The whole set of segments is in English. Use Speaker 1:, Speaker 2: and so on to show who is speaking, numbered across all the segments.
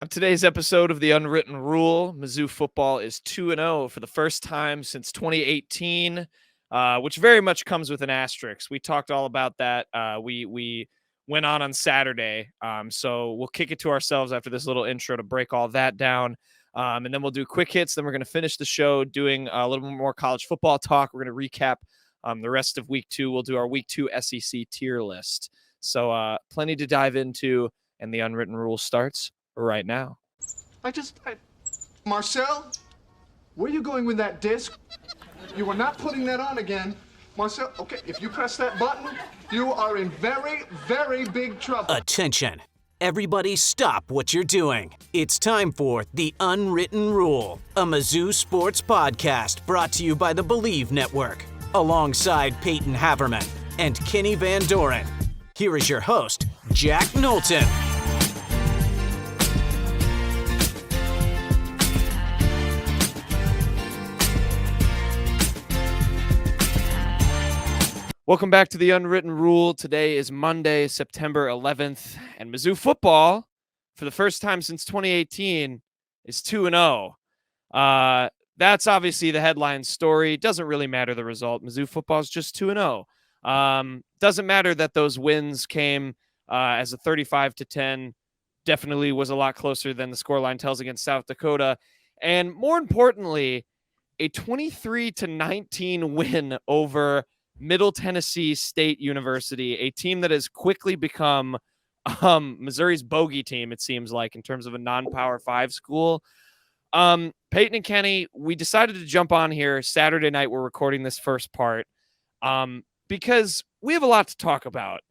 Speaker 1: On today's episode of The Unwritten Rule, Mizzou football is 2-0 for the first time since 2018, which very much comes with an asterisk. We talked all about that. We went on Saturday, so we'll kick it to ourselves after this little intro to break all that down, and then we'll do quick hits. Then we're going to finish the show doing a little bit more college football talk. We're going to recap the rest of Week 2. We'll do our Week 2 SEC tier list. So plenty to dive into, and The Unwritten Rule starts right now.
Speaker 2: Marcel, where are you going with that disc? You are not putting that on again. Marcel, okay, if you press that button, you are in very, very big trouble.
Speaker 3: Attention. Everybody stop what you're doing. It's time for The Unwritten Rule, a Mizzou sports podcast brought to you by the Believe Network, alongside Peyton Haverman and Kenny Van Doren. Here is your host, Jack Knowlton.
Speaker 1: Welcome back to The Unwritten Rule. Today is Monday, September 11th, and Mizzou football, for the first time since 2018, is 2-0. That's obviously the headline story. Doesn't really matter the result. Mizzou football is just 2-0. Doesn't matter that those wins came as a 35-10. Definitely was a lot closer than the scoreline tells against South Dakota. And more importantly, a 23-19 win over Middle Tennessee State University, a team that has quickly become Missouri's bogey team, it seems like, in terms of a non-Power 5 school. Peyton and Kenny, we decided to jump on here Saturday night. We're recording this first part because we have a lot to talk about.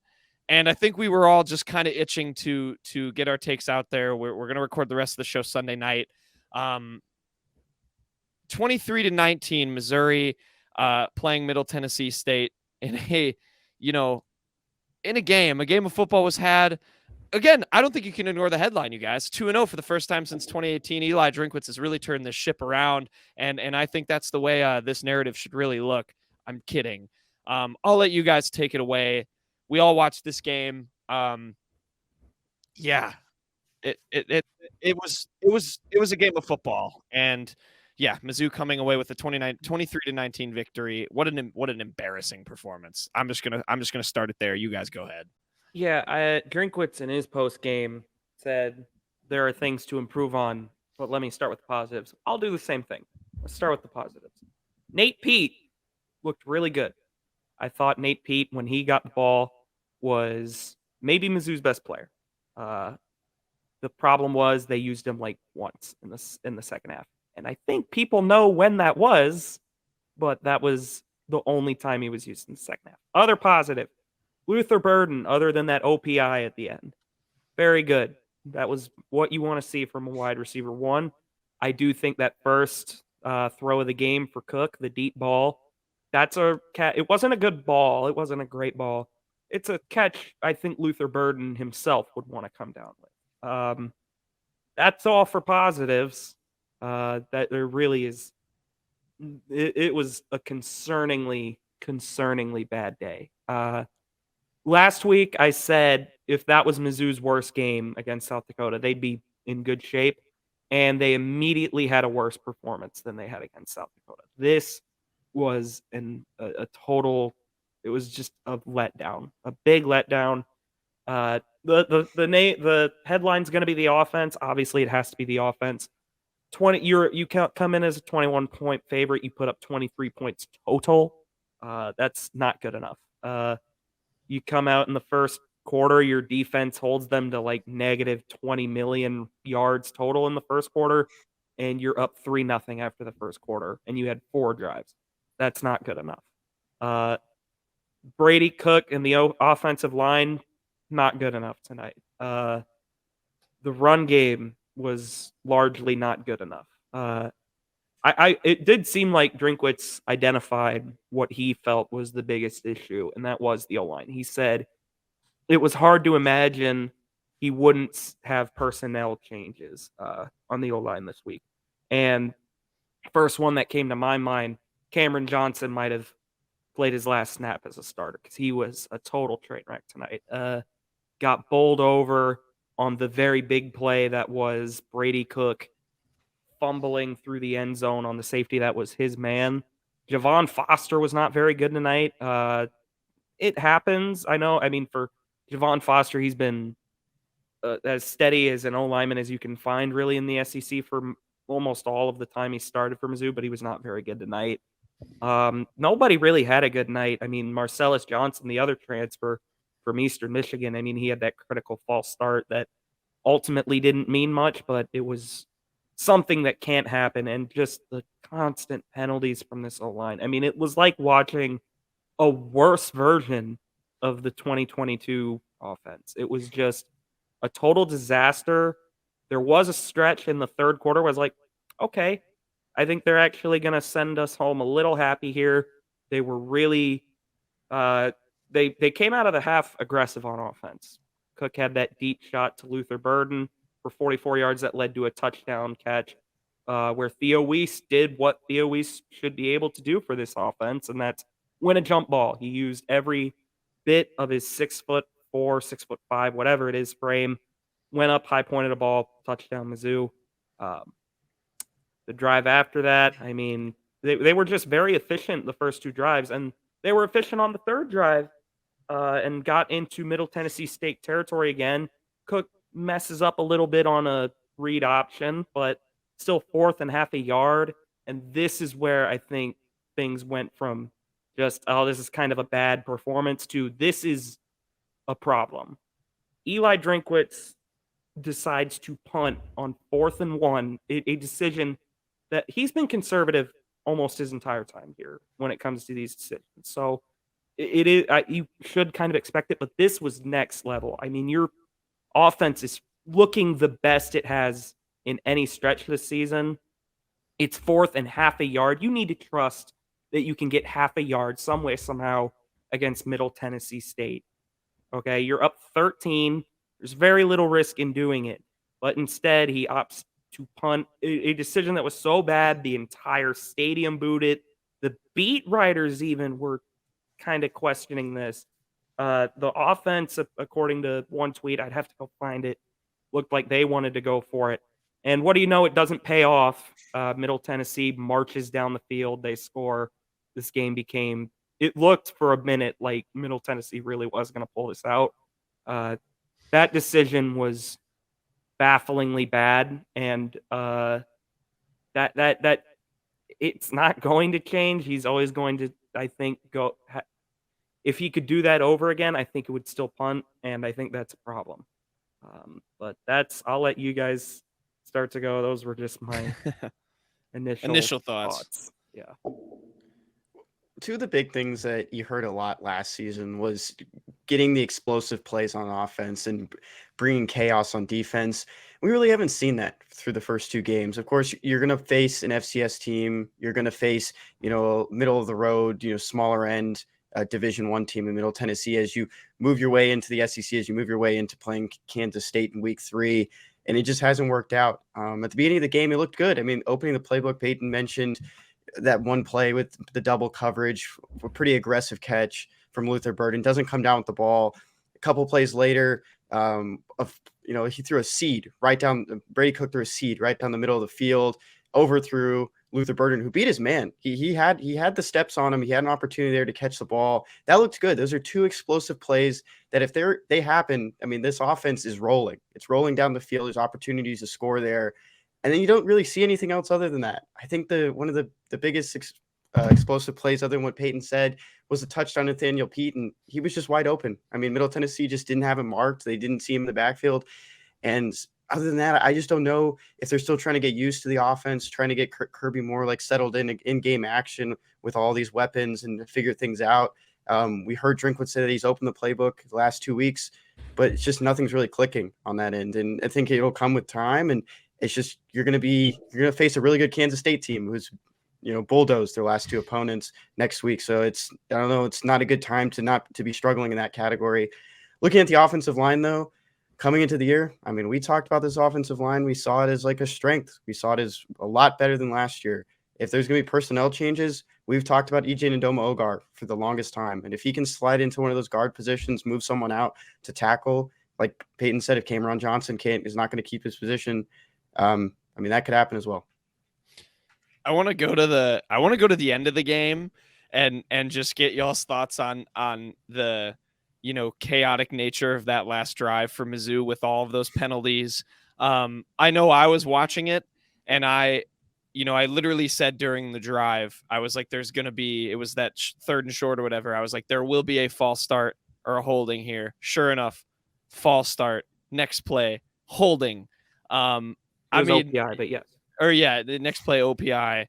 Speaker 1: And I think we were all just kind of itching to get our takes out there. We're going to record the rest of the show Sunday night. 23-19, Missouri playing Middle Tennessee State in a game. A game of football was had. Again, I don't think you can ignore the headline, you guys. 2-0 for the first time since 2018. Eli Drinkwitz has really turned this ship around, and I think that's the way this narrative should really look. I'm kidding. I'll let you guys take it away. We all watched this game. Yeah, it was a game of football, and yeah, Mizzou coming away with a 23-19 victory. What an embarrassing performance. I'm just gonna start it there. You guys go ahead.
Speaker 4: Yeah, Drinkwitz in his post game said there are things to improve on, but let me start with the positives. I'll do the same thing. Let's start with the positives. Nate Peat looked really good. I thought Nate Peat, when he got the ball, was maybe Mizzou's best player. The problem was they used him like once in the second half. And I think people know when that was, but that was the only time he was used in the second half. Other positive, Luther Burden, other than that OPI at the end. Very good. That was what you want to see from a wide receiver. One, I do think that first throw of the game for Cook, the deep ball, it wasn't a good ball. It wasn't a great ball. It's a catch I think Luther Burden himself would want to come down with. That's all for positives. That there really is. It was a concerningly bad day. Last week I said if that was Mizzou's worst game against South Dakota, they'd be in good shape, and they immediately had a worse performance than they had against South Dakota. This was a total. It was just a letdown, a big letdown. The headline's going to be the offense. Obviously, it has to be the offense. You can't come in as a 21-point favorite. You put up 23 points total. That's not good enough. You come out in the first quarter, your defense holds them to like negative 20 million yards total in the first quarter, and you're up 3-0 after the first quarter, and you had 4 drives. That's not good enough. Brady, Cook, and the offensive line, not good enough tonight. The run game was largely not good enough. It did seem like Drinkwitz identified what he felt was the biggest issue, and that was the O-line. He said it was hard to imagine he wouldn't have personnel changes on the O-line this week. And first one that came to my mind, Cameron Johnson might have played his last snap as a starter because he was a total train wreck tonight. Got bowled over on the very big play that was Brady Cook fumbling through the end zone on the safety that was his man. Javon Foster was not very good tonight. It happens. I know. I mean, for Javon Foster, he's been as steady as an O-lineman as you can find really in the SEC for almost all of the time he started for Mizzou, but he was not very good tonight. Nobody really had a good night. I mean, Marcellus Johnson, the other transfer from Eastern Michigan, I mean, he had that critical false start that ultimately didn't mean much, but it was something that can't happen. And just the constant penalties from this O-line. I mean, it was like watching a worse version of the 2022 offense. It was just a total disaster. There was a stretch in the third quarter where I was like, okay, I think they're actually going to send us home a little happy here. They were really they came out of the half aggressive on offense. Cook had that deep shot to Luther Burden for 44 yards that led to a touchdown catch where Theo Weiss did what Theo Weiss should be able to do for this offense, and that's win a jump ball. He used every bit of his 6'4", 6'5", whatever it is, frame, went up, high pointed a ball, touchdown Mizzou. The drive after that, I mean, they were just very efficient the first two drives, and they were efficient on the third drive and got into Middle Tennessee State territory again. Cook messes up a little bit on a read option, but still 4th and half a yard. And this is where I think things went from just, oh, this is kind of a bad performance to this is a problem. Eli Drinkwitz decides to punt on 4th and 1, a decision that he's been conservative almost his entire time here when it comes to these decisions. So it is you should kind of expect it, but this was next level. I mean, your offense is looking the best it has in any stretch this season. It's 4th and half a yard. You need to trust that you can get half a yard some way, somehow against Middle Tennessee State. Okay, you're up 13. There's very little risk in doing it, but instead he opts to punt, a decision that was so bad the entire stadium booed it. The beat writers even were kind of questioning this. The offense, according to one tweet, I'd have to go find it, looked like they wanted to go for it. And what do you know? It doesn't pay off. Middle Tennessee marches down the field. They score. This game it looked for a minute like Middle Tennessee really was going to pull this out. That decision was bafflingly bad, and that it's not going to change. He's always going to, I think, go. If he could do that over again, I think it would still punt, and I think that's a problem. But I'll let you guys start to go. Those were just my initial thoughts. Yeah.
Speaker 5: Two of the big things that you heard a lot last season was getting the explosive plays on offense and bringing chaos on defense. We really haven't seen that through the first two games. Of course, you're going to face an FCS team. You're going to face, middle of the road, smaller end Division I team in Middle Tennessee as you move your way into the SEC, as you move your way into playing Kansas State in week 3. And it just hasn't worked out. At the beginning of the game, it looked good. I mean, opening the playbook, Peyton mentioned that one play with the double coverage, a pretty aggressive catch from Luther Burden, doesn't come down with the ball. A couple plays later, he threw a seed right down. Brady Cook threw a seed right down the middle of the field, overthrew Luther Burden, who beat his man. He had the steps on him. He had an opportunity there to catch the ball. That looked good. Those are two explosive plays that if they happen, I mean, this offense is rolling. It's rolling down the field. There's opportunities to score there. And then you don't really see anything else other than that. I think one of the biggest explosive plays, other than what Peyton said, was the touchdown to Nathaniel Pete, and he was just wide open. I mean, Middle Tennessee just didn't have him marked. They didn't see him in the backfield. And other than that, I just don't know if they're still trying to get used to the offense, trying to get Kirby more settled in game action with all these weapons and figure things out. We heard Drinkwitz say that he's opened the playbook the last 2 weeks, but it's just nothing's really clicking on that end. And I think it'll come with time. And it's just you're going to face a really good Kansas State team who's bulldozed their last two opponents next week. So it's not a good time to be struggling in that category. Looking at the offensive line though, coming into the year, I mean, we talked about this offensive line. We saw it as a strength. We saw it as a lot better than last year. If there's going to be personnel changes, we've talked about EJ Ndoma Ogar for the longest time. And if he can slide into one of those guard positions, move someone out to tackle, like Peyton said, if Cameron Johnson is not going to keep his position, I mean, that could happen as well.
Speaker 1: I want to go to the end of the game and just get y'all's thoughts on the chaotic nature of that last drive for Mizzou with all of those penalties. I know I was watching it, and I literally said during the drive, I was like, there's going to be, it was that third and short or whatever. I was like, there will be a false start or a holding here. Sure enough, false start, next play, holding. I mean,
Speaker 4: OPI, but yes.
Speaker 1: Or yeah, the next play OPI,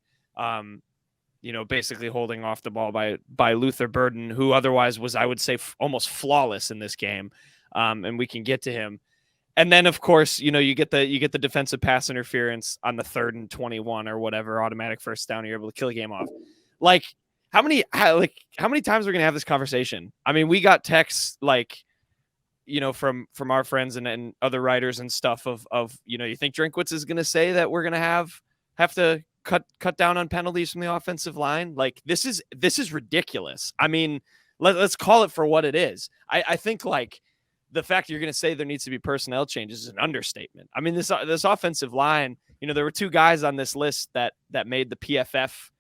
Speaker 1: basically holding off the ball by Luther Burden, who otherwise was, I would say, almost flawless in this game. And we can get to him. And then, of course, you get the defensive pass interference on the 3rd and 21 or whatever, automatic first down. You're able to kill the game off. Like, how many times are we gonna have this conversation? I mean, we got texts from our friends and other writers and stuff of you think Drinkwitz is gonna say that we're gonna have to cut down on penalties from the offensive line? Like, this is ridiculous. I mean, let's call it for what it is. I think the fact you're going to say there needs to be personnel changes is an understatement. I mean, this offensive line, there were 2 guys on this list that made the PFF,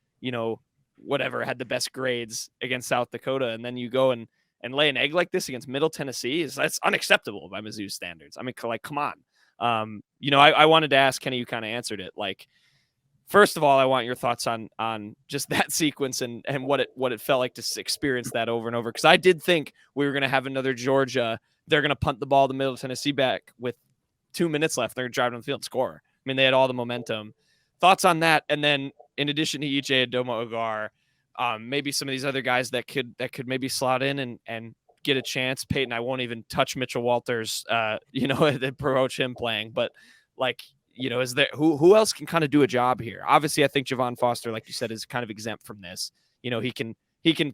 Speaker 1: whatever, had the best grades against South Dakota. And then you go and lay an egg like this against Middle Tennessee. That's unacceptable by Mizzou standards. I mean, come on. I wanted to ask Kenny, you kind of answered it. Like, first of all, I want your thoughts on just that sequence and what it felt like to experience that over and over. Because I did think we were going to have another Georgia. They're going to punt the ball to Middle Tennessee back with 2 minutes left. They're going to drive down the field and score. I mean, they had all the momentum. Thoughts on that? And then in addition to EJ Adoma-Ogar, maybe some of these other guys that could maybe slot in and get a chance. Peyton, I won't even touch Mitchell Walters, approach him playing. But is there who else can kind of do a job here? Obviously, I think Javon Foster, like you said, is kind of exempt from this. He can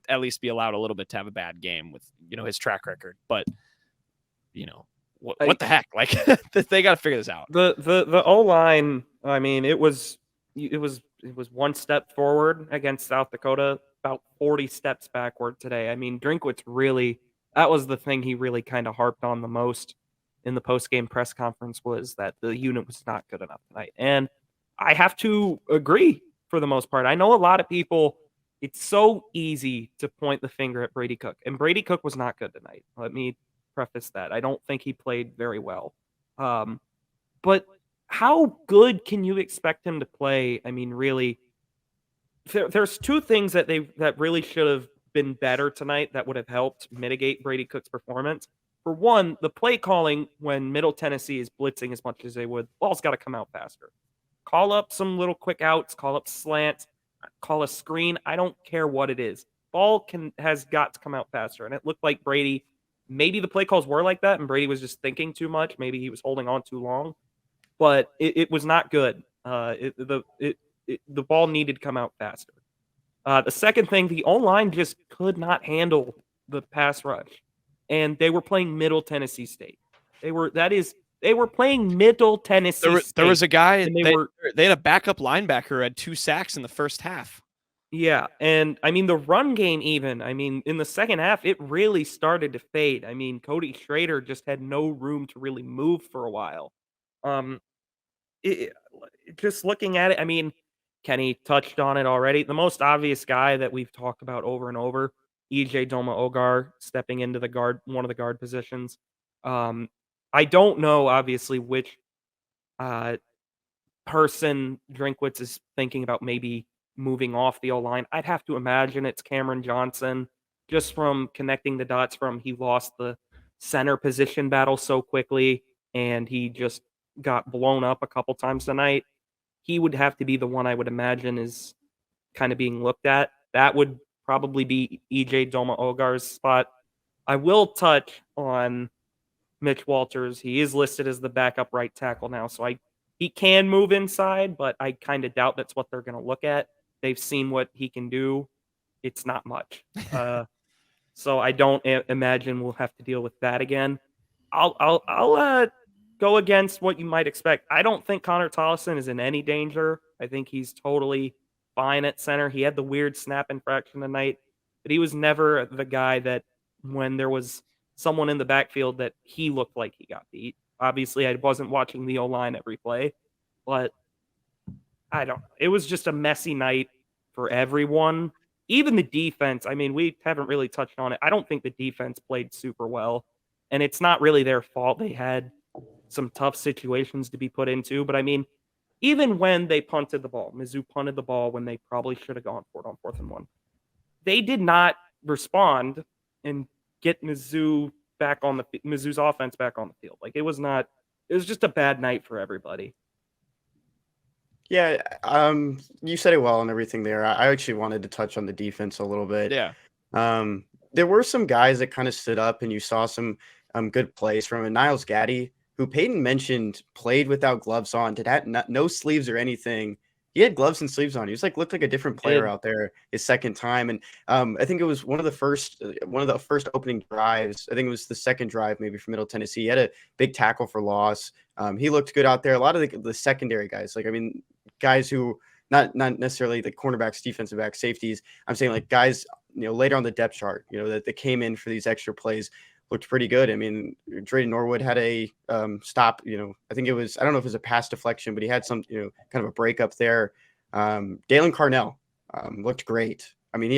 Speaker 1: at least be allowed a little bit to have a bad game with his track record. But what the heck? Like, they got to figure this out.
Speaker 4: The O-line, I mean, it was one step forward against South Dakota, about 40 steps backward today. I mean, Drinkwitz really, that was the thing he really kind of harped on the most in the post-game press conference, was that the unit was not good enough tonight. And I have to agree for the most part. I know a lot of people, it's so easy to point the finger at Brady Cook, and Brady Cook was not good tonight. Let me preface that. I don't think he played very well. But how good can you expect him to play? I mean, really, there's 2 things that really should have been better tonight that would have helped mitigate Brady Cook's performance. For one, the play calling when Middle Tennessee is blitzing as much as they would, ball's got to come out faster. Call up some little quick outs, call up slants, call a screen. I don't care what it is. Ball has got to come out faster. And it looked like Brady, maybe the play calls were like that and Brady was just thinking too much. Maybe he was holding on too long. But it was not good. The ball needed to come out faster. The second thing, the O-line just could not handle the pass rush. And they were playing Middle Tennessee State. They were playing Middle Tennessee State.
Speaker 1: There was a guy, they had a backup linebacker who had 2 sacks in the first half.
Speaker 4: Yeah, and I mean, the run game even, I mean, in the second half, it really started to fade. I mean, Cody Schrader just had no room to really move for a while. Just looking at it, I mean, Kenny touched on it already. The most obvious guy that we've talked about over and over, EJ Doma-Ogar stepping into one of the guard positions. I don't know, obviously, which person Drinkwitz is thinking about maybe moving off the O-line. I'd have to imagine it's Cameron Johnson, just from connecting the dots from he lost the center position battle so quickly and he just got blown up a couple times tonight. He would have to be the one I would imagine is kind of being looked at. That would probably be EJ Doma-Ogar's spot. I will touch on Mitch Walters. He is listed as the backup right tackle now, so he can move inside, but I kind of doubt that's what they're going to look at. They've seen what he can do. It's not much. So I don't imagine we'll have to deal with that again. I'll go against what you might expect. I don't think Connor Tollison is in any danger. I think he's totally fine at center. He had the weird snap infraction tonight, but he was never the guy that when there was someone in the backfield that he looked like he got beat. Obviously, I wasn't watching the O-line every play, but I don't know. It was just a messy night for everyone. Even the defense. I mean, we haven't really touched on it. I don't think the defense played super well, and it's not really their fault. They had some tough situations to be put into, but I mean, even when they punted the ball, Mizzou punted the ball when they probably should have gone for it on 4th and 1. They did not respond and get Mizzou's offense back on the field. Like, it was just a bad night for everybody.
Speaker 5: Yeah, you said it well and everything there. I actually wanted to touch on the defense a little bit.
Speaker 1: Yeah.
Speaker 5: There were some guys that kind of stood up, and you saw some good plays from it. Niles Gaddy, who Peyton mentioned, played without gloves on, no sleeves or anything. He had gloves and sleeves on. He was looked like a different player out there his second time. And I think it was one of the first opening drives. I think it was the second drive, maybe from Middle Tennessee. He had a big tackle for loss. He looked good out there. A lot of the secondary guys, guys who not necessarily the cornerbacks, defensive backs, safeties. I'm saying guys, later on the depth chart, that came in for these extra plays, looked pretty good. I mean, Drayden Norwood had a stop, I think it was, I don't know if it was a pass deflection, but he had some, kind of a breakup there. Dalen Carnell looked great. I mean,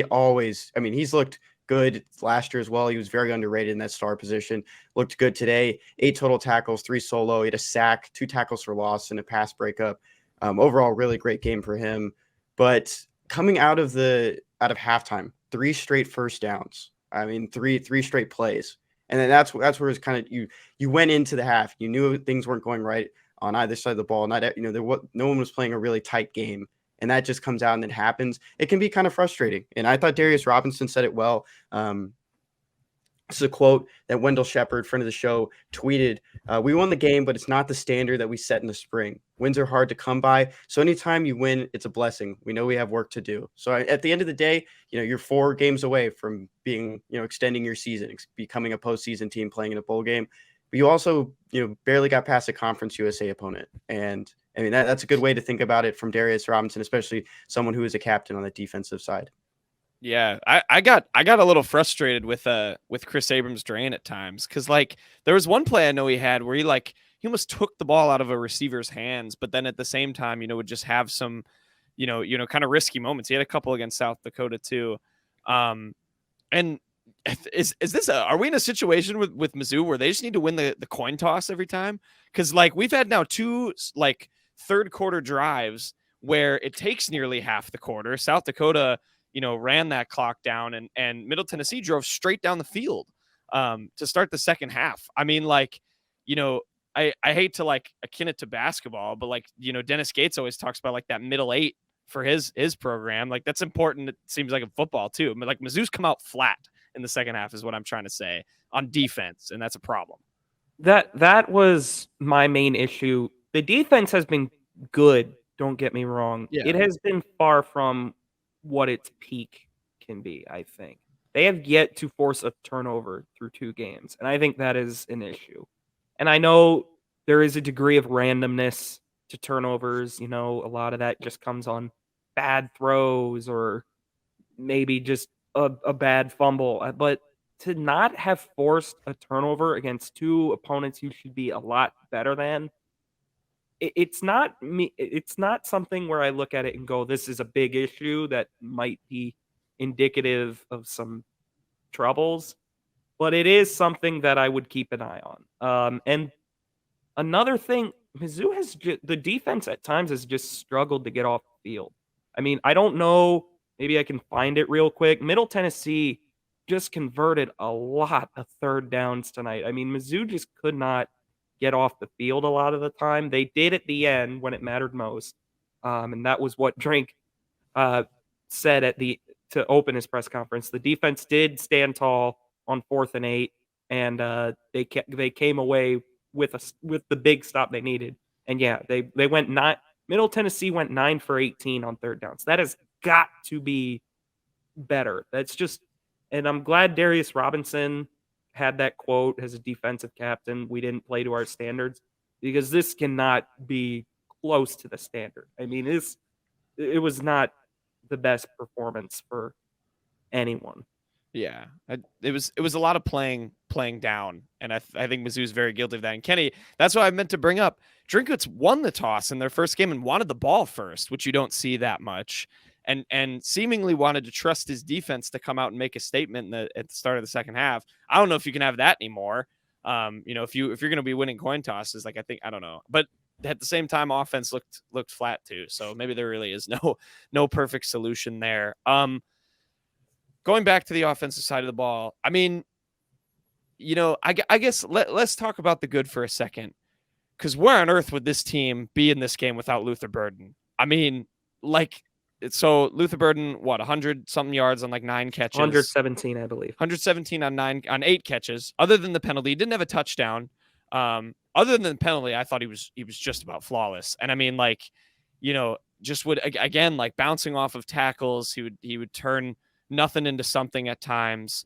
Speaker 5: he's looked good last year as well. He was very underrated in that star position. Looked good today. 8 total tackles, 3 solo. He had a sack, 2 tackles for loss, and a pass breakup. Overall, really great game for him. But coming out of halftime, 3 straight first downs. I mean, three straight plays. And then that's where it's kind of you went into the half. You knew things weren't going right on either side of the ball. No one was playing a really tight game, and that just comes out and it happens. It can be kind of frustrating. And I thought Darius Robinson said it well. This is a quote that Wendell Shepard, friend of the show, tweeted. We won the game, but it's not the standard that we set in the spring. Wins are hard to come by. So anytime you win, it's a blessing. We know we have work to do. So at the end of the day, you're 4 games away from being, extending your season, becoming a postseason team, playing in a bowl game. But you also, barely got past a Conference USA opponent. And I mean, that's a good way to think about it from Darius Robinson, especially someone who is a captain on the defensive side.
Speaker 1: Yeah, I got a little frustrated with Chris Abrams-Drain at times, because there was one play I know he had where he almost took the ball out of a receiver's hands, but then at the same time, would just have some, kind of risky moments. He had a couple against South Dakota too. And is this are we in a situation with Mizzou where they just need to win the coin toss every time? Because we've had now 2 third quarter drives where it takes nearly half the quarter. South Dakota ran that clock down, and Middle Tennessee drove straight down the field to start the second half. I mean, I hate to akin it to basketball, but Dennis Gates always talks about that middle 8 for his program. That's important. It seems like in football too. But Mizzou's come out flat in the second half is what I'm trying to say on defense, and that's a problem.
Speaker 4: That was my main issue. The defense has been good, don't get me wrong.
Speaker 1: Yeah.
Speaker 4: It has been far from what its peak can be, I think. They have yet to force a turnover through 2 games, and I think that is an issue. And I know there is a degree of randomness to turnovers. A lot of that just comes on bad throws or maybe just a bad fumble. But to not have forced a turnover against 2 opponents you should be a lot better than, it's not something where I look at it and go, this is a big issue that might be indicative of some troubles, but it is something that I would keep an eye on. And another thing, Mizzou the defense at times has just struggled to get off the field. I mean, I don't know, maybe I can find it real quick. Middle Tennessee just converted a lot of third downs tonight. I mean, Mizzou just could not get off the field a lot of the time. They did at the end when it mattered most. And that was what Drink said to open his press conference. The defense did stand tall on 4th and 8, and they came away with the big stop they needed. And yeah, they went 9. Middle Tennessee went 9 for 18 on third downs. That has got to be better. That's just, and I'm glad Darius Robinson had that quote as a defensive captain. We didn't play to our standards, because this cannot be close to the standard. I mean, it was not the best performance for anyone.
Speaker 1: Yeah, it was a lot of playing down, and I think Mizzou is very guilty of that. And Kenny, that's what I meant to bring up. Drinkwitz won the toss in their first game and wanted the ball first, which you don't see that much, and seemingly wanted to trust his defense to come out and make a statement at the start of the second half. I don't know if you can have that anymore. If you're going to be winning coin tosses, like I don't know, but at the same time, offense looked flat too. So maybe there really is no perfect solution there. Going back to the offensive side of the ball, I mean, I guess let's talk about the good for a second, because where on earth would this team be in this game without Luther Burden? I mean, so Luther Burden, 100-something yards on 9 catches?
Speaker 4: 117, I believe.
Speaker 1: 117 on 8 catches. Other than the penalty, he didn't have a touchdown. Other than the penalty, I thought he was just about flawless. And I mean, just would again bouncing off of tackles. He would turn nothing into something at times.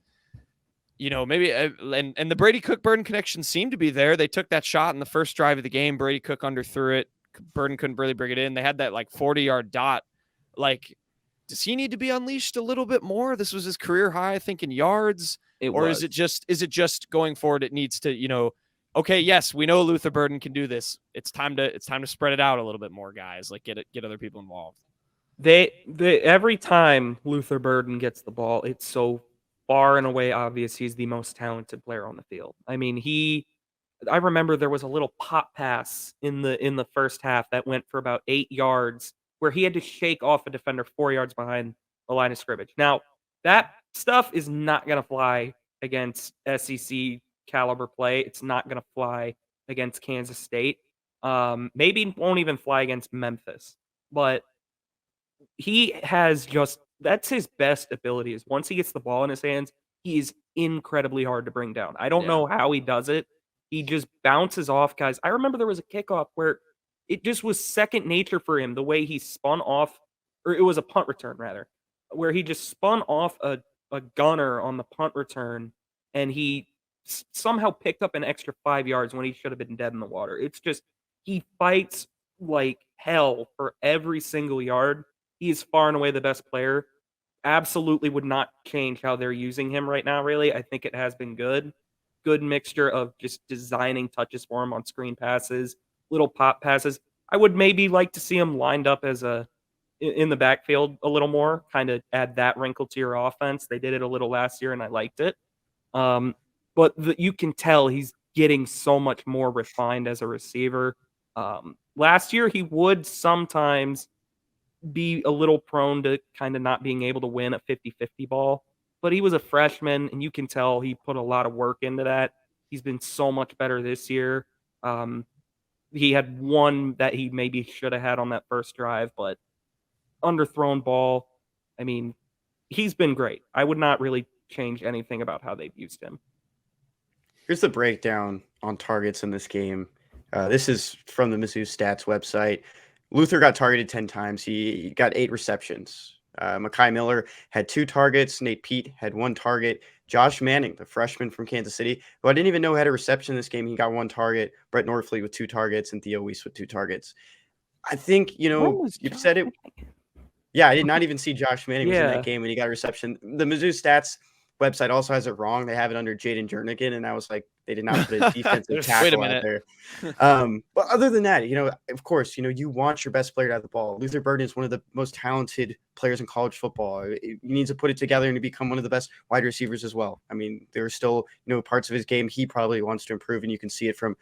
Speaker 1: Maybe and the Brady Cook Burden connection seemed to be there. They took that shot in the first drive of the game. Brady Cook underthrew it. Burden couldn't really bring it in. They had that 40-yard dot. Does he need to be unleashed a little bit more? This was his career high, I think, in yards. Is it just going forward? It needs to, okay, yes, we know Luther Burden can do this. It's time to spread it out a little bit more, guys. Get other people involved.
Speaker 4: They every time Luther Burden gets the ball, it's so far and away obvious he's the most talented player on the field. I mean, I remember there was a little pop pass in the first half that went for about 8 yards where he had to shake off a defender 4 yards behind the line of scrimmage. Now, that stuff is not going to fly against SEC caliber play. It's not going to fly against Kansas State. Maybe won't even fly against Memphis. But he has that's his best ability, is once he gets the ball in his hands, he is incredibly hard to bring down. I don't know how he does it. He just bounces off guys. I remember there was a kickoff where it just was second nature for him, the way he spun off, or it was a punt return rather, where he just spun off a gunner on the punt return, and he somehow picked up an extra 5 yards when he should have been dead in the water. It's just, he fights like hell for every single yard. He is far and away the best player. Absolutely would not change how they're using him right now, really. I think it has been good. Good mixture of just designing touches for him on screen passes, little pop passes. I would maybe like to see him lined up as in the backfield a little more, kind of add that wrinkle to your offense. They did it a little last year, and I liked it. But you can tell he's getting so much more refined as a receiver. Last year, he would sometimes be a little prone to kind of not being able to win a 50-50 ball, but he was a freshman, and you can tell he put a lot of work into that. He's been so much better this year. He had one that he maybe should have had on that first drive, but underthrown ball. I mean, he's been great. I would not really change anything about how they've used him.
Speaker 5: Here's the breakdown on targets in this game. This is from the Mizzou Stats website. Luther got targeted 10 times. He got 8 receptions. Mekhi Miller had 2 targets. Nate Pete had 1 target. Josh Manning, the freshman from Kansas City, who I didn't even know had a reception in this game, he got 1 target. Brett Norfleet with 2 targets, and Theo Weiss with 2 targets. I think, you've said it. Yeah, I did not even see Josh Manning was in that game when he got a reception. The Mizzou Stats website also has it wrong. They have it under Jaden Jernigan, and I was like, they did not put a defensive tackle out there. But other than that, of course, you want your best player to have the ball. Luther Burden is one of the most talented players in college football. He needs to put it together and to become one of the best wide receivers as well. I mean, there are still, parts of his game he probably wants to improve, and you can see it from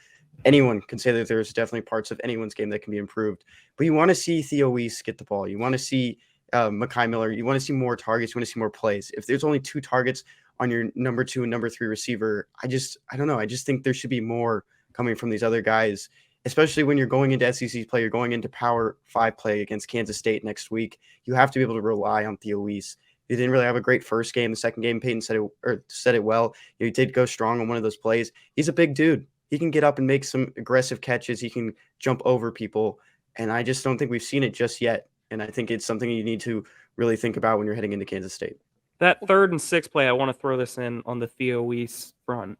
Speaker 5: anyone can say that there's definitely parts of anyone's game that can be improved. But you want to see Theo Weiss get the ball. You want to see Mekhi Miller. You want to see more targets. You want to see more plays. If there's only 2 targets on your number 2 and number 3 receiver, I don't know. I just think there should be more coming from these other guys, especially when you're going into SEC play, you're going into Power 5 play against Kansas State next week. You have to be able to rely on Theo Weiss. He didn't really have a great first game. The second game, Peyton said it well. He did go strong on one of those plays. He's a big dude. He can get up and make some aggressive catches. He can jump over people. And I just don't think we've seen it just yet. And I think it's something you need to really think about when you're heading into Kansas State.
Speaker 4: That 3rd and 6 play, I want to throw this in on the Theo Weiss front.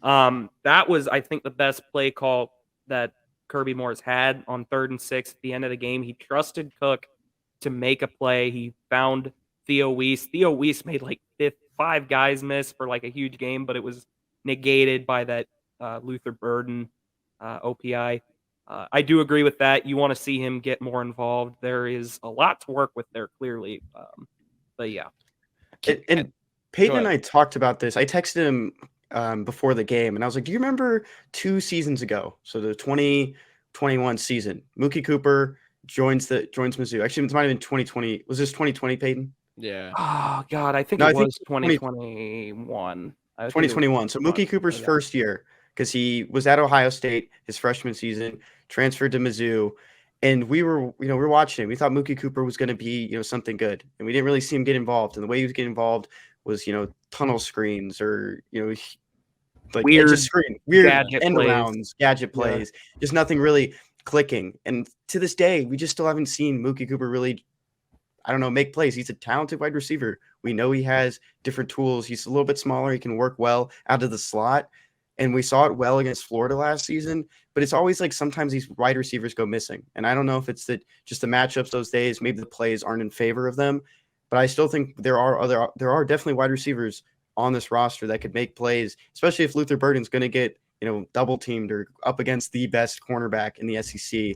Speaker 4: That was, I think, the best play call that Kirby Moore's had on 3rd and 6 at the end of the game. He trusted Cook to make a play. He found Theo Weiss. Theo Weiss made like 5 guys missed for like a huge game, but it was negated by that Luther Burden OPI. I do agree with that. You want to see him get more involved. There is a lot to work with there, clearly. But yeah.
Speaker 5: And Peyton and I talked about this. I texted him before the game, and I was like, do you remember 2 seasons ago? So the 2021 season, Mookie Cooper joins Mizzou. Actually, it might have been 2020. Was this 2020, Peyton?
Speaker 1: Yeah.
Speaker 4: Oh, God. I think
Speaker 5: No,
Speaker 4: it
Speaker 5: I think
Speaker 4: was 2021.
Speaker 5: 2021. So Mookie Cooper's first year, because he was at Ohio State his freshman season, transferred to Mizzou, and we were watching him. We thought Mookie Cooper was going to be, something good, and we didn't really see him get involved. And the way he was getting involved was, tunnel screens or, like
Speaker 4: Weird
Speaker 5: just weird
Speaker 4: gadget
Speaker 5: end
Speaker 4: plays.
Speaker 5: arounds, gadget plays, just nothing really clicking. And to this day, we just still haven't seen Mookie Cooper really, I don't know, make plays. He's a talented wide receiver. We know he has different tools. He's a little bit smaller. He can work well out of the slot. And we saw it well against Florida last season. But it's always like sometimes these wide receivers go missing. And I don't know if it's just the matchups those days. Maybe the plays aren't in favor of them. But I still think there are definitely wide receivers on this roster that could make plays, especially if Luther Burden's going to get, double teamed or up against the best cornerback in the SEC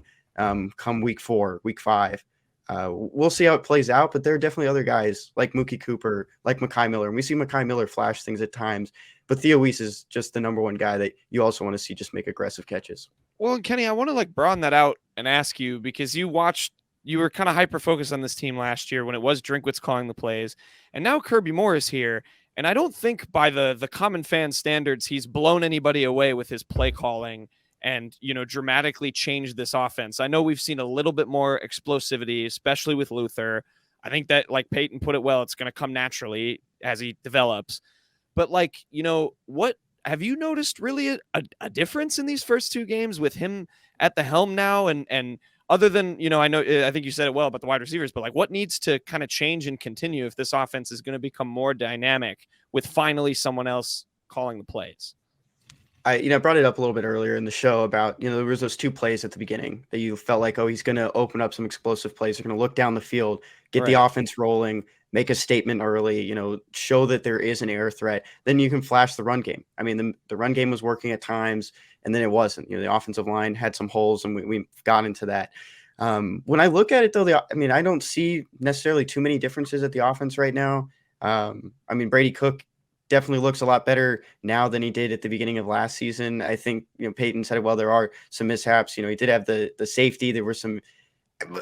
Speaker 5: come week 4, week 5. We'll see how it plays out, but there are definitely other guys like Mookie Cooper, like Mekhi Miller. And we see Mekhi Miller flash things at times, but Theo Weiss is just the number one guy that you also want to see just make aggressive catches.
Speaker 1: Well, Kenny, I want to broaden that out and ask you, because you were kind of hyper-focused on this team last year when it was Drinkwitz calling the plays, and now Kirby Moore is here. And I don't think by the common fan standards, he's blown anybody away with his play calling and, dramatically changed this offense. I know we've seen a little bit more explosivity, especially with Luther. I think that, like Peyton put it well, it's going to come naturally as he develops. But what have you noticed really a difference in these first 2 games with him at the helm now? And other than, I think you said it well about the wide receivers, but what needs to kind of change and continue if this offense is going to become more dynamic with finally someone else calling the plays?
Speaker 5: I brought it up a little bit earlier in the show about, there was those 2 plays at the beginning that you felt like, oh, he's going to open up some explosive plays. They're going to look down the field, get the offense rolling, make a statement early, show that there is an air threat. Then you can flash the run game. I mean, the run game was working at times, and then it wasn't. The offensive line had some holes, and we got into that. When I look at it, though, I don't see necessarily too many differences at the offense right now. Brady Cook definitely looks a lot better now than he did at the beginning of last season. I think, Peyton said, well, there are some mishaps. He did have the safety. There were some,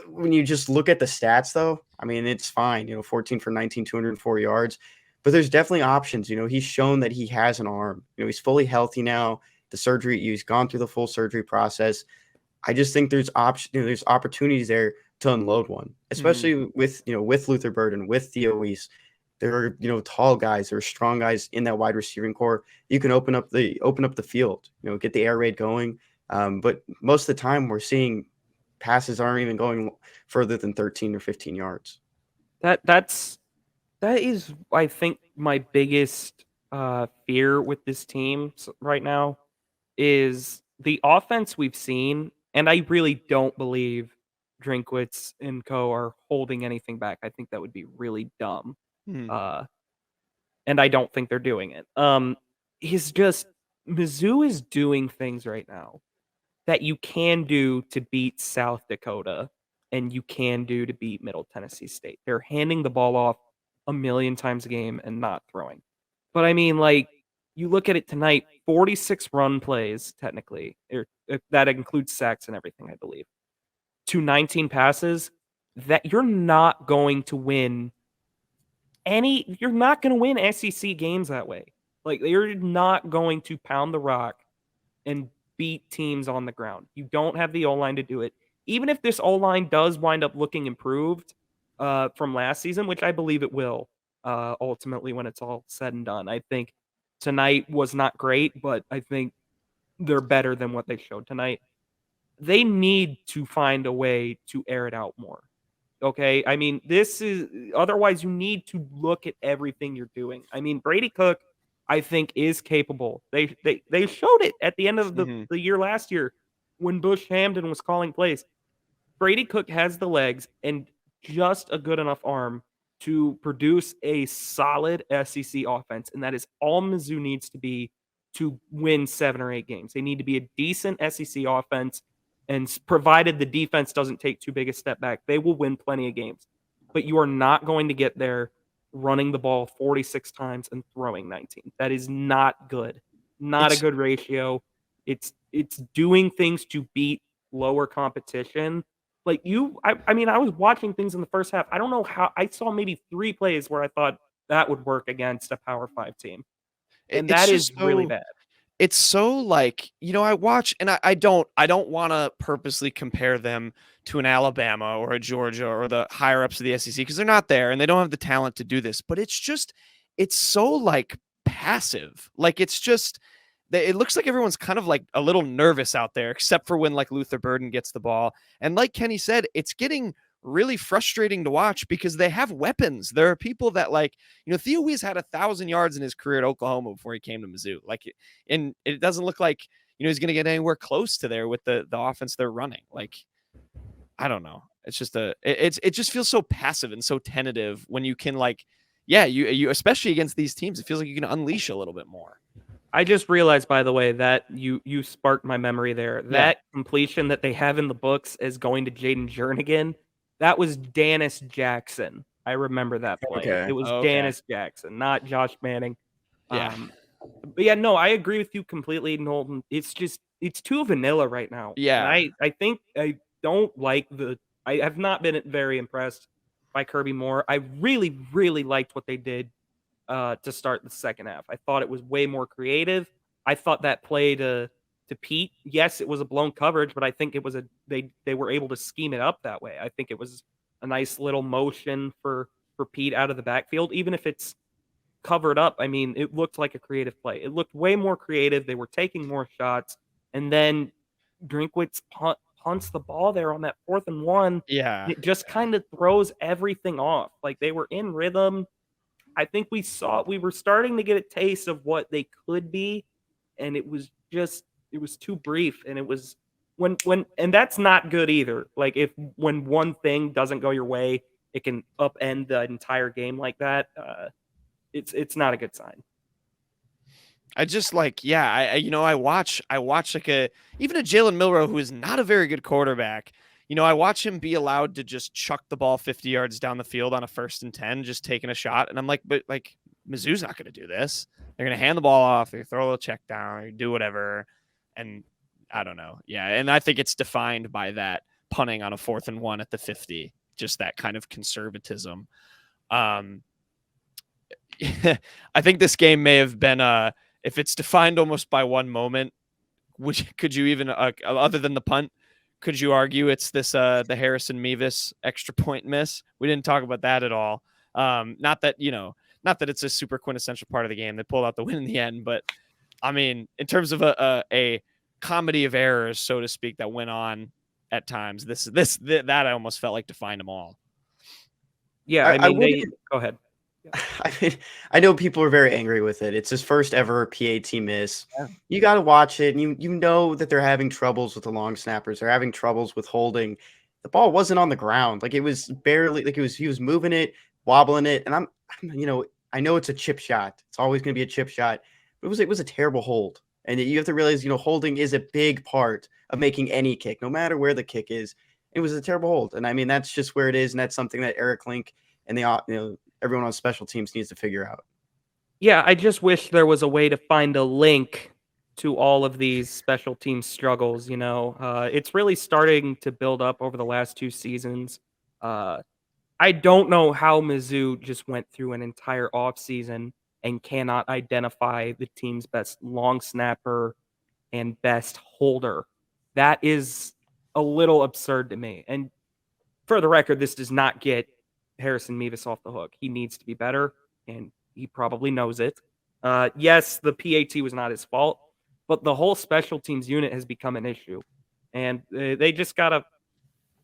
Speaker 5: when you just look at the stats, though, it's fine, 14 for 19, 204 yards, but there's definitely options. He's shown that he has an arm, he's fully healthy now. The surgery, he's gone through the full surgery process. I just think there's there's opportunities there to unload one, especially with Luther Burden, with Theo Weiss. There are, tall guys, there are strong guys in that wide receiving core. You can open up the field, get the air raid going. But most of the time we're seeing passes aren't even going further than 13 or 15 yards.
Speaker 4: That is, I think, my biggest fear with this team right now is the offense we've seen. And I really don't believe Drinkwitz and co are holding anything back. I think that would be really dumb. And I don't think they're doing it. Mizzou is doing things right now that you can do to beat South Dakota and you can do to beat Middle Tennessee State. They're handing the ball off a million times a game and not throwing. But you look at it tonight, 46 run plays, technically, that includes sacks and everything, I believe, to 19 passes, that you're not going to win you're not going to win SEC games that way. You're not going to pound the rock and beat teams on the ground. You don't have the O-line to do it. Even if this O-line does wind up looking improved from last season, which I believe it will ultimately when it's all said and done. I think tonight was not great, but I think they're better than what they showed tonight. They need to find a way to air it out more. Okay, this is otherwise you need to look at everything you're doing. Brady Cook, I think, is capable. They showed it at the end of the year last year when Bush Hamden was calling plays. Brady Cook has the legs and just a good enough arm to produce a solid SEC offense, and that is all Mizzou needs to be to win 7 or 8 games. They need to be a decent SEC offense, and provided the defense doesn't take too big a step back, they will win plenty of games. But you are not going to get there running the ball 46 times and throwing 19. That is not good. Not a good ratio. It's doing things to beat lower competition. Like I mean, I was watching things in the first half. I don't know how I saw maybe 3 plays where I thought that would work against a Power 5 team. And that is really bad.
Speaker 1: It's so like, I watch and I don't want to purposely compare them to an Alabama or a Georgia or the higher ups of the SEC because they're not there and they don't have the talent to do this. But it's so like passive. Like it looks like everyone's kind of like a little nervous out there, except for when like Luther Burden gets the ball. And like Kenny said, it's getting really frustrating to watch because they have weapons. There are people that like, Theo Wease had 1,000 yards in his career at Oklahoma before he came to Mizzou. And it doesn't look like, he's going to get anywhere close to there with the offense they're running. Like, I don't know. It's just it just feels so passive and so tentative when you can like, you especially against these teams, it feels like you can unleash a little bit more.
Speaker 4: I just realized, by the way, that you sparked my memory there. That completion that they have in the books as going to Jaden Jernigan, that was Dennis Jackson. I remember that play.
Speaker 5: Okay.
Speaker 4: It was Dennis Jackson, not Josh Manning.
Speaker 1: Yeah.
Speaker 4: But yeah, no, I agree with you completely, Knowlton. It's too vanilla right now.
Speaker 1: Yeah.
Speaker 4: And I think I don't like I have not been very impressed by Kirby Moore. I really, really liked what they did to start the second half. I thought it was way more creative. I thought that play to Pete, yes, it was a blown coverage, but I think it was they were able to scheme it up that way. I think it was a nice little motion for Pete out of the backfield, even if it's covered up. I mean, it looked like a creative play. It looked way more creative. They were taking more shots, and then Drinkwitz punts the ball there on that 4th and 1.
Speaker 1: Yeah.
Speaker 4: It just kind of throws everything off. Like they were in rhythm. I think we were starting to get a taste of what they could be, and it was too brief, and it was and that's not good either. Like when one thing doesn't go your way, it can upend the entire game like that. It's not a good sign.
Speaker 1: I just like, I watch like even a Jalen Milroe, who is not a very good quarterback. I watch him be allowed to just chuck the ball 50 yards down the field on a 1st and 10, just taking a shot. And I'm like, but like Mizzou's not going to do this. They're going to hand the ball off. They throw a little check down or do whatever. And I don't know. Yeah. And I think it's defined by that punting on a 4th and 1 at the 50, just that kind of conservatism. I think this game may have been, if it's defined almost by one moment, could you even, other than the punt, could you argue it's this the Harrison Mevis extra point miss? We didn't talk about that at all. Not that it's a super quintessential part of the game. They pulled out the win in the end, but I mean, in terms of a comedy of errors, so to speak, that went on at times, that I almost felt like defined them all.
Speaker 4: Yeah, I mean, go ahead.
Speaker 5: I mean, I know people are very angry with it. It's his first ever PAT miss.
Speaker 4: Yeah.
Speaker 5: You got to watch it, and you know that they're having troubles with the long snappers. They're having troubles with holding. The ball wasn't on the ground. Like it was barely like he was moving it, wobbling it, and I'm I know it's a chip shot. It's always going to be a chip shot. But it was a terrible hold, and you have to realize holding is a big part of making any kick, no matter where the kick is. It was a terrible hold, and I mean that's just where it is, and that's something that Eric Link and everyone on special teams needs to figure out.
Speaker 4: Yeah, I just wish there was a way to find a link to all of these special team struggles. It's really starting to build up over the last 2 seasons. I don't know how Mizzou just went through an entire offseason and cannot identify the team's best long snapper and best holder. That is a little absurd to me. And for the record, this does not get Harrison Mevis off the hook. He needs to be better, and he probably knows it. Yes, the PAT was not his fault, but the whole special teams unit has become an issue. And they just got to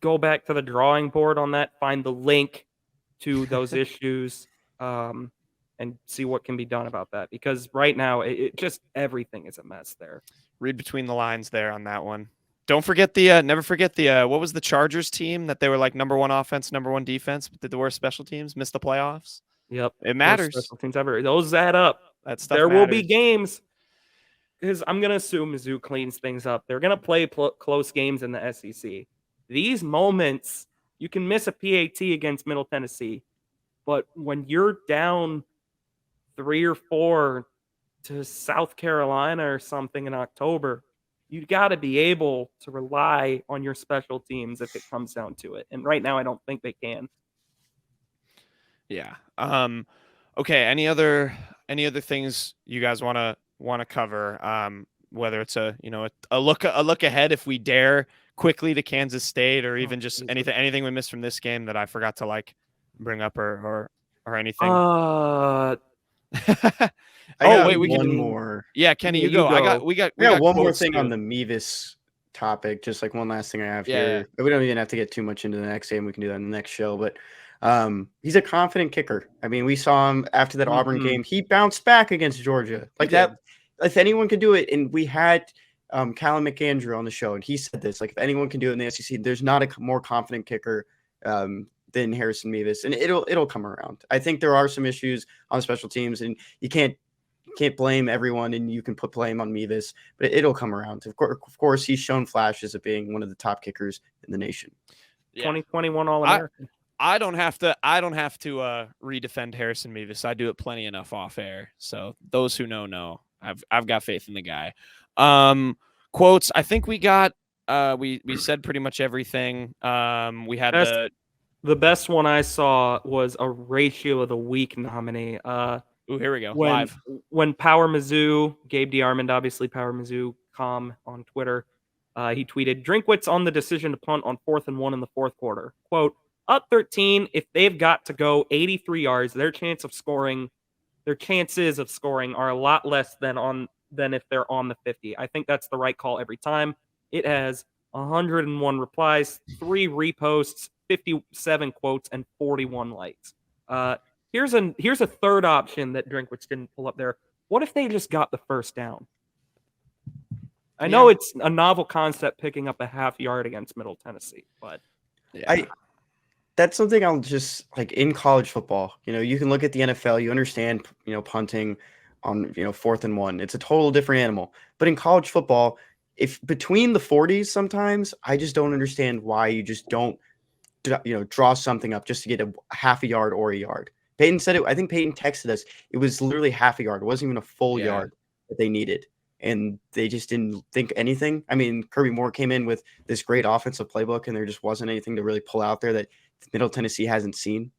Speaker 4: go back to the drawing board on that, find the link to those issues, and see what can be done about that. Because right now, it just everything is a mess there.
Speaker 1: Read between the lines there on that one. Don't forget the never forget the what was the Chargers team that they were like number 1 offense, number 1 defense, but did the worst special teams, missed the playoffs?
Speaker 4: Yep.
Speaker 1: It
Speaker 4: Worst
Speaker 1: matters.
Speaker 4: special teams ever. Those add up.
Speaker 1: That stuff
Speaker 4: There will be
Speaker 1: matters.
Speaker 4: games because I'm going to assume Mizzou cleans things up. They're going to play close games in the SEC. These moments, you can miss a PAT against Middle Tennessee, but when you're down 3 or 4 to South Carolina or something in October, you got to be able to rely on your special teams if it comes down to it. And right now, I don't think they can.
Speaker 1: Yeah. Okay. Any other things you guys want to cover? Whether it's a look ahead, if we dare, quickly to Kansas State, or even just anything we missed from this game that I forgot to like bring up or anything.
Speaker 5: We get one more.
Speaker 1: Yeah, Kenny, you go. We got
Speaker 5: one more thing
Speaker 1: too.
Speaker 5: on the Mevis topic. Just like one last thing I have
Speaker 1: Yeah.
Speaker 5: here. We don't even have to get too much into the next game. We can do that in the next show. But he's a confident kicker. I mean, we saw him after that Auburn game. He bounced back against Georgia. Like that. If anyone could do it, and we had Callum McAndrew on the show, and he said this, like, if anyone can do it in the SEC, there's not a more confident kicker than Harrison Mevis, and it'll come around. I think there are some issues on special teams, and you can't blame everyone, and you can put blame on Mevis, but it'll come around. Of course, he's shown flashes of being one of the top kickers in the nation.
Speaker 1: Yeah.
Speaker 4: 2021 All-American.
Speaker 1: I don't have to redefend Harrison Mevis. I do it plenty enough off air. So those who know. I've got faith in the guy. Quotes. I think we got we said pretty much everything. We had
Speaker 4: the best one I saw was a ratio of the week nominee.
Speaker 1: Here we go.
Speaker 4: When
Speaker 1: Live.
Speaker 4: Power Mizzou, Gabe DeArmond, obviously Power Mizzou com on Twitter, he tweeted, Drinkwitz on the decision to punt on 4th and 1 in the fourth quarter. Quote, up 13, if they've got to go 83 yards, their chances of scoring are a lot less than if they're on the 50. I think that's the right call every time. It has 101 replies, 3 reposts, 57 quotes, and 41 likes. Here's a third option that Drinkwitz didn't pull up there. What if they just got the first down? I know it's a novel concept picking up a half yard against Middle Tennessee, but
Speaker 5: that's something I'll just like in college football. You can look at the NFL, you understand, punting on 4th and 1. It's a total different animal. But in college football, if between the 40s, sometimes I just don't understand why you just don't draw something up just to get a half a yard or a yard. Peyton said it. I think Peyton texted us. It was literally half a yard. It wasn't even a full yard that they needed. And they just didn't think anything. I mean, Kirby Moore came in with this great offensive playbook, and there just wasn't anything to really pull out there that Middle Tennessee hasn't seen.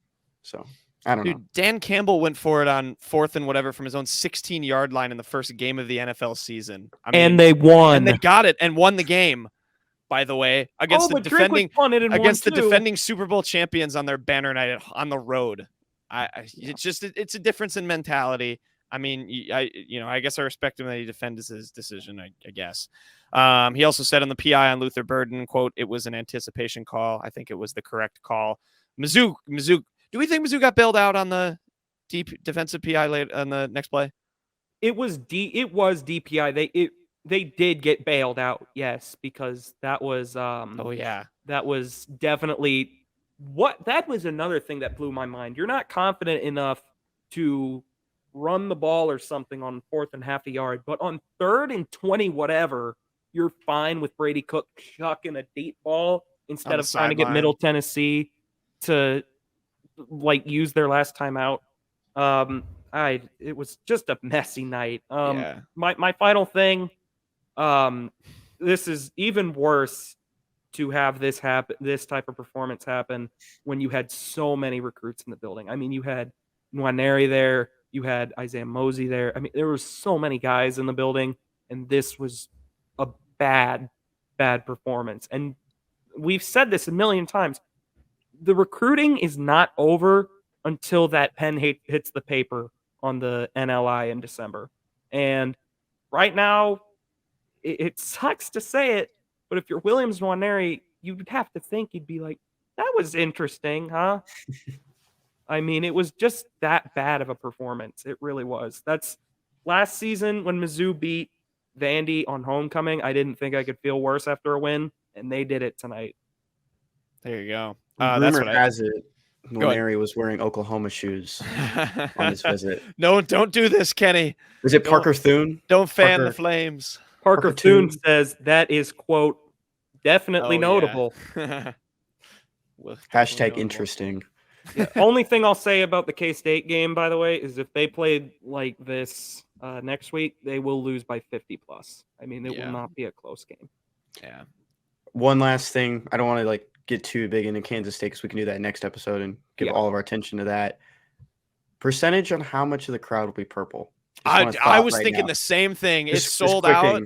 Speaker 5: So I don't know.
Speaker 1: Dan Campbell went for it on 4th and whatever from his own 16-yard line in the first game of the NFL season.
Speaker 4: And they won.
Speaker 1: And they got it and won the game, by the way, against the defending Super Bowl champions on their banner night on the road. It's a difference in mentality. I mean, I guess I respect him that he defended his decision, I guess. He also said on the PI on Luther Burden, quote, it was an anticipation call. I think it was the correct call. Mizzou, do we think Mizzou got bailed out on the deep defensive PI late on the next play?
Speaker 4: It was DPI. They did get bailed out, yes, because that was that was definitely that was another thing that blew my mind. You're not confident enough to run the ball or something on 4th and half a yard, but on 3rd and 20 whatever, you're fine with Brady Cook chucking a deep ball instead of trying to get Middle Tennessee to like use their last time out. It was just a messy night. My final thing, this is even worse to have this type of performance happen when you had so many recruits in the building. I mean, you had Nwaneri there, you had Isaiah Mosey there. I mean, there were so many guys in the building, and this was a bad performance. And we've said this a million times. The recruiting is not over until that pen hits the paper on the NLI in December. And right now, it sucks to say it, but if you're Williams Nwaneri, you'd have to think you'd be like, that was interesting, huh? I mean, it was just that bad of a performance. It really was. That's last season when Mizzou beat Vandy on homecoming. I didn't think I could feel worse after a win, and they did it tonight.
Speaker 1: There you go.
Speaker 5: Rumor
Speaker 1: That's what
Speaker 5: has it,
Speaker 1: Go ahead.
Speaker 5: Nwaneri was wearing Oklahoma shoes on his visit.
Speaker 1: No, don't do this, Kenny.
Speaker 5: Was it Parker Thune?
Speaker 1: Don't fan the
Speaker 5: Parker-
Speaker 1: flames.
Speaker 4: Parker Thune says that is, quote, definitely notable.
Speaker 1: Yeah.
Speaker 5: Hashtag interesting.
Speaker 4: Yeah. Only thing I'll say about the K-State game, by the way, is if they played like this next week, they will lose by 50 plus. I mean, it will not be a close game.
Speaker 1: Yeah.
Speaker 5: One last thing. I don't want to get too big into Kansas State because we can do that next episode and give all of our attention to that. Percentage on how much of the crowd will be purple.
Speaker 1: I was thinking the same thing. It's sold out.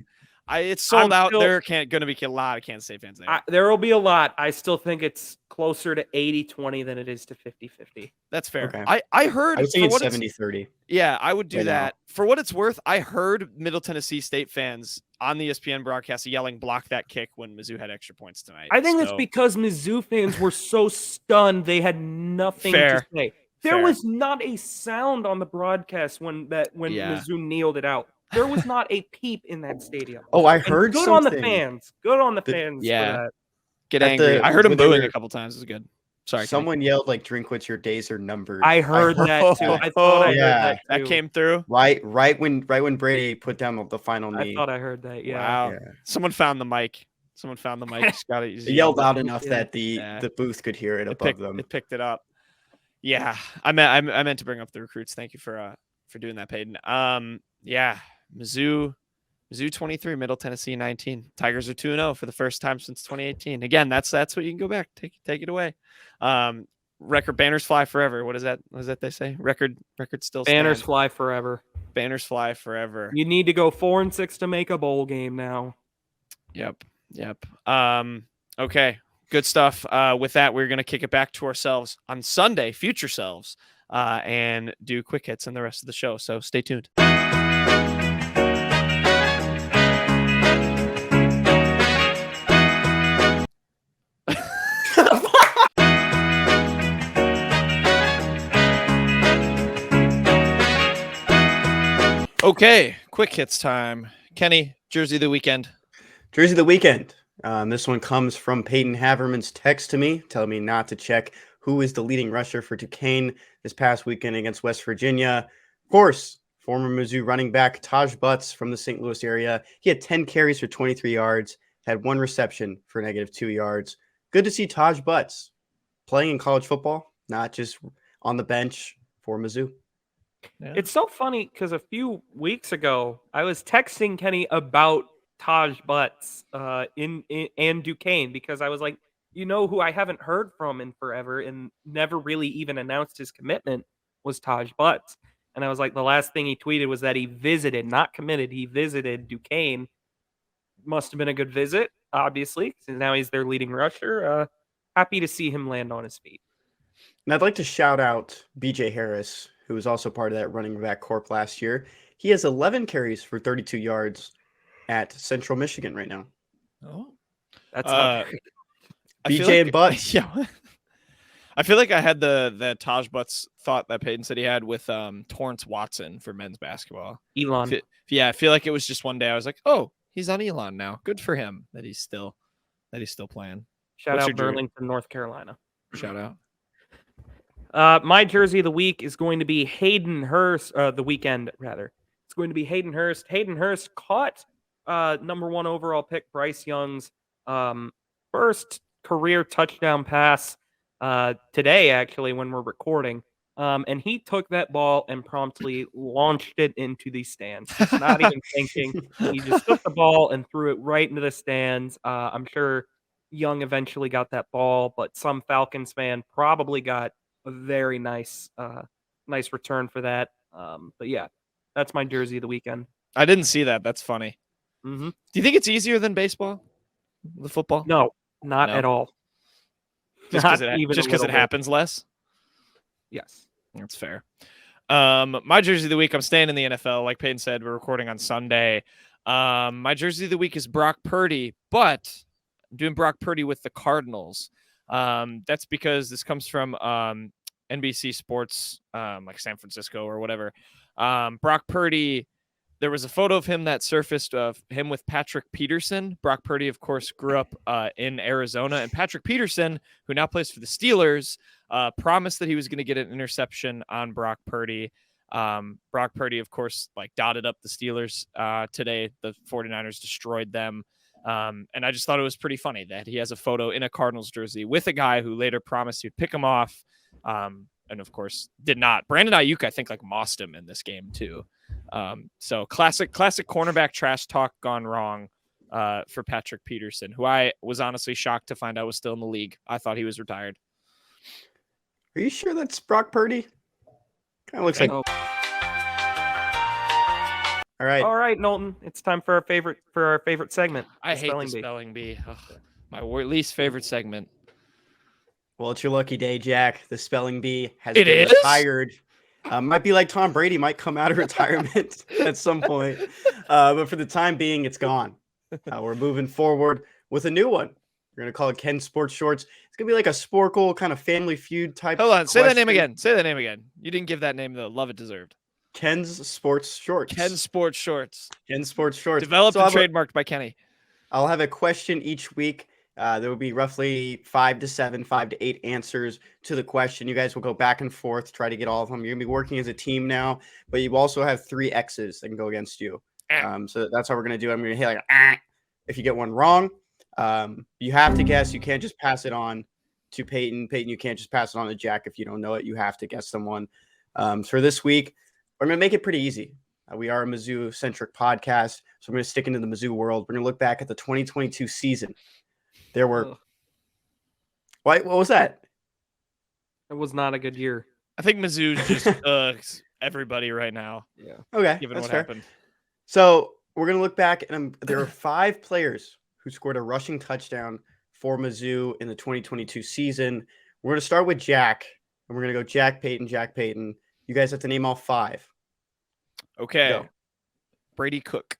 Speaker 1: It's sold out. There going to be a lot of Kansas State fans there.
Speaker 4: There will be a lot. I still think it's closer to 80-20 than it is to 50-50.
Speaker 1: That's fair.
Speaker 5: Okay.
Speaker 1: I heard.
Speaker 5: I would say it's 70-30.
Speaker 1: Yeah, I would do that. For what it's worth, I heard Middle Tennessee State fans on the ESPN broadcast yelling, block that kick when Mizzou had extra points tonight.
Speaker 4: I think it's because Mizzou fans were so stunned they had nothing to say. There was not a sound on the broadcast when Mizzou kneeled it out. There was not a peep in that stadium.
Speaker 5: Oh, I heard
Speaker 4: good
Speaker 5: something.
Speaker 4: On the fans. Good on the fans for that.
Speaker 1: Get angry. I heard him booing a couple times. It was good. Sorry.
Speaker 5: Someone yelled Drinkwitz, your days are numbered.
Speaker 4: I heard that too. I thought I heard that too.
Speaker 1: That came through.
Speaker 5: Right when Brady put down the final knee.
Speaker 4: I thought I heard that. Yeah.
Speaker 1: Wow. Yeah. Someone found the mic. Got it.
Speaker 5: He yelled out enough that the booth could hear it above them.
Speaker 1: It picked it up. Yeah. I meant to bring up the recruits. Thank you for doing that, Peyton. Yeah. Mizzou 23, Middle Tennessee 19. Tigers are 2-0 for the first time since 2018. Again, that's what you can go back. Take it away. Record banners fly forever. What is that? What is that they say? Record still stands.
Speaker 4: Banners fly forever.
Speaker 1: Banners fly forever.
Speaker 4: You need to go 4-6 to make a bowl game now.
Speaker 1: Yep. Okay. Good stuff. With that, we're going to kick it back to ourselves on Sunday, future selves, and do quick hits in the rest of the show. So stay tuned. Okay, quick hits time. Kenny, Jersey of the weekend.
Speaker 5: Jersey of the weekend. This one comes from Peyton Haverman's text to me, telling me not to check who is the leading rusher for Duquesne this past weekend against West Virginia. Of course, former Mizzou running back Taj Butts from the St. Louis area. He had 10 carries for 23 yards, had one reception for -2 yards. Good to see Taj Butts playing in college football, not just on the bench for Mizzou.
Speaker 4: Yeah. It's so funny because a few weeks ago, I was texting Kenny about Taj Butts and Duquesne because I was like, who I haven't heard from in forever and never really even announced his commitment was Taj Butts. And I was like, the last thing he tweeted was that he visited, not committed, he visited Duquesne. Must have been a good visit, obviously, since now he's their leading rusher. Happy to see him land on his feet.
Speaker 5: And I'd like to shout out BJ Harris, who was also part of that running back corp last year. He has 11 carries for 32 yards at Central Michigan right now.
Speaker 1: Oh,
Speaker 4: that's not
Speaker 5: BJ and Butts.
Speaker 1: Yeah. I feel like I had the Taj Butts thought that Peyton said he had with Torrance Watson for men's basketball.
Speaker 4: Elon.
Speaker 1: I feel like it was just one day I was like, oh, he's on Elon now. Good for him that he's still playing.
Speaker 4: Shout out Burlington, North Carolina.
Speaker 1: Shout out.
Speaker 4: My jersey of the week is going to be Hayden Hurst. The weekend, rather. It's going to be Hayden Hurst. Hayden Hurst caught number 1 overall pick Bryce Young's first career touchdown pass today, actually, when we're recording. And he took that ball and promptly launched it into the stands. Not even thinking. He just took the ball and threw it right into the stands. I'm sure Young eventually got that ball, but some Falcons fan probably got a very nice return for that. But yeah, that's my jersey of the weekend.
Speaker 1: I didn't see that. That's funny.
Speaker 4: Mm-hmm.
Speaker 1: Do you think it's easier than baseball? The football?
Speaker 4: No, not at all.
Speaker 1: Just because it happens less?
Speaker 4: Yes.
Speaker 1: That's fair. My jersey of the week, I'm staying in the NFL. Like Peyton said, we're recording on Sunday. My jersey of the week is Brock Purdy, but I'm doing Brock Purdy with the Cardinals. That's because this comes from NBC Sports, like San Francisco or whatever. Brock Purdy, there was a photo of him that surfaced of him with Patrick Peterson. Brock Purdy, of course, grew up in Arizona, and Patrick Peterson, who now plays for the Steelers, promised that he was going to get an interception on Brock Purdy. Brock Purdy, of course, dotted up the Steelers today. The 49ers destroyed them. And I just thought it was pretty funny that he has a photo in a Cardinals jersey with a guy who later promised he'd pick him off. And of course did not. Brandon Ayuk, I think, mossed him in this game too. So classic cornerback trash talk gone wrong for Patrick Peterson, who I was honestly shocked to find out was still in the league. I thought he was retired.
Speaker 5: Are you sure that's Brock Purdy? Kind of looks like.
Speaker 4: Oh.
Speaker 5: All right.
Speaker 4: All right, Knowlton. It's time for our favorite segment.
Speaker 1: I hate the spelling bee. Ugh, my least favorite segment.
Speaker 5: Well, it's your lucky day, Jack. The spelling bee has
Speaker 1: been
Speaker 5: retired. Might be like Tom Brady, might come out of retirement at some point. But for the time being, it's gone. We're moving forward with a new one. We're going to call it Ken's Sports Shorts. It's going to be like a Sporkle kind of Family Feud type.
Speaker 1: Hold on. Say
Speaker 5: question.
Speaker 1: that name again. Say that name again. You didn't give that name the love it deserved.
Speaker 5: Ken's Sports Shorts.
Speaker 1: Ken's Sports Shorts.
Speaker 5: Ken's Sports Shorts.
Speaker 1: Developed and trademarked by Kenny.
Speaker 5: I'll have a question each week. There will be roughly 5 to 7, 5 to 8 answers to the question. You guys will go back and forth, try to get all of them. You're going to be working as a team now, but you also have 3 X's that can go against you. So that's how we're going to do it. I'm going to hit if you get one wrong. You have to guess. You can't just pass it on to Peyton. Peyton, you can't just pass it on to Jack if you don't know it. You have to guess someone. For this week, we're going to make it pretty easy. We are a Mizzou-centric podcast, so we're going to stick into the Mizzou world. We're going to look back at the 2022 season. There were what was that?
Speaker 4: It was not a good year.
Speaker 1: I think Mizzou just everybody right now.
Speaker 4: Yeah.
Speaker 5: Okay.
Speaker 1: Given
Speaker 5: that's
Speaker 1: what
Speaker 5: fair.
Speaker 1: happened.
Speaker 5: So we're going to look back, and there are 5 players who scored a rushing touchdown for Mizzou in the 2022 season. We're going to start with Jack, and we're going to go Jack Payton. You guys have to name all 5.
Speaker 1: Okay.
Speaker 5: Go.
Speaker 1: Brady Cook.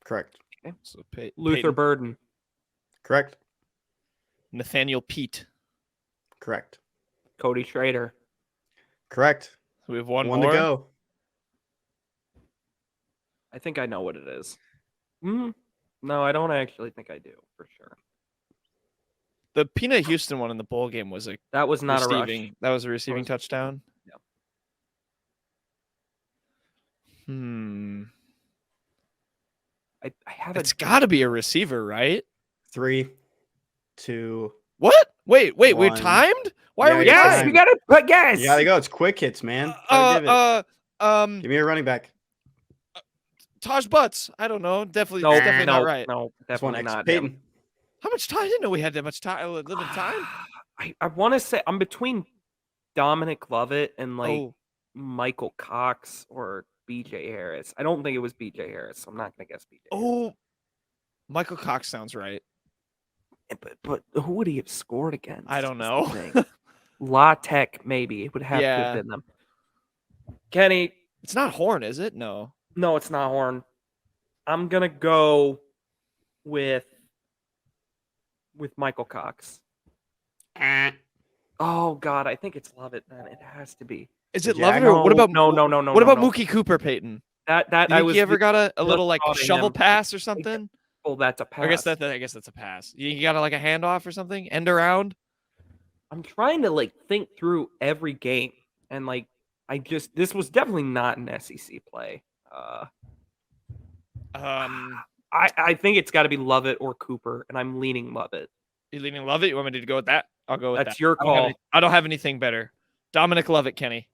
Speaker 5: Correct.
Speaker 1: Okay. So
Speaker 4: Luther
Speaker 1: Peyton.
Speaker 4: Burden.
Speaker 5: Correct.
Speaker 1: Nathaniel Pete.
Speaker 5: Correct.
Speaker 4: Cody Schrader.
Speaker 5: Correct.
Speaker 1: So we have one
Speaker 5: to
Speaker 1: more.
Speaker 5: go.
Speaker 4: I think I know what it is. No, I don't actually think I do for sure.
Speaker 1: The Peanut Houston one in the bowl game was
Speaker 4: That was not a rush.
Speaker 1: That was a receiving touchdown.
Speaker 4: Yeah. I have
Speaker 1: It's got to be a receiver, right?
Speaker 5: 3, 2.
Speaker 1: What? Wait, we're
Speaker 5: One.
Speaker 1: timed? Why
Speaker 5: Yeah,
Speaker 1: are we
Speaker 5: you're
Speaker 4: Yes,
Speaker 1: timed?
Speaker 4: you gotta put guess.
Speaker 5: You gotta go. It's quick hits, man. Gotta give me a running back.
Speaker 1: Taj Butts. I don't know. Definitely,
Speaker 4: No,
Speaker 1: it's definitely not right.
Speaker 4: No,
Speaker 5: That's one
Speaker 4: definitely
Speaker 5: X.
Speaker 4: not.
Speaker 5: Peyton.
Speaker 1: How much time? I didn't know we had that much time. Limited time.
Speaker 4: I want to say I'm between Dominic Lovett and Michael Cox or BJ Harris. I don't think it was BJ Harris. So I'm not gonna guess BJ.
Speaker 1: Oh, Michael Cox sounds right.
Speaker 4: But who would he have scored against?
Speaker 1: I don't know.
Speaker 4: La Tech, maybe. It would have to have been them. Kenny.
Speaker 1: It's not Horn, is it? No.
Speaker 4: No, it's not Horn. I'm going to go with Michael Cox. Oh, God. I think it's Lovett, then. It has to be.
Speaker 1: Is it
Speaker 5: Jack?
Speaker 1: Lovett or what about
Speaker 4: No.
Speaker 1: What about Mookie Cooper, Peyton?
Speaker 4: That
Speaker 1: I was. You ever got a little shovel
Speaker 4: him.
Speaker 1: pass or something?
Speaker 4: Oh, that's a pass.
Speaker 1: I guess that's a pass. You got a handoff or something? End around?
Speaker 4: I'm trying to think through every game, and this was definitely not an SEC play. I think it's got to be Lovett or Cooper, and I'm leaning Lovett.
Speaker 1: You leaning Lovett? You want me to go with that? I'll go with that.
Speaker 4: That's your call.
Speaker 1: I don't have anything better. Dominic Lovett, Kenny.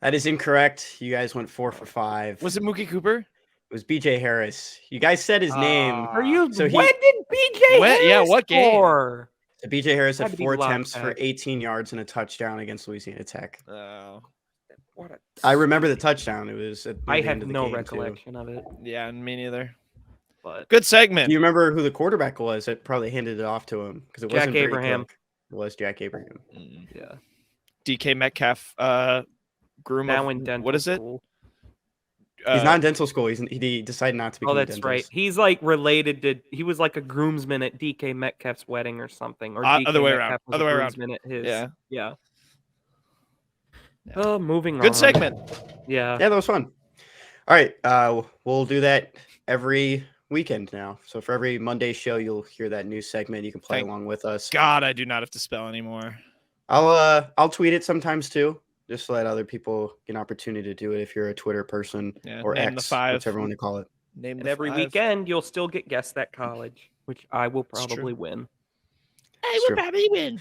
Speaker 5: That is incorrect. You guys went 4 for 5.
Speaker 1: Was it Mookie Cooper?
Speaker 5: It was BJ Harris. You guys said his name.
Speaker 4: Are you?
Speaker 5: So
Speaker 4: when did BJ
Speaker 1: When-
Speaker 4: Harris
Speaker 1: yeah, what game?
Speaker 4: score?
Speaker 5: So BJ Harris had
Speaker 4: Had to be
Speaker 5: 4
Speaker 4: locked
Speaker 5: attempts for
Speaker 4: back.
Speaker 5: 18 yards and a touchdown against Louisiana Tech.
Speaker 1: Oh.
Speaker 4: What a
Speaker 5: I remember the touchdown. It was at
Speaker 4: I
Speaker 5: the
Speaker 4: had
Speaker 5: end of the
Speaker 4: no
Speaker 5: game, too.
Speaker 4: recollection of it,
Speaker 1: Yeah, me neither.
Speaker 4: but
Speaker 1: Good segment.
Speaker 5: Do you remember who the quarterback was that probably handed it off to him? Because it
Speaker 4: Jack
Speaker 5: wasn't Brady
Speaker 4: Abraham.
Speaker 5: Cook. It was Jack Abraham.
Speaker 4: yeah.
Speaker 1: DK Metcalf, groom
Speaker 4: Now
Speaker 1: of,
Speaker 4: in dental
Speaker 1: what is it?
Speaker 4: school.
Speaker 5: He's not in dental school. He decided not to become
Speaker 4: Oh,
Speaker 5: a
Speaker 4: that's
Speaker 5: dentist.
Speaker 4: right. He's related to. He was like a groomsman at DK Metcalf's wedding or something, or DK
Speaker 1: other way around.
Speaker 4: Metcalf was
Speaker 1: Other
Speaker 4: a
Speaker 1: way around.
Speaker 4: groomsman at his.
Speaker 1: Yeah.
Speaker 4: Yeah.
Speaker 1: Yeah.
Speaker 4: Oh, moving on.
Speaker 1: Good segment.
Speaker 4: Yeah.
Speaker 5: Yeah, that was fun. All right. We'll do that every weekend now. So for every Monday show, you'll hear that new segment. You can play
Speaker 1: Thank
Speaker 5: along with us.
Speaker 1: God, I do not have to spell anymore.
Speaker 5: I'll tweet it sometimes too, just to let other people get an opportunity to do it if you're a Twitter person or
Speaker 1: name the
Speaker 5: X,
Speaker 1: 5.
Speaker 5: whichever one you call it.
Speaker 1: Name
Speaker 4: And
Speaker 1: the
Speaker 4: every
Speaker 1: 5.
Speaker 4: weekend, you'll still get guessed at college, which I will
Speaker 1: It's true.
Speaker 4: probably win.
Speaker 1: I will probably win.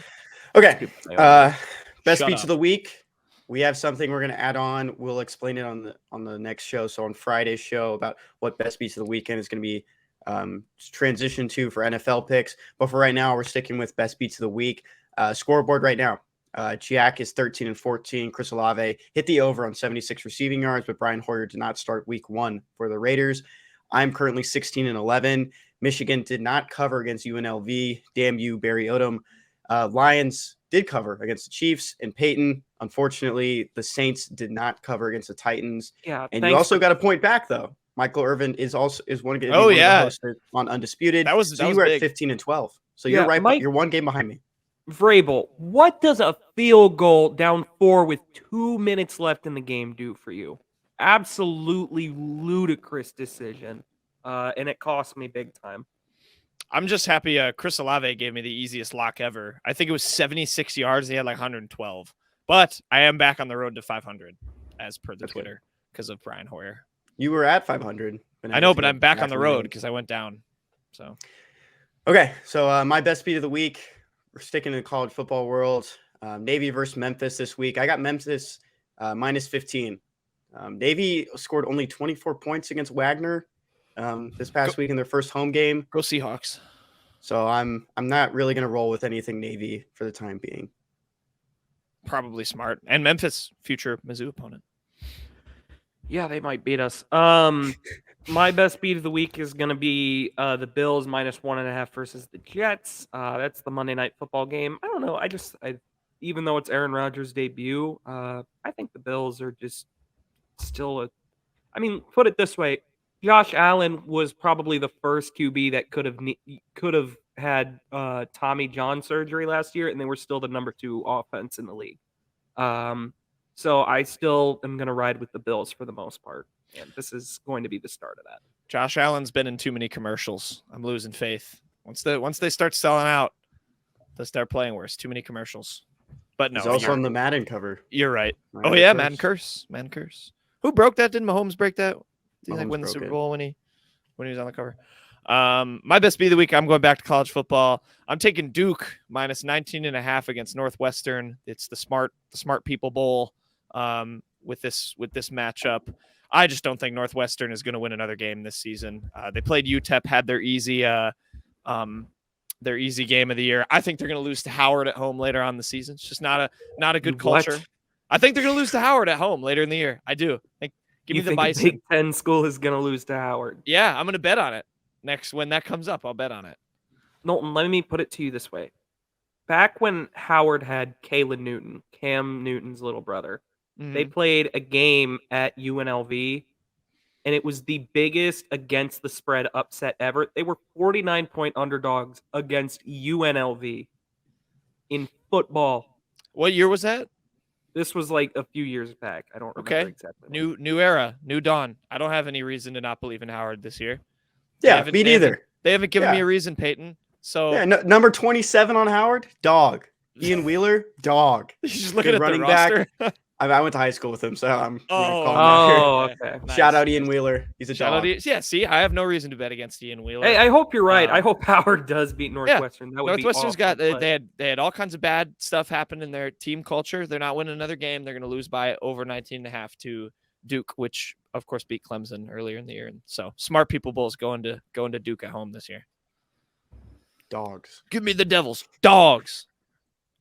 Speaker 5: Okay. Best
Speaker 1: Shut
Speaker 5: speech
Speaker 1: up.
Speaker 5: of the week. We have something we're going to add on. We'll explain it on the next show. So on Friday's show about what best speech of the weekend is going to be transition to for NFL picks. But for right now, we're sticking with best beats of the week. Scoreboard right now. Jack is 13-14. Chris Olave hit the over on 76 receiving yards, but Brian Hoyer did not start week 1 for the Raiders. I'm currently 16-11. Michigan did not cover against UNLV. Damn you, Barry Odom. Lions did cover against the Chiefs and Peyton. Unfortunately, the Saints did not cover against the Titans.
Speaker 4: Yeah,
Speaker 5: And you also got a point back though. Michael Irvin is one of the hosts on Undisputed.
Speaker 1: That was
Speaker 5: you were
Speaker 1: big.
Speaker 5: at 15-12. So
Speaker 4: Yeah,
Speaker 5: you're right.
Speaker 4: Mike-
Speaker 5: You're one game behind me.
Speaker 4: Vrabel, what does a field goal down 4 with 2 minutes left in the game do for you? Absolutely ludicrous decision, and it cost me big time.
Speaker 1: I'm just happy Chris Olave gave me the easiest lock ever. I think it was 76 yards. He had like 112. But I am back on the road to 500 as per the Twitter because of Brian Hoyer.
Speaker 5: You were at 500.
Speaker 1: I know, but I'm back on the road because I went down. So,
Speaker 5: okay. So my best beat of the week. We're sticking in the college football world. Navy versus Memphis this week. I got Memphis minus 15. Navy scored only 24 points against Wagner this past week in their first home game.
Speaker 1: Go Seahawks.
Speaker 5: So I'm not really going to roll with anything Navy for the time being.
Speaker 1: Probably smart. And Memphis, future Mizzou opponent.
Speaker 4: Yeah, they might beat us. My best beat of the week is going to be the Bills minus 1.5 versus the Jets. That's the Monday Night Football game. I don't know. Even though it's Aaron Rodgers' debut, I think the Bills are just still put it this way. Josh Allen was probably the first QB that could have had Tommy John surgery last year, and they were still the number 2 offense in the league. So I still am going to ride with the Bills for the most part, and this is going to be the start of that.
Speaker 1: Josh Allen's been in too many commercials. I'm losing faith. Once they start selling out, they'll start playing worse. Too many commercials. But no,
Speaker 5: he's also on the Madden cover.
Speaker 1: You're right.
Speaker 5: Madden
Speaker 1: curse. Madden curse. Who broke that? Didn't Mahomes break that? Did he
Speaker 5: Mahomes
Speaker 1: win the
Speaker 5: broke
Speaker 1: Super
Speaker 5: it.
Speaker 1: Bowl when he was on the cover? My best beat of the week. I'm going back to college football. I'm taking Duke minus 19.5 against Northwestern. It's the smart people bowl. With this matchup, I just don't think Northwestern is going to win another game this season. They played UTEP, had their easy game of the year. I think they're going to lose to Howard at home later on in the season. It's just not a good culture. I think they're going to lose to Howard at home later in the year. I do. Give me the Bison.
Speaker 4: Big Ten school is going to lose to Howard?
Speaker 1: Yeah, I'm going to bet on it. Next, when that comes up, I'll bet on it.
Speaker 4: Knowlton, let me put it to you this way. Back when Howard had Kalen Newton, Cam Newton's little brother, they played a game at UNLV, and it was the biggest against the spread upset ever. They were 49-point underdogs against UNLV in football.
Speaker 1: What year was that?
Speaker 4: This was like a few years back. I don't remember exactly.
Speaker 1: New era, new dawn. I don't have any reason to not believe in Howard this year.
Speaker 5: Yeah, me neither.
Speaker 1: They haven't given me a reason, Peyton. So
Speaker 5: yeah, number 27 on Howard, dog. Ian Wheeler, dog.
Speaker 1: You're just looking at
Speaker 5: running
Speaker 1: the roster.
Speaker 5: back. I went to high school with him, so I'm.
Speaker 4: Okay.
Speaker 5: Nice. Shout out Ian Wheeler. He's a dog.
Speaker 1: Yeah, see, I have no reason to bet against Ian Wheeler.
Speaker 4: Hey, I hope you're right. I hope Howard does beat Northwestern. That would
Speaker 1: Northwestern's
Speaker 4: be awesome,
Speaker 1: they had all kinds of bad stuff happen in their team culture. They're not winning another game. They're going to lose by over 19.5 to Duke, which of course beat Clemson earlier in the year. And so smart people bulls going to Duke at home this year.
Speaker 5: Dogs.
Speaker 1: Give me the Devils. Dogs.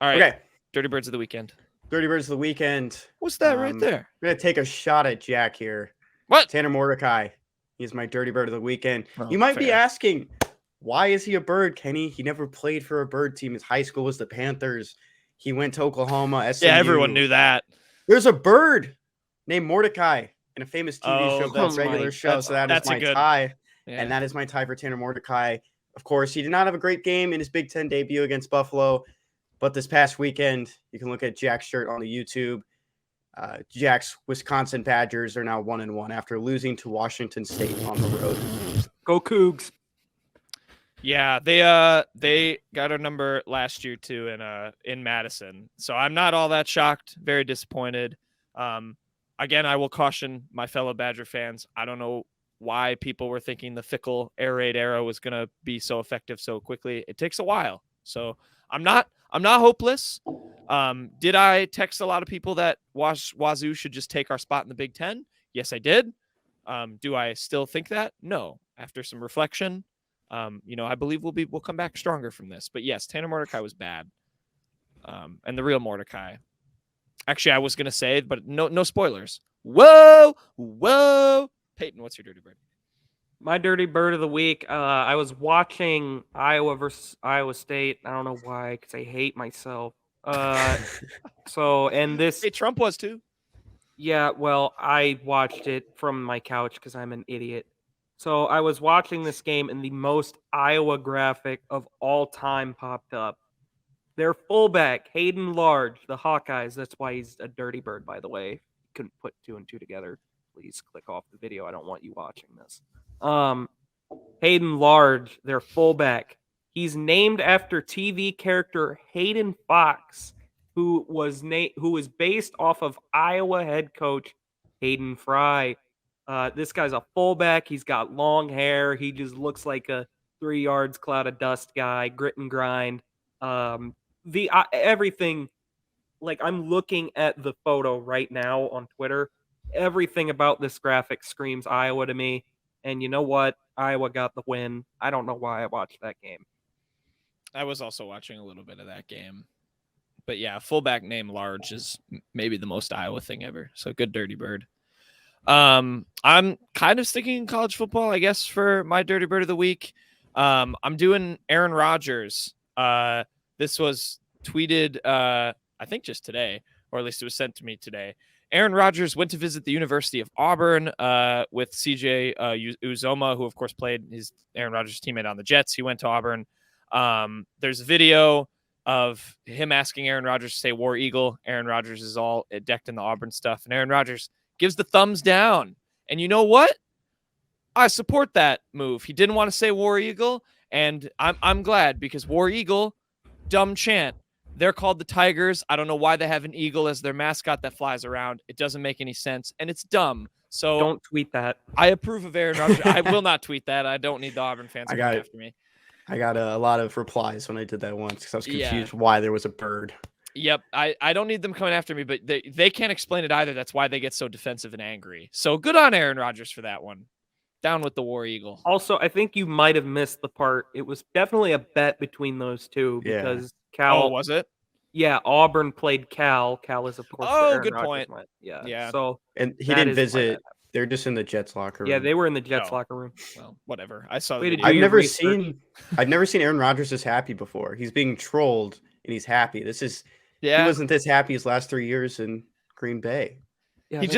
Speaker 1: All right.
Speaker 5: Okay.
Speaker 1: Dirty Birds of the weekend.
Speaker 5: Dirty Birds of the weekend.
Speaker 1: What's that right there?
Speaker 5: I'm going to take a shot at Jack here.
Speaker 1: What?
Speaker 5: Tanner Mordecai. He's my Dirty Bird of the weekend.
Speaker 1: Oh,
Speaker 5: you might
Speaker 1: fair.
Speaker 5: be asking, why is he a Bird, Kenny? He never played for a Bird team. His high school was the Panthers. He went to Oklahoma, SMU.
Speaker 1: Yeah, everyone knew that.
Speaker 5: There's a Bird named Mordecai in a famous TV
Speaker 1: Oh,
Speaker 5: show, that's regular show. So that's my tie.
Speaker 1: Yeah.
Speaker 5: And that is my tie for Tanner Mordecai. Of course, he did not have a great game in his Big Ten debut against Buffalo. But this past weekend, you can look at Jack's shirt on the YouTube. Jack's Wisconsin Badgers are now 1-1 after losing to Washington State on the road.
Speaker 4: Go Cougs.
Speaker 1: Yeah, they got a number last year too in Madison. So I'm not all that shocked. Very disappointed. Again, I will caution my fellow Badger fans. I don't know why people were thinking the fickle air raid era was going to be so effective so quickly. It takes a while. So I'm not hopeless. Did I text a lot of people that Wazoo should just take our spot in the Big Ten? Yes, I did. Do I still think that? No. After some reflection, I believe we'll come back stronger from this. But yes, Tanner Mordecai was bad. And the real Mordecai. Actually, I was going to say it, but no spoilers. Whoa. Peyton, what's your dirty bird?
Speaker 4: My dirty bird of the week. I was watching Iowa versus Iowa State. I don't know why, because I hate myself. And this.
Speaker 1: Hey, Trump was too.
Speaker 4: Yeah, well, I watched it from my couch because I'm an idiot. So I was watching this game, and the most Iowa graphic of all time popped up. Their fullback, Hayden Large, the Hawkeyes. That's why he's a dirty bird, by the way. Couldn't put 2 and 2 together. Please click off the video. I don't want you watching this. Hayden Large, their fullback. He's named after TV character Hayden Fox, who was based off of Iowa head coach Hayden Fry. This guy's a fullback. He's got long hair. He just looks like a 3 yards cloud of dust guy, grit and grind. Everything, like I'm looking at the photo right now on Twitter. Everything about this graphic screams Iowa to me. And you know what? Iowa got the win. I don't know why I watched that game.
Speaker 1: I was also watching a little bit of that game. But yeah, fullback name Large is maybe the most Iowa thing ever. So good dirty bird. I'm kind of sticking in college football, I guess, for my dirty bird of the week. I'm doing Aaron Rodgers. This was tweeted, I think just today, or at least it was sent to me today. Aaron Rodgers went to visit the University of Auburn with CJ Uzoma, who, of course, played his Aaron Rodgers' teammate on the Jets. He went to Auburn. There's a video of him asking Aaron Rodgers to say War Eagle. Aaron Rodgers is all decked in the Auburn stuff, and Aaron Rodgers gives the thumbs down. And you know what? I support that move. He didn't want to say War Eagle, and I'm glad, because War Eagle, dumb chant. They're called the Tigers. I don't know why they have an eagle as their mascot that flies around. It doesn't make any sense, and it's dumb. So
Speaker 4: don't tweet that.
Speaker 1: I approve of Aaron Rodgers. I will not tweet that. I don't need the Auburn fans coming after me.
Speaker 5: I got a lot of replies when I did that once because I was confused why there was a bird.
Speaker 1: Yep. I don't need them coming after me, but they can't explain it either. That's why they get so defensive and angry. So good on Aaron Rodgers for that one. Down with the War Eagle.
Speaker 4: Also, I think you might have missed the part. It was definitely a bet between those two because Cal.
Speaker 1: Oh, was it?
Speaker 4: Yeah, Auburn played Cal. Cal is, of course.
Speaker 1: Oh, good point.
Speaker 4: Yeah. So
Speaker 5: and he didn't visit. They're just in the Jets locker room.
Speaker 4: Yeah, they were in the Jets locker room.
Speaker 1: Well, whatever. I saw.
Speaker 5: I've never seen Aaron Rodgers this happy before. He's being trolled and he's happy. He wasn't this happy his last 3 years in Green Bay.
Speaker 1: Yeah, he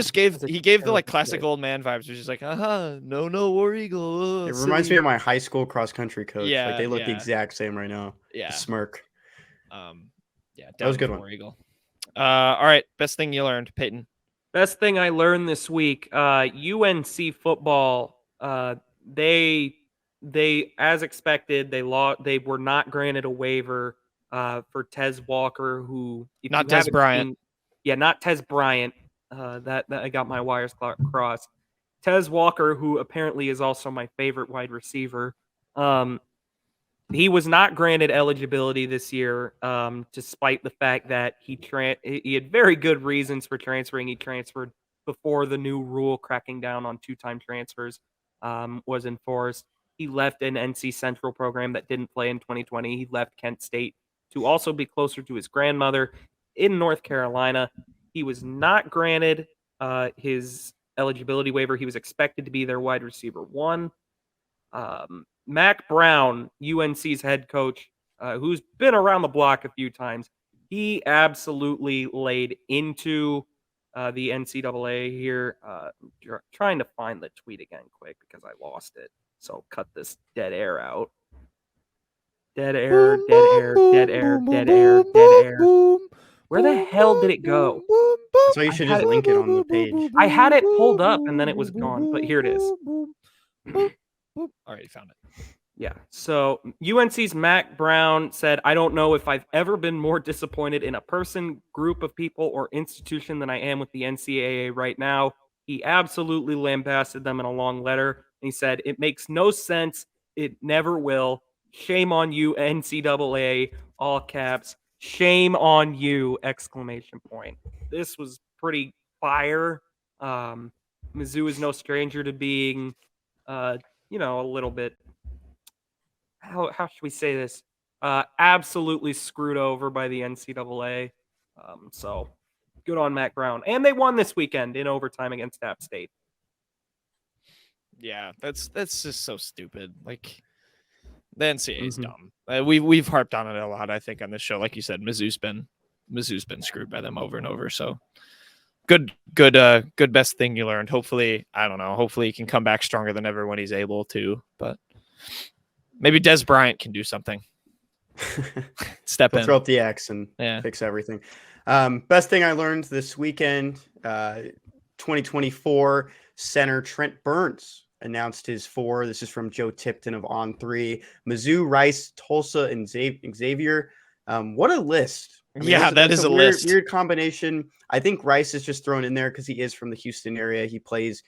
Speaker 1: gave the like classic old man vibes. Which is like, no War Eagle.
Speaker 5: It reminds me of my high school cross country coach. Yeah, like they look the exact same right now. Yeah, the smirk.
Speaker 1: Yeah,
Speaker 5: that was a good one.
Speaker 1: War Eagle. All right, best thing you learned, Peyton.
Speaker 4: Best thing I learned this week, UNC football. They as expected, they were not granted a waiver for Tez Walker, who
Speaker 1: not Tez Bryant.
Speaker 4: Not Tez Bryant. That I got my wires crossed. Tez Walker, who apparently is also my favorite wide receiver. He was not granted eligibility this year, despite the fact that he had very good reasons for transferring. He transferred before the new rule cracking down on two-time transfers was enforced. He left an NC Central program that didn't play in 2020. He left Kent State to also be closer to his grandmother in North Carolina. He was not granted his eligibility waiver. He was expected to be their wide receiver one. Mac Brown, UNC's head coach, who's been around the block a few times, he absolutely laid into the NCAA here. Trying to find the tweet again quick because I lost it. So cut this dead air out. Dead air, dead air, dead air, dead air, dead air. Where the hell did it go?
Speaker 5: That's why you should just link it on the page.
Speaker 4: I had it pulled up and then it was gone, but here it is.
Speaker 1: All right, you found it.
Speaker 4: Yeah. So UNC's Mac Brown said, I don't know if I've ever been more disappointed in a person, group of people, or institution than I am with the NCAA right now. He absolutely lambasted them in a long letter. He said, it makes no sense. It never will. Shame on you, NCAA, all caps. Shame on you, exclamation point. This was pretty fire. Mizzou is no stranger to being, a little bit, how should we say this? Absolutely screwed over by the NCAA. So good on Matt Brown. And they won this weekend in overtime against App State.
Speaker 1: Yeah, that's just so stupid. Like, the NCAA is dumb. We've harped on it a lot, I think, on this show. Like you said, Mizzou's been screwed by them over and over. So good best thing you learned. Hopefully, I don't know. Hopefully he can come back stronger than ever when he's able to. But maybe Des Bryant can do something. Step in.
Speaker 5: Throw up the X and fix everything. Best thing I learned this weekend, 2024 center Trent Burns announced his 4. This is from Joe Tipton of On3. Mizzou, Rice, Tulsa, and Xavier. What a list. I mean,
Speaker 1: that is a list.
Speaker 5: Weird combination. I think Rice is just thrown in there because he is from the Houston area. He plays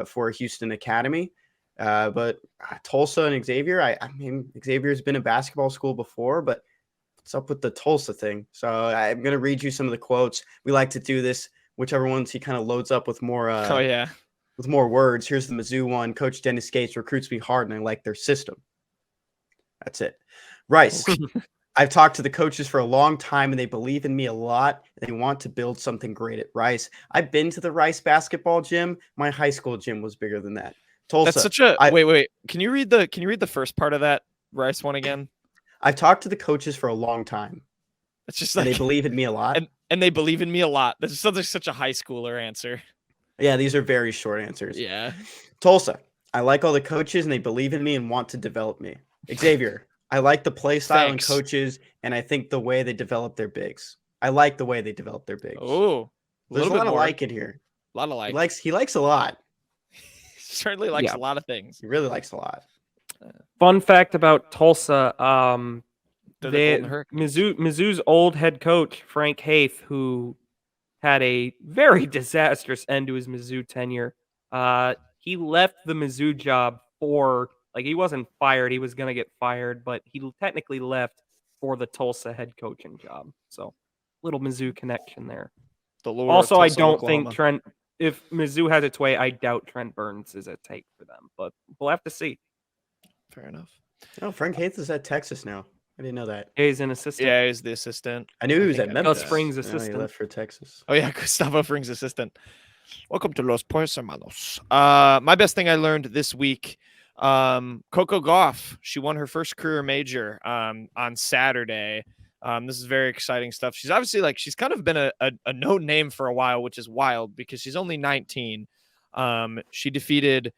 Speaker 5: for Houston Academy. But Tulsa and Xavier, I mean, Xavier's been a basketball school before, but what's up with the Tulsa thing? So I'm going to read you some of the quotes. We like to do this, whichever ones he kind of loads up with more. With more words. Here's the Mizzou one. Coach Dennis Gates recruits me hard, and I like their system. That's it. Rice. I've talked to the coaches for a long time, and they believe in me a lot. They want to build something great at Rice. I've been to the Rice basketball gym. My high school gym was bigger than that. Tulsa.
Speaker 1: That's such a wait. Can you read the first part of that Rice one again?
Speaker 5: I've talked to the coaches for a long time.
Speaker 1: It's just
Speaker 5: like, they believe in me a lot.
Speaker 1: And they believe in me a lot. That's such a high schooler answer.
Speaker 5: Yeah, these are very short answers.
Speaker 1: Yeah.
Speaker 5: Tulsa. I like all the coaches and they believe in me and want to develop me. Xavier. I like the play style and coaches, and I think the way they develop their bigs. I like the way they develop their bigs.
Speaker 1: Oh,
Speaker 5: there's a lot of like in here.
Speaker 1: A lot of like.
Speaker 5: He likes a lot.
Speaker 1: He certainly likes a lot of things.
Speaker 5: He really likes a lot.
Speaker 4: Fun fact about Tulsa: Mizzou's old head coach Frank Haith, who had a very disastrous end to his Mizzou tenure. He left the Mizzou job for, he wasn't fired. He was going to get fired, but he technically left for the Tulsa head coaching job. So, little Mizzou connection there. Also, I don't think if Mizzou has its way, I doubt Trent Burns is a take for them, but we'll have to see.
Speaker 1: Fair enough.
Speaker 5: Oh, Frank Haith is at Texas now. I didn't know that.
Speaker 4: Yeah, he's an assistant.
Speaker 1: Yeah, he's the assistant.
Speaker 5: I knew he was at Memphis.
Speaker 4: Gus Fring's assistant.
Speaker 5: He left for Texas.
Speaker 1: Oh, yeah, Gustavo Fring's assistant. Welcome to Los Pues Hermanos. My best thing I learned this week, Coco Gauff, she won her first career major on Saturday. This is very exciting stuff. She's obviously she's kind of been a known name for a while, which is wild because she's only 19. She defeated,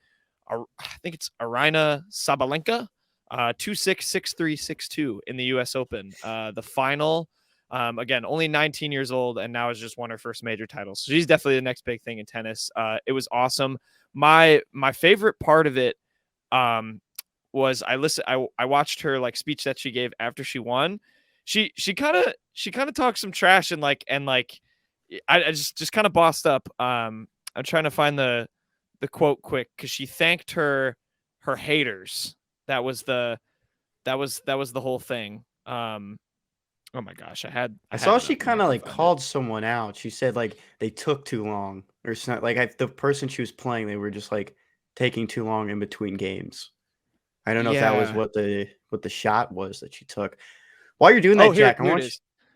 Speaker 1: I think it's Aryna Sabalenka, 2-6, 6-3, 6-2 in the U.S. Open. The final, again, only 19 years old, and now has just won her first major title. So she's definitely the next big thing in tennis. It was awesome. My favorite part of it was I watched her speech that she gave after she won. She kind of talked some trash and I just kind of bossed up. I'm trying to find the quote quick because she thanked her haters. That was the whole thing. Oh my gosh, I
Speaker 5: saw she kind of called someone out. She said they took too long or something. The person she was playing, they were just taking too long in between games. I don't know if that was what the shot was that she took. While you're doing that, Jack,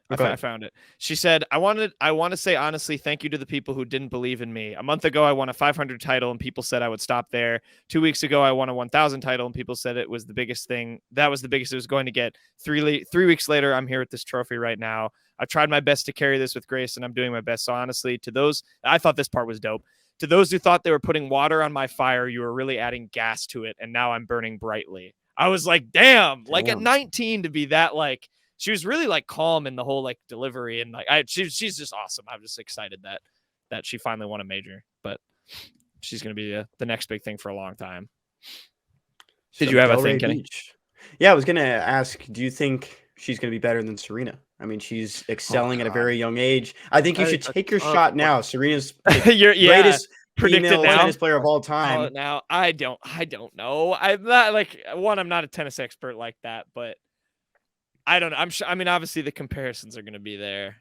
Speaker 1: I found it. She said, I want to say honestly, thank you to the people who didn't believe in me. A month ago, I won a 500 title and people said I would stop there. 2 weeks ago, I won a 1,000 title and people said it was the biggest thing. That was the biggest it was going to get. 3 weeks later, I'm here with this trophy right now. I've tried my best to carry this with grace and I'm doing my best. So honestly, to those, I thought this part was dope. To those who thought they were putting water on my fire, you were really adding gas to it. And now I'm burning brightly. I was like, damn. At 19 to be that she was really calm in the whole delivery and she's just awesome. I'm just excited that that she finally won a major, but she's going to be the next big thing for a long time. Did you have a thing, Kenny?
Speaker 5: Yeah, I was going to ask, do you think she's going to be better than Serena? I mean, she's excelling at a very young age. I think you should take your shot now. Serena's greatest female tennis player of all time.
Speaker 1: Now, I don't know. I'm not I'm not a tennis expert like that, but I don't know. I'm sure. I mean, obviously the comparisons are going to be there.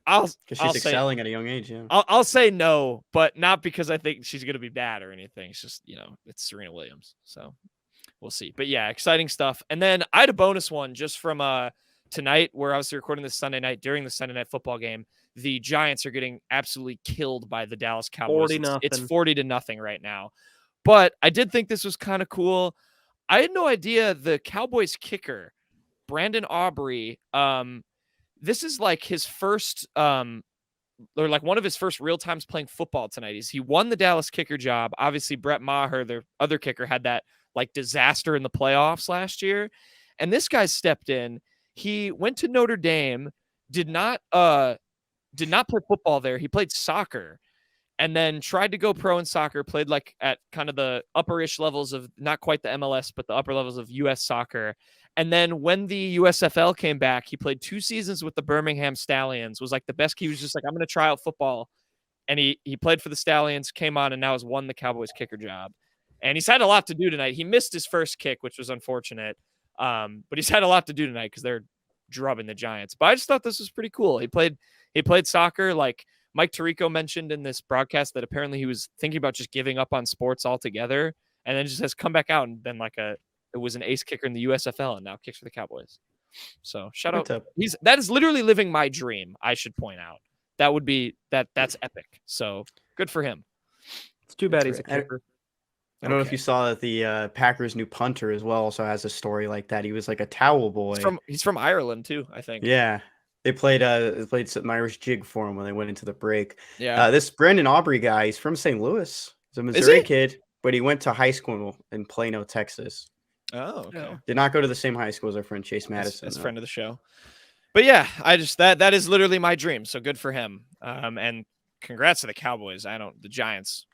Speaker 5: Because she's excelling at a young age. Yeah.
Speaker 1: I'll say no, but not because I think she's going to be bad or anything. It's just, it's Serena Williams. So we'll see. But yeah, exciting stuff. And then I had a bonus one just from tonight. We're obviously recording this Sunday night during the Sunday night football game. The Giants are getting absolutely killed by the Dallas Cowboys. It's 40-0 right now. But I did think this was kind of cool. I had no idea the Cowboys kicker, Brandon Aubrey, this is like his first or like one of his first real times playing football tonight. He won the Dallas kicker job. Obviously, Brett Maher, their other kicker, had that like disaster in the playoffs last year. And this guy stepped in. He went to Notre Dame, did not play football there. He played soccer and then tried to go pro in soccer, played like at kind of the upper-ish levels of not quite the MLS, but the upper levels of U.S. soccer. And then when the USFL came back, he played 2 seasons with the Birmingham Stallions, was like the best. He was just like, I'm going to try out football. And he played for the Stallions, came on, and now has won the Cowboys kicker job. And he's had a lot to do tonight. He missed his first kick, which was unfortunate. But he's had a lot to do tonight because they're drubbing the Giants. But I just thought this was pretty cool. He played soccer. Like Mike Tirico mentioned in this broadcast that apparently he was thinking about just giving up on sports altogether, and then just has come back out and been like it was an ace kicker in the USFL and now kicks for the Cowboys. So shout out. That is literally living my dream. I should point out that would be that's epic. So good for him.
Speaker 4: It's too bad he's a kicker.
Speaker 5: I don't know if you saw that the Packers' new punter as well also has a story like that. He was like a towel boy.
Speaker 1: He's from Ireland too, I think.
Speaker 5: Yeah. They played some Irish jig for him when they went into the break.
Speaker 1: Yeah.
Speaker 5: This Brandon Aubrey guy, he's from St. Louis. He's a Missouri kid, but he went to high school in Plano, Texas.
Speaker 1: Oh, okay.
Speaker 5: Did not go to the same high school as our friend Chase Madison.
Speaker 1: As friend of the show. But yeah, that is literally my dream. So good for him. And congrats to the Cowboys. The Giants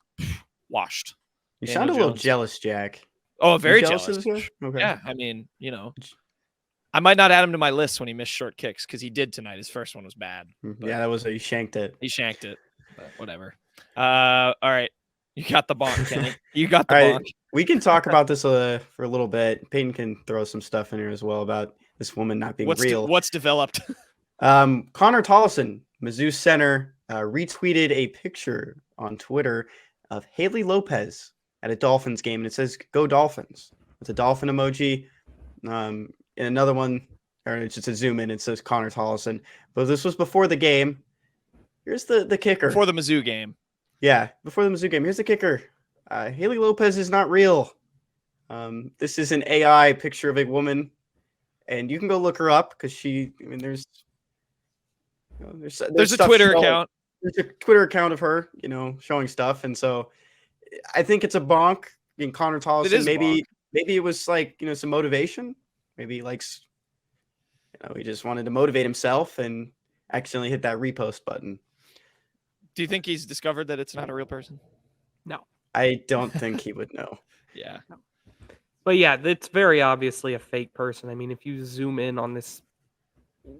Speaker 1: washed.
Speaker 5: You sound a little jealous, Jack.
Speaker 1: Oh, very jealous.
Speaker 5: Okay.
Speaker 1: Yeah, I mean, I might not add him to my list when he missed short kicks because he did tonight. His first one was bad.
Speaker 5: Yeah, that was he shanked it.
Speaker 1: He shanked it, but whatever. All right. You got the bonk, Kenny. You got the bonk.
Speaker 5: We can talk about this for a little bit. Peyton can throw some stuff in here as well about this woman not being real.
Speaker 1: What's developed?
Speaker 5: Connor Tollison, Mizzou center, retweeted a picture on Twitter of Haley Lopez at a Dolphins game, and it says "Go Dolphins." It's a dolphin emoji. And another one, or it's just a zoom in. It says Connor Tollison. But this was before the game. Here's the kicker.
Speaker 1: Before the Mizzou game.
Speaker 5: Yeah, before the Mizzou game. Here's the kicker. Haley Lopez is not real. This is an AI picture of a woman, and you can go look her up because there's
Speaker 1: a Twitter account.
Speaker 5: There's a Twitter account of her, showing stuff, and so I think it's a bonk. Connor Tollison, maybe it was like some motivation. Maybe he likes, he just wanted to motivate himself and accidentally hit that repost button.
Speaker 1: Do you think he's discovered that it's not a real person?
Speaker 4: No.
Speaker 5: I don't think he would know.
Speaker 1: Yeah.
Speaker 4: No. But yeah, it's very obviously a fake person. I mean, if you zoom in on this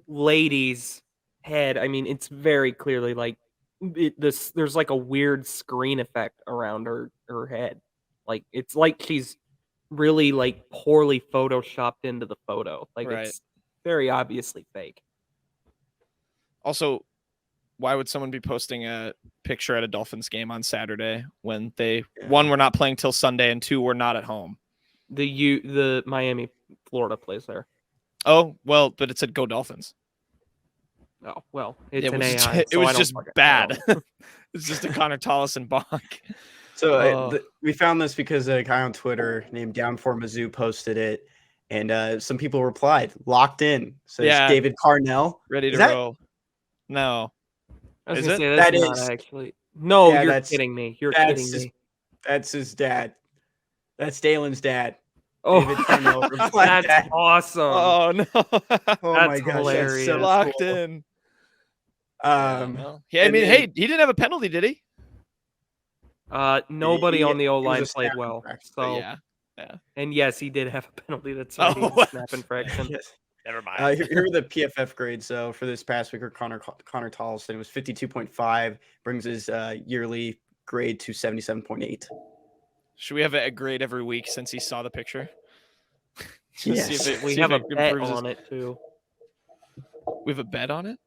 Speaker 4: lady's head, I mean, it's very clearly like there's like a weird screen effect around her head. Like it's like she's really like poorly photoshopped into the photo. Like It's very obviously fake.
Speaker 1: Also, why would someone be posting a picture at a Dolphins game on Saturday when one, we're not playing till Sunday, and 2, we're not at home?
Speaker 4: The Miami, Florida plays there.
Speaker 1: Oh, well, but it said "Go Dolphins."
Speaker 4: Oh, well, it's an AI.
Speaker 1: It was just bad. It's just a Connor Tollison bonk.
Speaker 5: So we found this because a guy on Twitter named Down4Mizzou posted it, and some people replied, "Locked in." So David Carnell.
Speaker 1: Ready to roll. No.
Speaker 4: I was going to say, that's not actually. No, you're kidding me. You're kidding me.
Speaker 5: That's his dad. That's Dalen's dad.
Speaker 4: Oh,
Speaker 5: David Carnell replied
Speaker 4: that's awesome.
Speaker 1: Oh, no.
Speaker 5: Oh, my gosh.
Speaker 4: Hilarious.
Speaker 1: That's so locked in. Well, yeah, I
Speaker 5: and
Speaker 1: mean,
Speaker 5: then-
Speaker 1: hey, he didn't have a penalty, did he?
Speaker 4: Nobody on the
Speaker 5: it was
Speaker 4: O-line
Speaker 5: a
Speaker 4: played
Speaker 5: snap
Speaker 4: well.
Speaker 5: infraction,
Speaker 1: But
Speaker 4: So,
Speaker 1: yeah.
Speaker 4: and yes, he did have a penalty. That's
Speaker 1: Oh,
Speaker 4: right. He had a
Speaker 1: what?
Speaker 4: snap infraction.
Speaker 5: Yes.
Speaker 1: Never mind.
Speaker 5: Here are the PFF grades. So for this past week, Connor Tolson was 52.5, brings his yearly grade to 77.8.
Speaker 1: Should we have a grade every week since he saw the picture?
Speaker 5: Yes.
Speaker 4: We
Speaker 1: see
Speaker 4: have
Speaker 1: if
Speaker 4: a
Speaker 1: it
Speaker 4: bet
Speaker 1: improves his-
Speaker 4: on it too.
Speaker 1: We have a bet on it?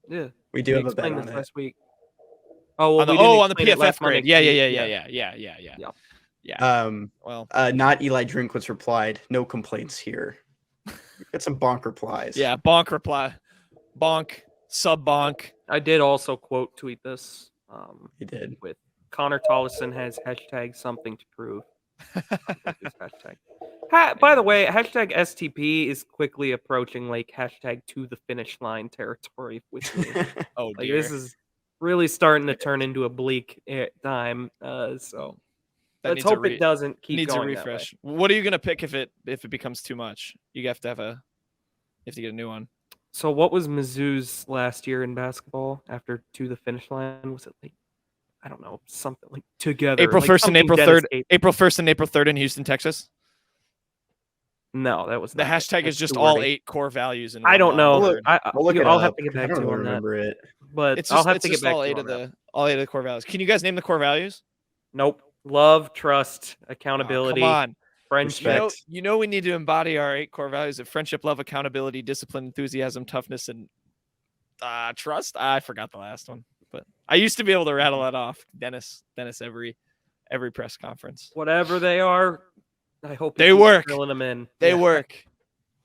Speaker 4: Yeah,
Speaker 5: We do have a bet
Speaker 4: explained
Speaker 5: on
Speaker 4: this
Speaker 5: it.
Speaker 4: last week. Oh, well,
Speaker 1: On the,
Speaker 4: we didn't
Speaker 1: on the
Speaker 4: explain it
Speaker 1: PFF
Speaker 4: last Monday
Speaker 1: grade. Yeah.
Speaker 4: too.
Speaker 1: Yeah. Well,
Speaker 5: Not Eli Drinkwitz replied, no complaints here. Got some bonk replies.
Speaker 1: yeah. Bonk reply. Bonk. Sub bonk.
Speaker 4: I did also quote tweet this.
Speaker 5: He did.
Speaker 4: With Connor Tollison has hashtag something to prove. With his hashtag. By the way, hashtag STP is quickly approaching like hashtag to the finish line territory with me.
Speaker 1: Oh,
Speaker 4: Like
Speaker 1: dear.
Speaker 4: this is really starting to turn into a bleak time. So
Speaker 1: That
Speaker 4: let's
Speaker 1: needs a
Speaker 4: hope it doesn't keep
Speaker 1: needs a
Speaker 4: going that way.
Speaker 1: refresh. What are you gonna pick if it becomes too much? You have to have you have to get a new one.
Speaker 4: So what was Mizzou's last year in basketball after to the finish line? Was it like I don't know, something like together?
Speaker 1: April
Speaker 4: like
Speaker 1: 1st and
Speaker 4: something
Speaker 1: April
Speaker 4: Dennis
Speaker 1: 3rd.
Speaker 4: Gates-
Speaker 1: April 1st and April 3rd in Houston, Texas.
Speaker 4: No, that was
Speaker 1: The
Speaker 4: not it.
Speaker 1: hashtag
Speaker 4: That's
Speaker 1: is just
Speaker 4: too
Speaker 1: all
Speaker 4: wordy.
Speaker 1: 8 core values. In
Speaker 4: I
Speaker 1: one
Speaker 4: don't
Speaker 1: long
Speaker 4: know.
Speaker 1: word.
Speaker 5: We'll look it
Speaker 4: I'll
Speaker 5: up.
Speaker 4: have to get
Speaker 5: I
Speaker 4: back
Speaker 5: don't
Speaker 4: to you
Speaker 5: really
Speaker 4: on that.
Speaker 5: remember it.
Speaker 4: But
Speaker 1: It's
Speaker 4: I'll
Speaker 1: just,
Speaker 4: have
Speaker 1: it's
Speaker 4: to get
Speaker 1: just
Speaker 4: back
Speaker 1: all
Speaker 4: to you
Speaker 1: 8
Speaker 4: on
Speaker 1: of
Speaker 4: that.
Speaker 1: all 8 of the core values. Can you guys name the core values?
Speaker 4: Nope. Love, trust,
Speaker 1: Oh,
Speaker 4: accountability,
Speaker 1: come on.
Speaker 4: friendship.
Speaker 5: Respect.
Speaker 1: You know we need to embody our 8 core values of friendship, love, accountability, discipline, enthusiasm, toughness, and trust. I forgot the last one, but I used to be able to rattle that off. Dennis every press conference.
Speaker 4: Whatever they are, I hope
Speaker 1: They
Speaker 4: you keep
Speaker 1: work.
Speaker 4: drilling them in.
Speaker 1: They
Speaker 4: Yeah,
Speaker 1: work.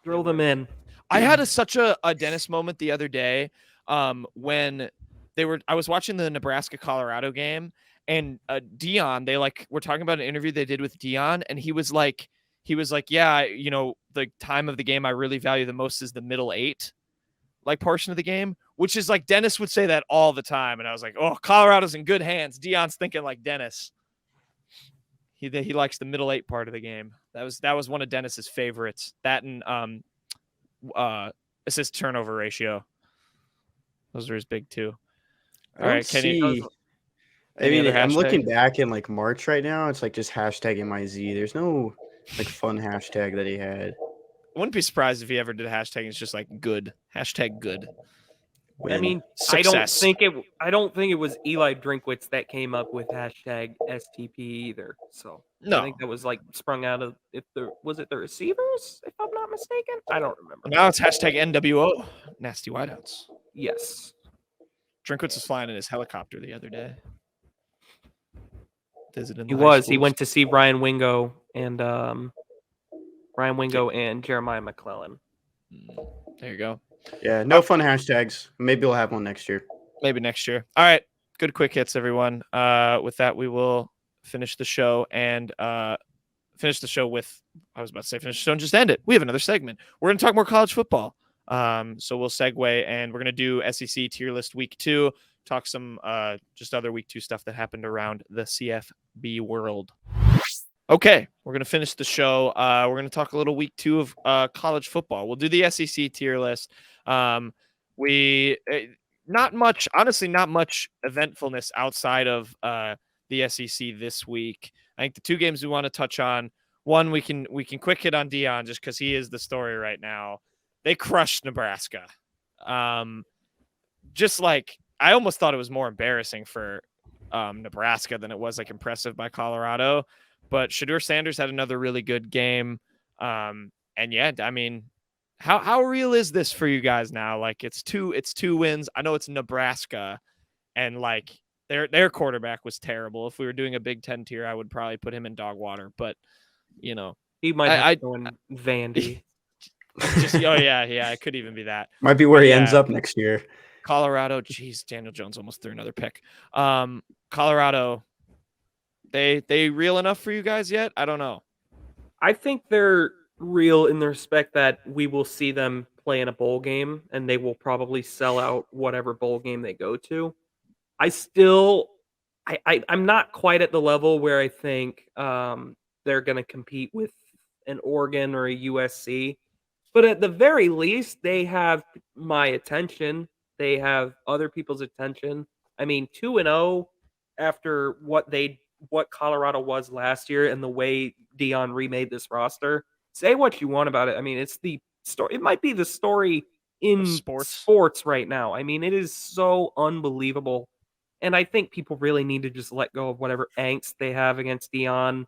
Speaker 4: drill them in.
Speaker 1: I had such a Dennis moment the other day when I was watching the Nebraska-Colorado game, and Deion, they were talking about an interview they did with Deion, and he was like, yeah, the time of the game I really value the most is the middle 8 portion of the game, which is like Dennis would say that all the time. And I was like, oh, Colorado's in good hands. Deion's thinking like Dennis. He likes the middle 8 part of the game. That was one of Dennis's favorites. That and assist turnover ratio. Those are his big 2. All right, Kenny.
Speaker 5: I
Speaker 1: Any
Speaker 5: mean,
Speaker 1: other
Speaker 5: I'm looking
Speaker 1: hashtag?
Speaker 5: back in March right now. It's just hashtag MIZ. There's no fun hashtag that he had.
Speaker 1: I wouldn't be surprised if he ever did a hashtag. It's just good. Hashtag good.
Speaker 4: I
Speaker 5: Win.
Speaker 4: mean,
Speaker 1: Success.
Speaker 4: I don't think it was Eli Drinkwitz that came up with hashtag STP either. So
Speaker 1: No.
Speaker 4: I think that was sprung out of was it the receivers, if I'm not mistaken? I don't remember.
Speaker 1: Now it's hashtag NWO. Nasty wideouts.
Speaker 4: Yes.
Speaker 1: Drinkwitz was flying in his helicopter the other day. Visiting
Speaker 4: He
Speaker 1: the high
Speaker 4: was. He
Speaker 1: schools.
Speaker 4: went to see Ryan Wingo and Jeremiah McClellan.
Speaker 1: There you go.
Speaker 5: Yeah, no fun hashtags. Maybe we'll have one next year.
Speaker 1: Maybe next year. All right. Good quick hits, everyone. With that, we will finish the show and finish the show with, I was about to say finish the show and just end it. We have another segment. We're going to talk more college football. So we'll segue and we're going to do SEC tier list week 2, talk some just other week 2 stuff that happened around the CFB world. Okay, we're going to finish the show. We're going to talk a little week 2 of college football. We'll do the SEC tier list. Not much eventfulness outside of the SEC this week. I think the 2 games we want to touch on, one, we can quick hit on Deion just because he is the story right now. They crushed Nebraska. I almost thought it was more embarrassing for Nebraska than it was impressive by Colorado. But Shedeur Sanders had another really good game. And yeah, I mean, how real is this for you guys now? It's two wins. I know it's Nebraska, and their quarterback was terrible. If we were doing a Big Ten tier, I would probably put him in dog water. But
Speaker 4: He might have
Speaker 1: I
Speaker 4: to go in Vandy.
Speaker 1: it could even be that.
Speaker 5: Might be where he ends
Speaker 1: Yeah.
Speaker 5: up next year.
Speaker 1: Colorado, geez, Daniel Jones almost threw another pick. Colorado, they real enough for you guys yet? I don't know.
Speaker 4: I think they're real in the respect that we will see them play in a bowl game and they will probably sell out whatever bowl game they go to. I'm not quite at the level where I think they're going to compete with an Oregon or a USC, but at the very least, they have my attention. They have other people's attention. I mean, 2-0 after what Colorado was last year and the way Deion remade this roster. Say what you want about it. I mean, it's the story. It might be the story
Speaker 1: Of
Speaker 4: in
Speaker 1: sports.
Speaker 4: sports right now. I mean, it is so unbelievable. And I think people really need to just let go of whatever angst they have against Deion.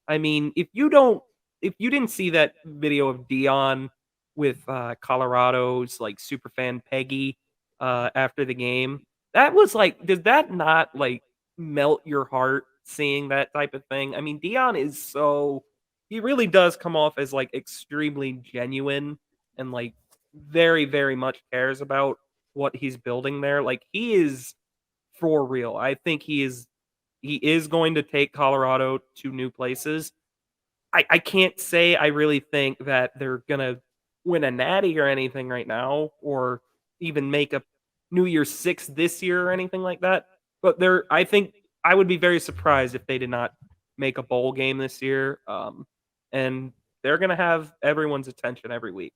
Speaker 4: I mean, if you didn't see that video of Deion with Colorado's like superfan Peggy after the game, that was like, does that not like melt your heart seeing that type of thing? I mean, Deion is he really does come off as like extremely genuine and like very, very much cares about what he's building there. Like he is for real. I think he is going to take Colorado to new places. I can't say I really think that they're gonna win a natty or anything right now, or even make a New Year's Six this year or anything like that. But I think I would be very surprised if they did not make a bowl game this year. And they're gonna have everyone's attention every week.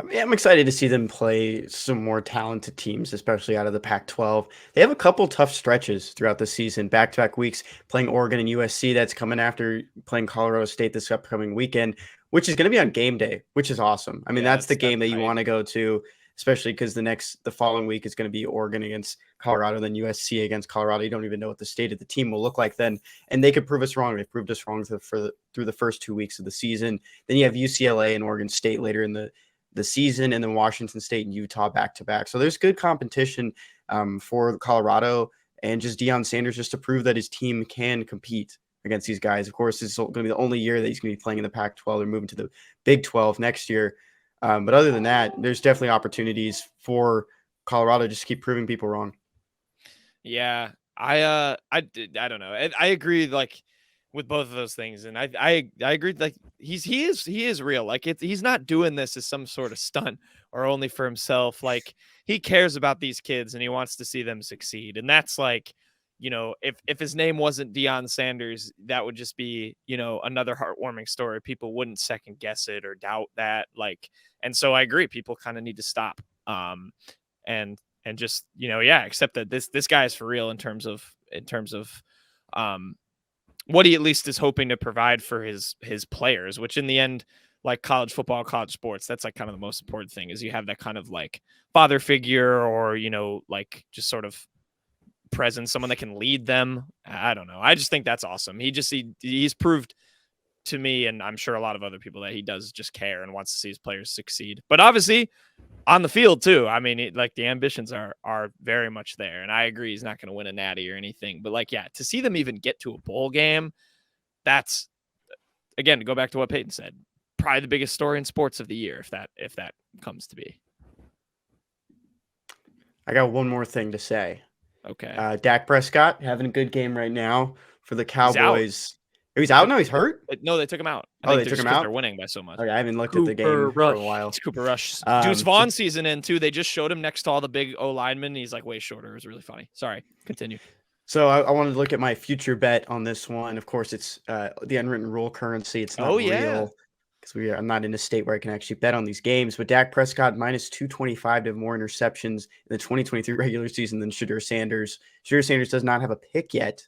Speaker 5: I mean, I'm excited to see them play some more talented teams, especially out of the Pac-12. They have a couple tough stretches throughout the season, back-to-back weeks playing Oregon and USC. That's coming after playing Colorado State this upcoming weekend, which is going to be on game day, which is awesome. I mean,
Speaker 1: Yeah,
Speaker 5: that's the game that you
Speaker 1: right.
Speaker 5: want to go to, especially because the following week is going to be Oregon against Colorado, then USC against Colorado. You don't even know what the state of the team will look like then, and they could prove us wrong. They've proved us wrong through the first 2 weeks of the season. Then you have UCLA and Oregon State later in the season, and then Washington State and Utah back to back. So there's good competition for Colorado, and just Deion Sanders just to prove that his team can compete against these guys. Of course, this is going to be the only year that he's going to be playing in the Pac-12. They're moving to the Big 12 next year. But other than that, there's definitely opportunities for Colorado just to keep proving people wrong.
Speaker 1: Yeah, I don't know. I agree like with both of those things, and I agree. Like he is real. Like he's not doing this as some sort of stunt or only for himself. Like he cares about these kids and he wants to see them succeed. And that's like, if his name wasn't Deion Sanders, that would just be another heartwarming story. People wouldn't second guess it or doubt that. Like, and so I agree. People kind of need to stop. And just accept that this guy is for real in terms of what he at least is hoping to provide for his players, which in the end, like college football, college sports, that's like kind of the most important thing is you have that kind of like father figure or like just sort of presence, someone that can lead them. I don't know. I just think that's awesome. He's proved to me, and I'm sure a lot of other people, that he does just care and wants to see his players succeed. But obviously on the field too. I mean, like the ambitions are very much there, and I agree he's not going to win a natty or anything. But like, yeah, to see them even get to a bowl game, that's again to go back to what Peyton said, probably the biggest story in sports of the year, if that comes to be.
Speaker 5: I got one more thing to say.
Speaker 1: Okay.
Speaker 5: Dak Prescott having a good game right now for the Cowboys. He's out now? He's hurt?
Speaker 1: No, they took him out.
Speaker 5: They took him out?
Speaker 1: They're winning by so much.
Speaker 5: Okay, I haven't looked at the game for a while.
Speaker 1: It's Cooper Rush. Deuce Vaughn season in too. They just showed him next to all the big O linemen. He's like way shorter. It was really funny. Sorry, continue.
Speaker 5: So I wanted to look at my future bet on this one. Of course, it's the unwritten rule currency. It's not real because I'm not in a state where I can actually bet on these games. But Dak Prescott minus 225 to have more interceptions in the 2023 regular season than Shadur Sanders. Shadur Sanders does not have a pick yet.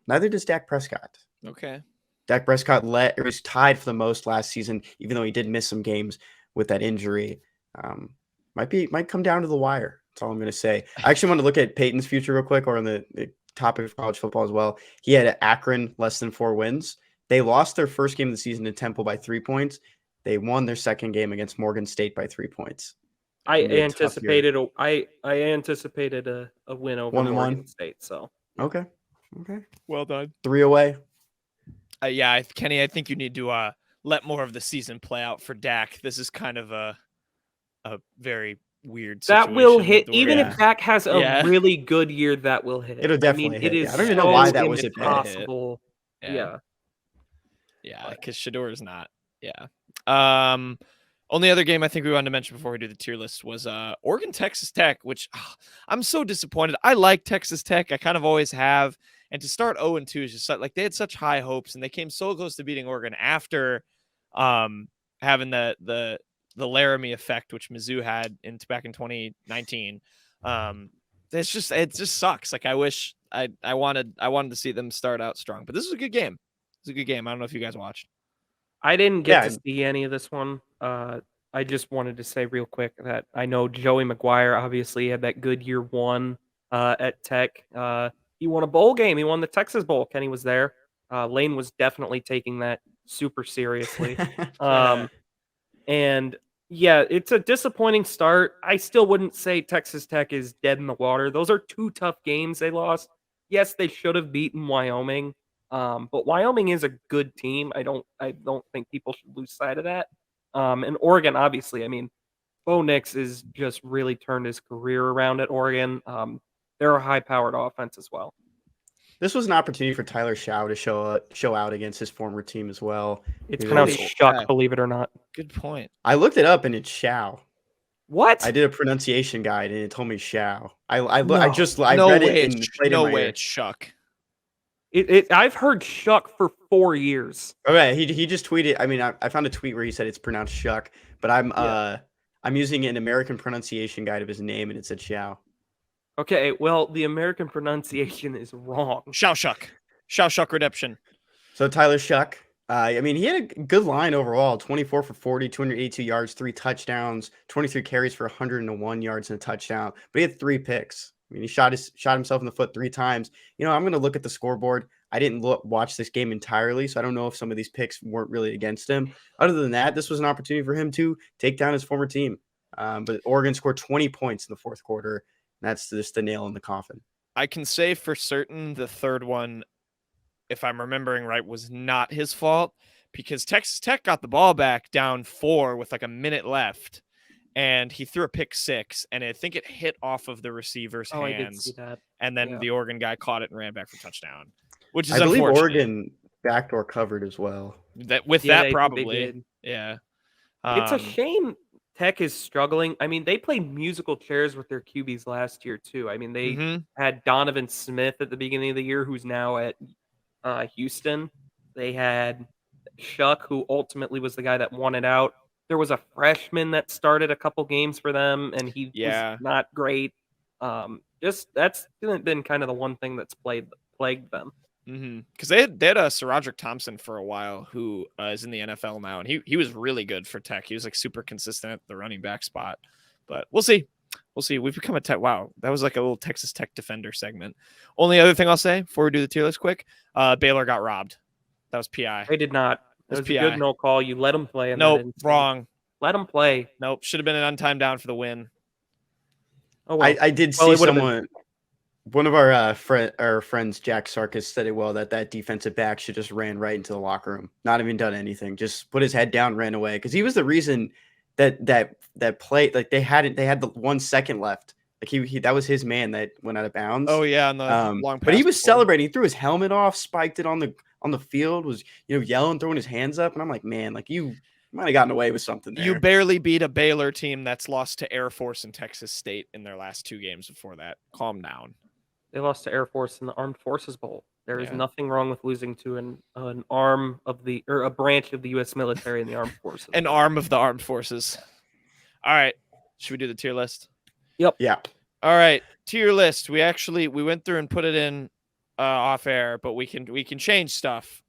Speaker 5: Neither does Dak Prescott.
Speaker 1: Okay.
Speaker 5: Dak Prescott was tied for the most last season, even though he did miss some games with that injury. Might come down to the wire. That's all I'm going to say. I actually want to look at Peyton's future real quick, or on the topic of college football as well. He had Akron less than 4 wins. They lost their first game of the season to Temple by 3 points. They won their second game against Morgan State by 3 points.
Speaker 4: I anticipated a win over Morgan State. So
Speaker 5: okay,
Speaker 1: well done.
Speaker 5: 3 away.
Speaker 1: Yeah, Kenny, I think you need to let more of the season play out for Dak. This is kind of a very weird situation.
Speaker 4: That will hit. Even if Dak has a really good year, that will hit.
Speaker 5: It'll definitely hit.
Speaker 4: It is
Speaker 5: I don't even know why that was
Speaker 4: impossible.
Speaker 1: Yeah, because Shador is not. Yeah. Only other game I think we wanted to mention before we do the tier list was Oregon Texas Tech, which I'm so disappointed. I like Texas Tech. I kind of always have. And to start 0-2 is just like they had such high hopes, and they came so close to beating Oregon after having the the Laramie effect, which Mizzou had back in 2019. It just sucks. Like I wish I wanted to see them start out strong, but this is a good game. It's a good game. I don't know if you guys watched.
Speaker 4: I didn't get to see any of this one. I just wanted to say real quick that I know Joey McGuire obviously had that good year one at Tech. He won a bowl game. He won the Texas Bowl. Kenny was there. Lane was definitely taking that super seriously. And yeah, it's a disappointing start. I still wouldn't say Texas Tech is dead in the water. Those are 2 tough games they lost. Yes, they should have beaten Wyoming. But Wyoming is a good team. I don't think people should lose sight of that. And Oregon, obviously, I mean, Bo Nix is just really turned his career around at Oregon. They're a high-powered offense as well.
Speaker 5: This was an opportunity for Tyler Shaw to show out against his former team as well.
Speaker 4: It's pronounced Shuck, believe it or not.
Speaker 1: Good point.
Speaker 5: I looked it up and it's Shao.
Speaker 4: What?
Speaker 5: I did a pronunciation guide and it told me Shao. I read it and played
Speaker 1: no
Speaker 5: in my
Speaker 1: way
Speaker 5: ear.
Speaker 1: it's Shuck.
Speaker 4: I've heard Shuck for 4 years.
Speaker 5: Okay, he just tweeted. I mean, I found a tweet where he said it's pronounced Shuck, but I'm using an American pronunciation guide of his name and it said Shao.
Speaker 4: Okay, well, the American pronunciation is wrong.
Speaker 1: Shao Shuck Redemption.
Speaker 5: So Tyler Shuck, I mean, he had a good line overall, 24 for 40, 282 yards, 3 touchdowns, 23 carries for 101 yards and a touchdown, but he had 3 picks. I mean, he shot himself in the foot 3 times. I'm going to look at the scoreboard. I didn't watch this game entirely, so I don't know if some of these picks weren't really against him. Other than that, this was an opportunity for him to take down his former team. But Oregon scored 20 points in the fourth quarter. That's just the nail in the coffin.
Speaker 1: I can say for certain the third one, if I'm remembering right, was not his fault because Texas Tech got the ball back down 4 with like a minute left, and he threw a pick 6, and I think it hit off of the receiver's hands.
Speaker 4: I did see that.
Speaker 1: And then the Oregon guy caught it and ran back for touchdown, which is
Speaker 5: I believe
Speaker 1: unfortunate.
Speaker 5: Oregon backdoor covered as well.
Speaker 1: That probably. Yeah.
Speaker 4: It's a shame Tech is struggling. I mean, they played musical chairs with their QBs last year, too. I mean, they had Donovan Smith at the beginning of the year, who's now at Houston. They had Shuck, who ultimately was the guy that won it out. There was a freshman that started a couple games for them, and he was not great. That's been kind of the one thing that's plagued them.
Speaker 1: Because they had SaRodrick Thompson for a while, who is in the NFL now, and he was really good for Tech. He was like super consistent at the running back spot, but we'll see. We've become a Tech. Wow, that was like a little Texas Tech defender segment. Only other thing I'll say before we do the tier list quick, Baylor got robbed. That was PI.
Speaker 4: They did not. It was a good no call. You let them play.
Speaker 1: Nope, wrong.
Speaker 4: Let them play.
Speaker 1: Nope, should have been an untimed down for the win.
Speaker 5: Oh, well. I did see someone. One of our friends, Jack Sarkis, said it well that defensive back should just ran right into the locker room, not even done anything, just put his head down, ran away, because he was the reason that play, like they had the 1 second left, like he that was his man that went out of bounds.
Speaker 1: Oh yeah, on the long pass.
Speaker 5: But he was celebrating, he threw his helmet off, spiked it on the field, was yelling, throwing his hands up, and I'm like, man, like you might have gotten away with something there.
Speaker 1: You barely beat a Baylor team that's lost to Air Force and Texas State in their last 2 games before that. Calm down.
Speaker 4: They lost to Air Force in the Armed Forces Bowl. There is nothing wrong with losing to an arm of a branch of the U.S. military in the Armed Forces.
Speaker 1: An arm of the Armed Forces. All right. Should we do the tier list?
Speaker 4: Yep.
Speaker 5: Yeah.
Speaker 1: All right. Tier list. We went through and put it in off air, but we can change stuff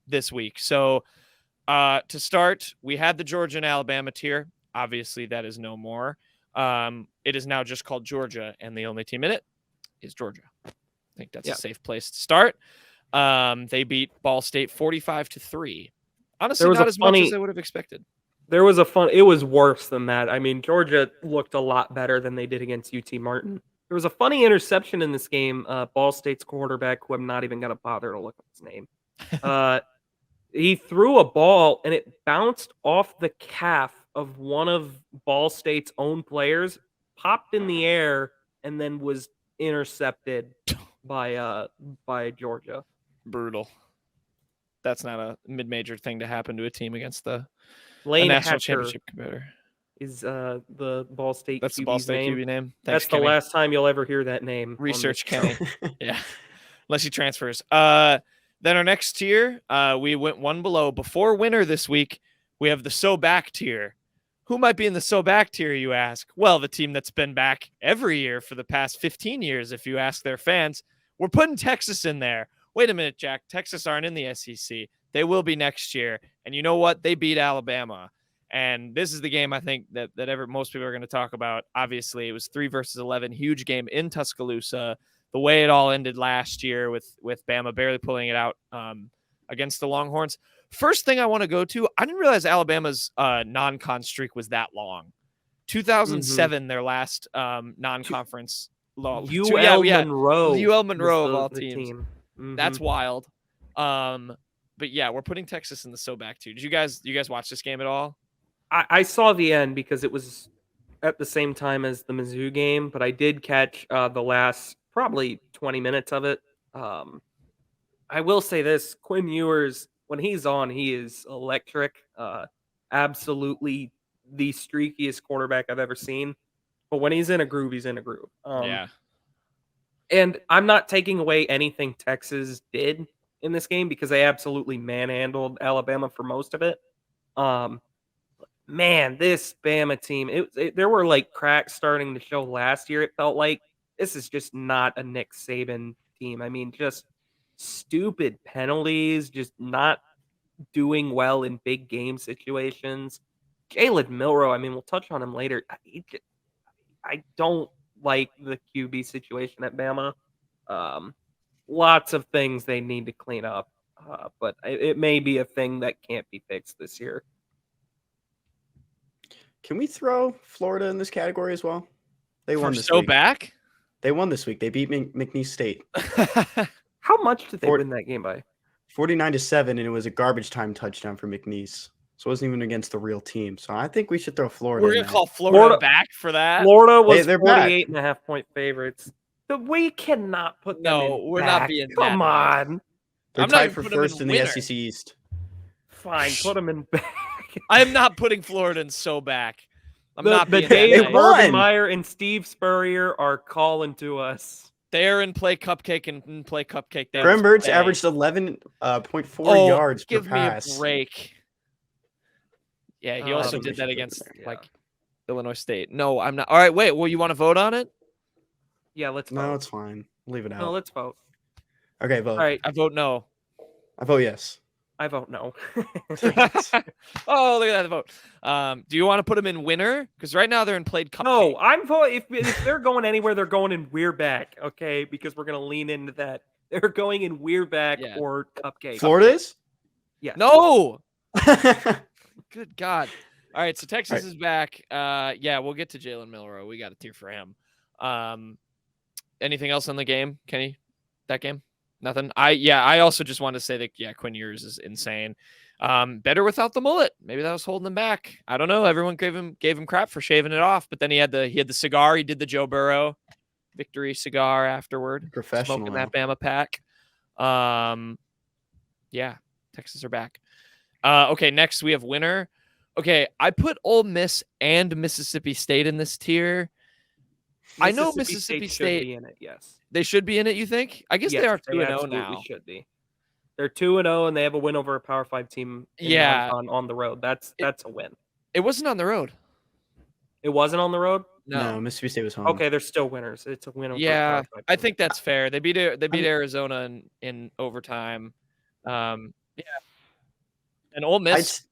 Speaker 1: this week. So to start, we had the Georgia and Alabama tier. Obviously, that is no more. It is now just called Georgia, and the only team in it is Georgia. I think that's a safe place to start. They beat Ball State 45-3. Honestly, not as much as I would have expected.
Speaker 4: It was worse than that. I mean, Georgia looked a lot better than they did against UT Martin. There was a funny interception in this game. Ball State's quarterback, who I'm not even going to bother to look up his name. He threw a ball and it bounced off the calf of one of Ball State's own players, popped in the air, and then was intercepted by Georgia.
Speaker 1: Brutal. That's not a mid-major thing to happen to a team against the
Speaker 4: Lane
Speaker 1: national
Speaker 4: Hatcher
Speaker 1: championship competitor.
Speaker 4: Is the Ball State
Speaker 1: That's
Speaker 4: QB's
Speaker 1: the Ball State
Speaker 4: name.
Speaker 1: QB name.
Speaker 4: That's the last time you'll ever hear that name.
Speaker 1: Research Kenny. Yeah. Unless he transfers. Then our next tier, we went one below. Before winter this week, we have the so back tier. Who might be in the so back tier, you ask? Well, the team that's been back every year for the past 15 years, if you ask their fans. We're putting Texas in there. Wait a minute, Jack. Texas aren't in the SEC. They will be next year. And you know what? They beat Alabama. And this is the game I think that most people are going to talk about. Obviously, it was 3-11, huge game in Tuscaloosa. The way it all ended last year with Bama barely pulling it out against the Longhorns. First thing I want to go to, I didn't realize Alabama's non-con streak was that long. 2007, their last non-conference.
Speaker 4: Monroe.
Speaker 1: UL Monroe of all teams.
Speaker 4: Team.
Speaker 1: That's wild. But yeah, we're putting Texas in the so back too. Did you guys watch this game at all?
Speaker 4: I saw the end because it was at the same time as the Mizzou game, but I did catch the last probably 20 minutes of it. I will say this: Quinn Ewers, when he's on, he is electric. Absolutely the streakiest quarterback I've ever seen. But when he's in a groove, he's in a groove.
Speaker 1: Yeah.
Speaker 4: And I'm not taking away anything Texas did in this game because they absolutely manhandled Alabama for most of it. Man, this Bama team, there were like cracks starting to show last year. It felt like this is just not a Nick Saban team. I mean, just stupid penalties, just not doing well in big game situations. Jalen Milroe, I mean, we'll touch on him later. I don't like the QB situation at Bama. Lots of things they need to clean up, but it may be a thing that can't be fixed this year.
Speaker 5: Can we throw Florida in this category as well? They won this
Speaker 1: so
Speaker 5: week.
Speaker 1: Back?
Speaker 5: They won this week. They beat McNeese State.
Speaker 4: How much did they win that game by?
Speaker 5: 49-7, and it was a garbage time touchdown for McNeese. So it wasn't even against the real team. So I think we should throw Florida.
Speaker 1: We're going to call Florida back for that.
Speaker 4: Florida was
Speaker 5: they're
Speaker 4: 48.5-point favorites. We cannot put them in.
Speaker 1: No, we're
Speaker 4: back.
Speaker 1: not being
Speaker 4: Come
Speaker 1: that
Speaker 4: on.
Speaker 5: They're
Speaker 1: I'm not
Speaker 5: tied
Speaker 1: even
Speaker 5: for
Speaker 1: putting them
Speaker 5: first
Speaker 1: in
Speaker 5: in the
Speaker 1: winner.
Speaker 5: SEC East.
Speaker 4: Fine, put them in back.
Speaker 1: I am not putting Florida in so back. I'm not
Speaker 4: The
Speaker 1: being
Speaker 4: Dave
Speaker 1: that nice.
Speaker 4: Bergenmeyer and Steve Spurrier are calling to us.
Speaker 1: They're in play cupcake and play cupcake.
Speaker 5: Graham Mertz averaged 11.4 yards per pass.
Speaker 1: Give me a break. Yeah, he also did that against like Illinois State. No, I'm not. All right, wait. Well, you want to vote on it?
Speaker 4: Yeah, let's vote.
Speaker 5: No, it's fine. Leave it out.
Speaker 4: No, let's vote.
Speaker 5: Okay, vote.
Speaker 4: All right,
Speaker 1: I vote no.
Speaker 5: I vote yes.
Speaker 4: I vote no.
Speaker 1: Oh, look at that vote. Do you want to put them in winner? Because right now they're in played cupcake.
Speaker 4: No, I'm voting. If they're going anywhere, they're going in we're back. Okay, because we're gonna lean into that. They're going in we're back or cupcake.
Speaker 5: Florida is?
Speaker 4: Yeah.
Speaker 1: No. Good God. All right, so Texas is back. Yeah, we'll get to Jalen Milroe. We got a tier for him. Anything else on the game, Kenny? That game? Nothing. I also just want to say that Quinn Ewers is insane. Better without the mullet. Maybe that was holding him back. I don't know. Everyone gave him crap for shaving it off, but then he had the cigar. He did the Joe Burrow victory cigar afterward.
Speaker 5: Professional.
Speaker 1: Smoking that Bama pack. Yeah, Texas are back. Okay, next we have winner. Okay, I put Ole Miss and Mississippi State in this tier. I know Mississippi State
Speaker 4: should be in it. Yes,
Speaker 1: they should be in it. You think? I guess they are 2-0 now.
Speaker 4: They should be. They're 2-0 and they have a win over a Power 5 team. On the road. That's a win.
Speaker 1: It wasn't on the road.
Speaker 4: It wasn't on the road.
Speaker 5: No, Mississippi State was home.
Speaker 4: Okay, they're still winners. It's a win over.
Speaker 1: Yeah,
Speaker 4: a Power 5
Speaker 1: I
Speaker 4: team.
Speaker 1: think that's fair. They beat Arizona in overtime. Yeah, and Ole Miss.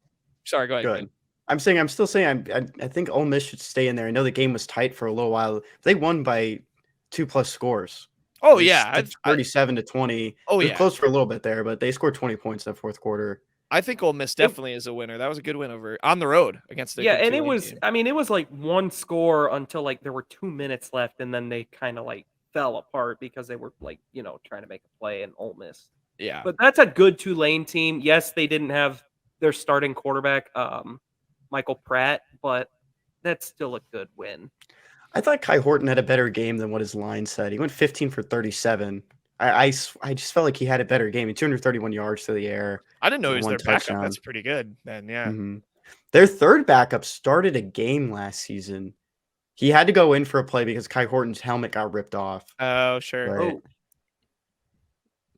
Speaker 1: Sorry, go ahead.
Speaker 5: Good. I'm still saying I think Ole Miss should stay in there. I know the game was tight for a little while. They won by 2+ scores.
Speaker 1: Oh yeah,
Speaker 5: 37-20.
Speaker 1: Oh
Speaker 5: it was
Speaker 1: yeah,
Speaker 5: close for a little bit there, but they scored 20 points in the fourth quarter.
Speaker 1: I think Ole Miss definitely is a winner. That was a good win on the road against the
Speaker 4: and it was. Team. I mean, it was like one score until like there were 2 minutes left, and then they kind of like fell apart because they were like trying to make a play in Ole Miss.
Speaker 1: Yeah,
Speaker 4: but that's a good Tulane team. Yes, they didn't have their starting quarterback, Michael Pratt, but that's still a good win.
Speaker 5: I thought Kai Horton had a better game than what his line said. He went 15 for 37. I just felt like he had a better game. 231 yards to the air.
Speaker 1: I didn't know he was their
Speaker 5: touchdown.
Speaker 1: backup. That's pretty good then, yeah.
Speaker 5: Mm-hmm. Their third backup started a game last season. He had to go in for a play because Kai Horton's helmet got ripped off.
Speaker 1: Oh, sure.
Speaker 5: Right?
Speaker 1: Oh.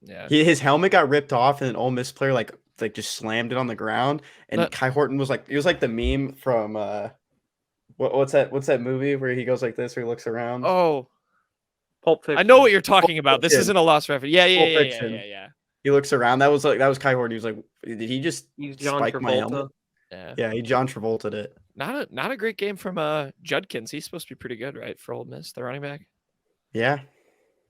Speaker 1: Yeah.
Speaker 5: His helmet got ripped off, and an Ole Miss player like just slammed it on the ground. And Kai Horton was like, it was like the meme from What's that movie where he goes like this, where he looks around?
Speaker 1: Oh,
Speaker 4: Pulp Fiction.
Speaker 1: I know what you're talking about. This
Speaker 5: Fiction.
Speaker 1: isn't a lost reference. Yeah,
Speaker 5: Pulp
Speaker 1: yeah.
Speaker 5: Fiction. He looks around. That was Kai Horton. He was like, did he just
Speaker 4: He's John
Speaker 5: spike my helmet?
Speaker 4: Travolta.
Speaker 1: Yeah.
Speaker 5: Yeah, he John Travolta'd it.
Speaker 1: Not a great game from Judkins. He's supposed to be pretty good, right, for Ole Miss, the running back.
Speaker 5: Yeah.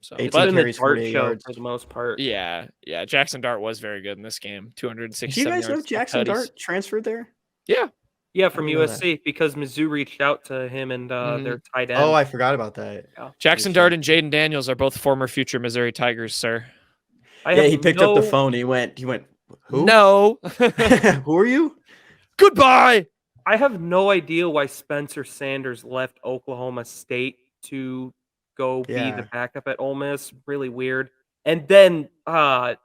Speaker 1: So,
Speaker 5: 18
Speaker 4: It's been the
Speaker 5: carries,
Speaker 4: Dart
Speaker 5: 48
Speaker 4: show
Speaker 5: yards.
Speaker 4: for the most part.
Speaker 1: yeah. Jackson Dart was very good in this game. 267
Speaker 5: Do you guys know
Speaker 1: yards,
Speaker 5: Jackson
Speaker 1: tutties.
Speaker 5: Dart transferred there?
Speaker 1: Yeah.
Speaker 4: Yeah, from
Speaker 5: didn't know that.
Speaker 4: USC because Mizzou reached out to him and their tight end.
Speaker 5: Oh, I forgot about that.
Speaker 4: Yeah.
Speaker 1: Jackson Dart and Jaden Daniels are both former future Missouri Tigers, sir.
Speaker 5: Yeah, he picked up the phone. He went, who?
Speaker 1: No.
Speaker 5: Who are you?
Speaker 1: Goodbye.
Speaker 4: I have no idea why Spencer Sanders left Oklahoma State to go be
Speaker 5: Yeah.
Speaker 4: the backup at Ole Miss. Really weird. And then, oh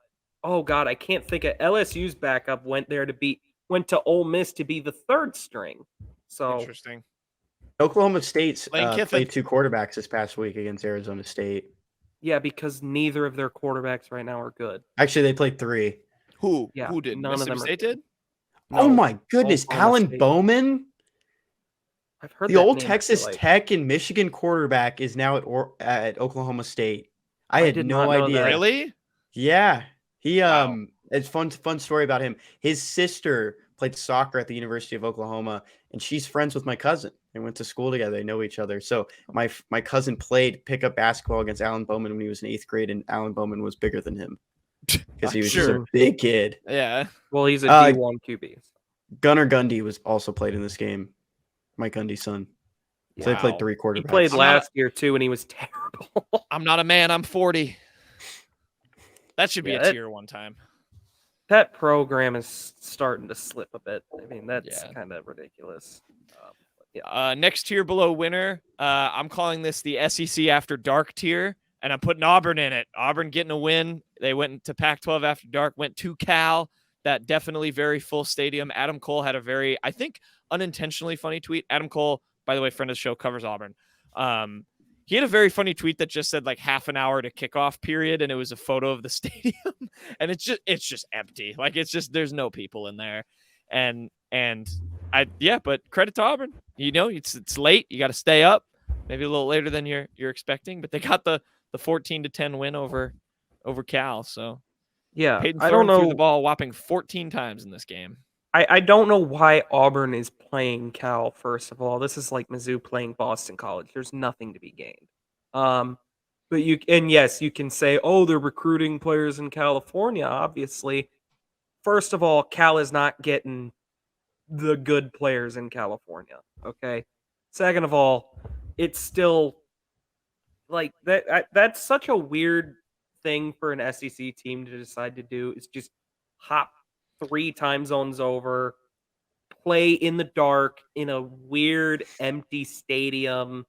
Speaker 4: God, I can't think of LSU's backup went to Ole Miss to be the third string. So
Speaker 1: Interesting.
Speaker 5: Oklahoma State's
Speaker 1: Lane Kiffin.
Speaker 5: played 2 quarterbacks this past week against Arizona State.
Speaker 4: yeah, because neither of their quarterbacks right now are good.
Speaker 5: Actually, they played 3.
Speaker 1: Who?
Speaker 4: Yeah,
Speaker 1: Who did?
Speaker 4: none of
Speaker 1: Mississippi
Speaker 4: them are
Speaker 1: State
Speaker 4: good.
Speaker 1: did?
Speaker 5: Oh
Speaker 4: No,
Speaker 5: my goodness,
Speaker 4: Oklahoma
Speaker 5: Alan
Speaker 4: State.
Speaker 5: Bowman,
Speaker 4: I've heard
Speaker 5: the
Speaker 4: that
Speaker 5: old
Speaker 4: name, I feel
Speaker 5: Texas
Speaker 4: like.
Speaker 5: Tech and Michigan quarterback, is now at Oklahoma State. I had
Speaker 4: did
Speaker 5: no
Speaker 4: not know
Speaker 5: idea.
Speaker 4: that.
Speaker 1: Really?
Speaker 5: Yeah, he
Speaker 1: Wow.
Speaker 5: It's fun story about him. His sister played soccer at the University of Oklahoma, and she's friends with my cousin. They went to school together. They know each other. So my cousin played pickup basketball against Alan Bowman when he was in 8th grade, and Alan Bowman was bigger than him because he was just a
Speaker 1: Sure.
Speaker 5: big kid.
Speaker 1: Yeah.
Speaker 4: Well, he's a
Speaker 5: Uh,
Speaker 4: D1 QB.
Speaker 5: Gunnar Gundy was also played in this game. Mike Gundy's son. So they
Speaker 1: Wow.
Speaker 5: played 3 quarterbacks.
Speaker 4: He played
Speaker 1: I'm not-
Speaker 4: last year too, and he was terrible.
Speaker 1: I'm not a man. I'm 40. That should be
Speaker 4: Yeah,
Speaker 1: a
Speaker 4: that-
Speaker 1: tier one time.
Speaker 4: That program is starting to slip a bit. I mean, that's
Speaker 1: Yeah.
Speaker 4: kind of ridiculous.
Speaker 1: Next tier below winner. I'm calling this the SEC after dark tier, and I'm putting Auburn in it. Auburn getting a win. They went to Pac-12 after dark, went to Cal. That definitely very full stadium. Adam Cole had a very, I think, unintentionally funny tweet. Adam Cole, by the way, friend of the show, covers Auburn. He had a very funny tweet that just said like half an hour to kickoff period, and it was a photo of the stadium, and it's just empty. Like it's just there's no people in there, but credit to Auburn. You know, it's late. You got to stay up, maybe a little later than you're expecting, but they got the 14-10 win over Cal. So
Speaker 4: Yeah,
Speaker 1: Peyton
Speaker 4: I don't
Speaker 1: Thorne threw
Speaker 4: know.
Speaker 1: the ball a whopping 14 times in this game.
Speaker 4: I don't know why Auburn is playing Cal. First of all, this is like Mizzou playing Boston College. There's nothing to be gained. But yes, you can say, oh, they're recruiting players in California. Obviously, first of all, Cal is not getting the good players in California. Okay. Second of all, it's still like that. That's such a weird thing for an SEC team to decide to do. Is just hop 3 time zones over, play in the dark in a weird empty stadium.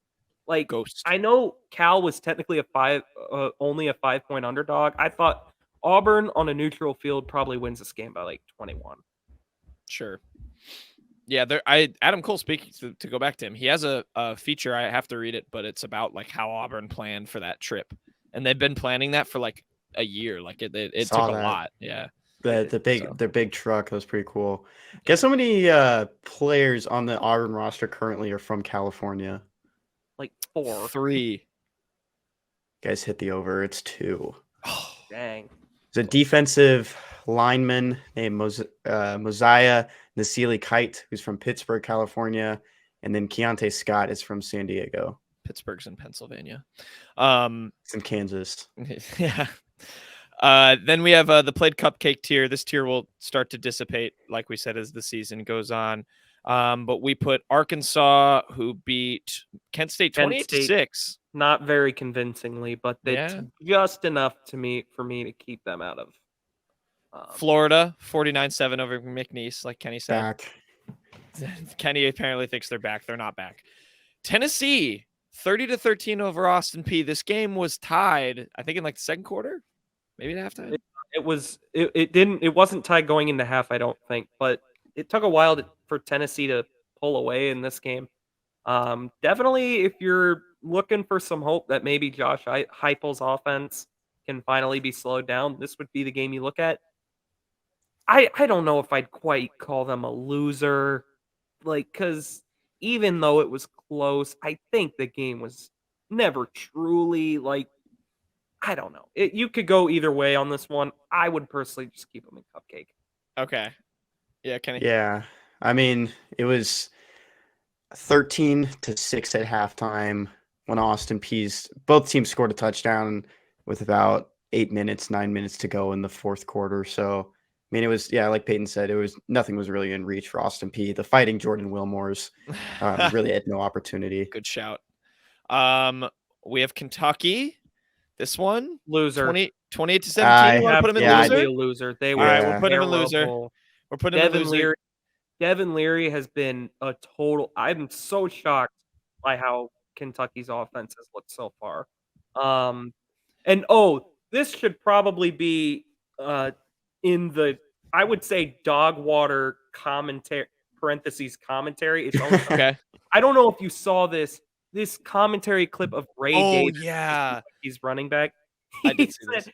Speaker 4: Like
Speaker 1: Ghost.
Speaker 4: I know Cal was technically only a 5-point underdog. I thought Auburn on a neutral field probably wins this game by like 21.
Speaker 1: Sure. Yeah, Adam Cole speaking to go back to him. He has a feature. I have to read it, but it's about like how Auburn planned for that trip, and they've been planning that for like a year. Like it took
Speaker 5: Saw
Speaker 1: a
Speaker 5: that.
Speaker 1: lot. Yeah.
Speaker 5: Their big truck. That was pretty cool. Guess how many players on the Auburn roster currently are from California?
Speaker 4: Like 4.
Speaker 1: 3.
Speaker 5: Guys hit the over. It's 2.
Speaker 4: Dang.
Speaker 5: There's a defensive lineman named Mosiah Nasili Kite, who's from Pittsburgh, California, and then Keontae Scott is from San Diego.
Speaker 1: Pittsburgh's in Pennsylvania.
Speaker 5: It's in Kansas.
Speaker 1: Yeah. Then we have the played cupcake tier. This tier will start to dissipate, like we said, as the season goes on. But we put Arkansas, who beat Kent State 28-6.
Speaker 4: Not very convincingly, but it's just enough for me to keep them out of.
Speaker 1: Florida 49-7 over McNeese, like Kenny said.
Speaker 5: Back.
Speaker 1: Kenny apparently thinks they're back. They're not back. Tennessee 30-13 over Austin Peay. This game was tied, I think, in like the second quarter, maybe at halftime.
Speaker 4: It wasn't tied going into half, I don't think, but it took a while for Tennessee to pull away in this game. Definitely, if you're looking for some hope that maybe Josh Heupel's offense can finally be slowed down, this would be the game you look at. I don't know if I'd quite call them a loser, like, because even though it was close, I think the game was never truly like, I don't know. You could go either way on this one. I would personally just keep them in Cupcake.
Speaker 1: Okay. Yeah, Kenny.
Speaker 5: Yeah. I mean, it was 13-6 at halftime when both teams scored a touchdown with about 9 minutes to go in the fourth quarter. So, I mean, it was, like Peyton said, nothing was really in reach for Austin Peay. The fighting Jordan Wilmores really had no opportunity.
Speaker 1: Good shout. We have Kentucky. This one,
Speaker 4: loser.
Speaker 1: 28-17. You want to put him in loser?
Speaker 4: A loser. They were.
Speaker 1: All right, we'll put him in loser. We're putting him in loser.
Speaker 4: Devin Leary has been a total. I'm so shocked by how Kentucky's offense has looked so far. This should probably be in the, I would say, dog water commentary commentary. It's almost
Speaker 1: okay.
Speaker 4: I don't know if you saw this commentary clip of Ray Davis.
Speaker 1: Yeah.
Speaker 4: He's running back.
Speaker 1: I did see this.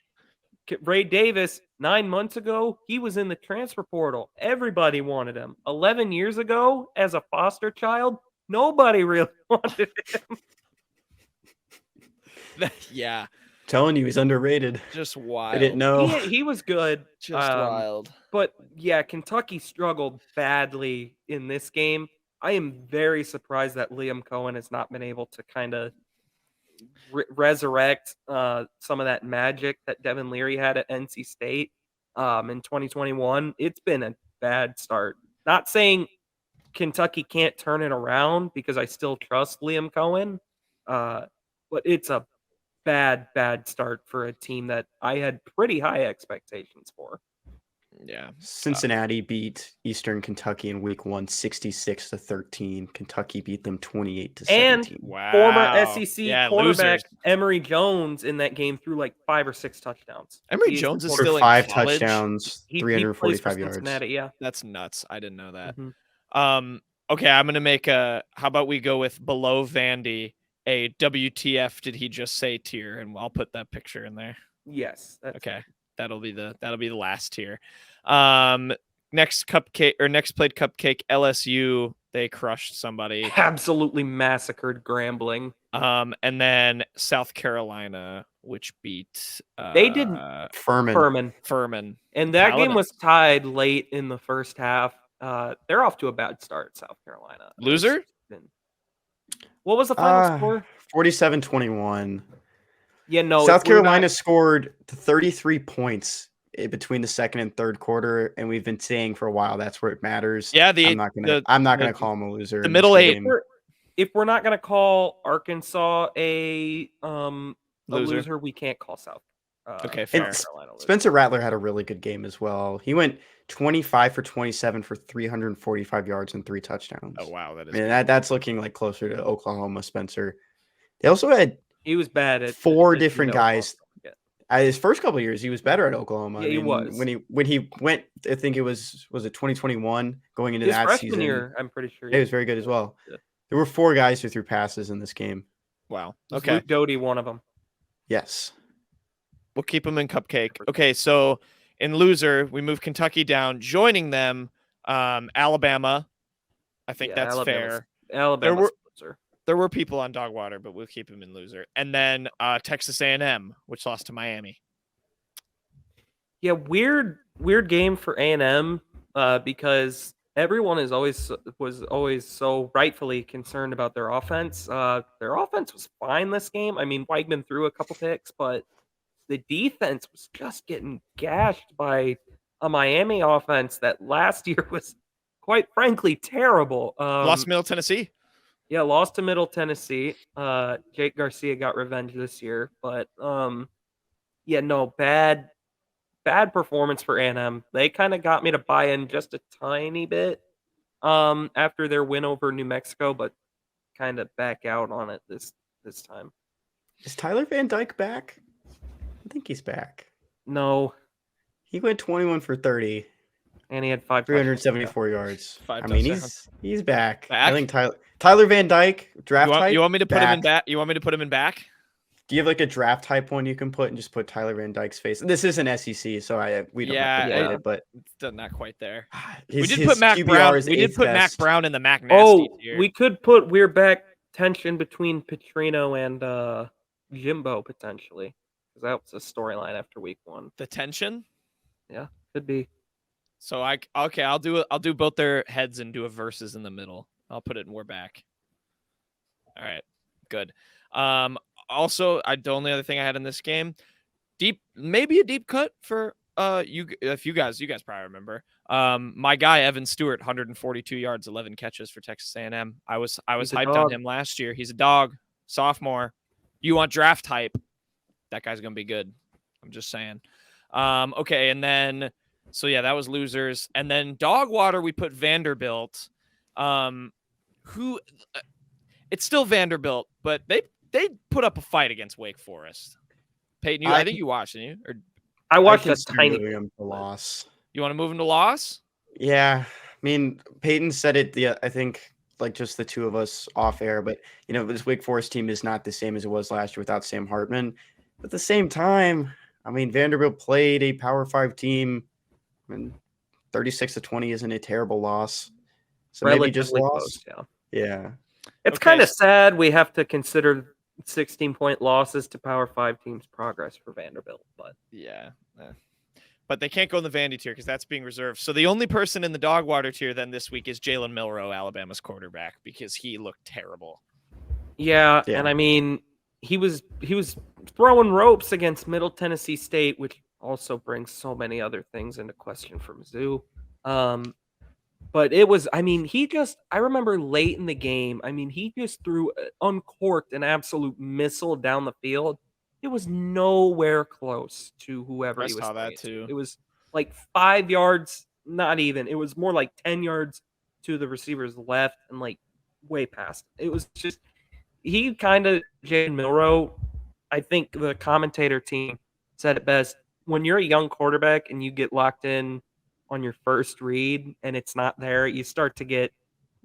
Speaker 4: Ray Davis, 9 months ago, he was in the transfer portal. Everybody wanted him. 11 years ago, as a foster child, nobody really wanted him.
Speaker 1: Yeah.
Speaker 5: Telling you, he's underrated.
Speaker 1: Just wild.
Speaker 5: I didn't know.
Speaker 4: He was good.
Speaker 1: Just wild.
Speaker 4: But yeah, Kentucky struggled badly in this game. I am very surprised that Liam Cohen has not been able to kind of resurrect some of that magic that Devin Leary had at NC State in 2021. It's been a bad start. Not saying Kentucky can't turn it around because I still trust Liam Cohen, but it's a bad start for a team that I had pretty high expectations for.
Speaker 1: Yeah.
Speaker 5: Cincinnati beat Eastern Kentucky in week 1, 66-13. Kentucky beat them 28-17.
Speaker 4: And
Speaker 1: wow.
Speaker 4: Former SEC quarterback
Speaker 1: losers.
Speaker 4: Emory Jones in that game threw like 5 or 6 touchdowns.
Speaker 1: Emory Jones is still in
Speaker 5: 5
Speaker 1: college?
Speaker 5: touchdowns,
Speaker 4: He
Speaker 5: 345 yards.
Speaker 4: Yeah.
Speaker 1: That's nuts. I didn't know that.
Speaker 4: Mm-hmm.
Speaker 1: Okay, I'm gonna make how about we go with below Vandy, a WTF did he just say tier, and I'll put that picture in there.
Speaker 4: Yes.
Speaker 1: Okay. That'll be the last tier. Next played Cupcake, LSU. They crushed somebody.
Speaker 4: Absolutely massacred Grambling.
Speaker 1: And then South Carolina, which beat
Speaker 4: they did
Speaker 5: Furman.
Speaker 4: And that game was tied late in the first half. They're off to a bad start, South Carolina.
Speaker 1: Loser?
Speaker 4: What was the final score?
Speaker 5: 47-21.
Speaker 4: Yeah, no.
Speaker 5: South Carolina scored 33 points between the second and third quarter, and we've been saying for a while that's where it matters.
Speaker 1: Yeah,
Speaker 5: I'm not gonna call him a loser.
Speaker 1: The middle eight.
Speaker 4: If we're not gonna call Arkansas a
Speaker 1: loser,
Speaker 4: we can't call South.
Speaker 1: Okay, fair.
Speaker 5: Spencer Rattler had a really good game as well. He went 25 for 27 for 345 yards and 3 touchdowns.
Speaker 1: Oh wow, that is.
Speaker 5: I mean, that's looking like closer to Oklahoma. Spencer. They also had.
Speaker 4: He was bad at
Speaker 5: 4 different guys. His first couple of years, he was better at Oklahoma.
Speaker 4: Yeah, he was.
Speaker 5: When he went, I think it was it 2021 going into that
Speaker 4: freshman
Speaker 5: season.
Speaker 4: Year, I'm pretty sure.
Speaker 5: He was very good as well.
Speaker 4: Yeah.
Speaker 5: There were 4 guys who threw passes in this game.
Speaker 1: Wow.
Speaker 4: Okay. Luke Doty, one of them.
Speaker 5: Yes.
Speaker 1: We'll keep him in Cupcake. Okay, so in loser, we move Kentucky down, joining them. Alabama. I think that's fair.
Speaker 4: Alabama.
Speaker 1: There were people on Dogwater, but we'll keep him in loser. And then Texas A&M, which lost to Miami.
Speaker 4: Yeah, weird game for A&M because everyone was always so rightfully concerned about their offense. Their offense was fine this game. I mean, Weigman threw a couple picks, but the defense was just getting gashed by a Miami offense that last year was, quite frankly, terrible.
Speaker 1: Lost to Middle Tennessee.
Speaker 4: Yeah, lost to Middle Tennessee. Jake Garcia got revenge this year, but bad performance for A&M. They kind of got me to buy in just a tiny bit after their win over New Mexico, but kind of back out on it this time.
Speaker 5: Is Tyler Van Dyke back? I think he's back.
Speaker 4: No.
Speaker 5: He went 21 for 30.
Speaker 4: And he had
Speaker 5: 374 yards.
Speaker 1: I mean,
Speaker 5: he's back. I think Tyler Van Dyke draft type.
Speaker 1: You want me to put him in back? You want me to put him in back?
Speaker 5: Do you have like a draft type one you can put and just put Tyler Van Dyke's face? This is an SEC, so we don't have to play it, but
Speaker 1: it's not quite there.
Speaker 5: his,
Speaker 1: We did put Mac
Speaker 5: QBR
Speaker 1: Brown.
Speaker 5: is
Speaker 1: We did
Speaker 5: eighth
Speaker 1: put Mac
Speaker 5: best.
Speaker 1: Brown in the Mac Nasty tier.
Speaker 4: We could put we're back tension between Petrino and Jimbo potentially, because that was a storyline after week 1.
Speaker 1: The tension.
Speaker 4: Yeah, could be.
Speaker 1: So I'll do both their heads and do a versus in the middle. I'll put it in we're back. All right, good. Also, the only other thing I had in this game, maybe a deep cut for you guys probably remember. My guy Evan Stewart, 142 yards, 11 catches for Texas A&M. I was hyped on him last year. He's a dog, sophomore. You want draft hype? That guy's gonna be good. I'm just saying. Okay, and then so yeah, that was losers, and then dog water. We put Vanderbilt. Who? It's still Vanderbilt, but they put up a fight against Wake Forest. Peyton, I think you watched, didn't you? Or
Speaker 4: I watched a
Speaker 5: consider
Speaker 4: tiny
Speaker 5: moving him to loss.
Speaker 1: you want to move him to loss?
Speaker 5: Yeah, I mean, Peyton said it. I think like just the two of us off air, but this Wake Forest team is not the same as it was last year without Sam Hartman. But at the same time, I mean, Vanderbilt played a Power 5 team, and 36-20 isn't a terrible loss. So maybe just loss.
Speaker 4: Close,
Speaker 5: yeah.
Speaker 4: It's kind of sad we have to consider 16-point losses to Power 5 teams' progress for Vanderbilt, but
Speaker 1: yeah. But they can't go in the Vandy tier because that's being reserved. So the only person in the dog water tier then this week is Jalen Milroe, Alabama's quarterback, because he looked terrible.
Speaker 4: Yeah, and I mean he was throwing ropes against Middle Tennessee State, which also brings so many other things into question for Mizzou. But it was, I remember late in the game, he just uncorked an absolute missile down the field. It was nowhere close to whoever he was.
Speaker 1: I saw that too.
Speaker 4: It was like 5 yards, not even. It was more like 10 yards to the receiver's left and like way past. It was just, Jalen Milroe, I think the commentator team said it best. When you're a young quarterback and you get locked in on your first read and it's not there, you start to get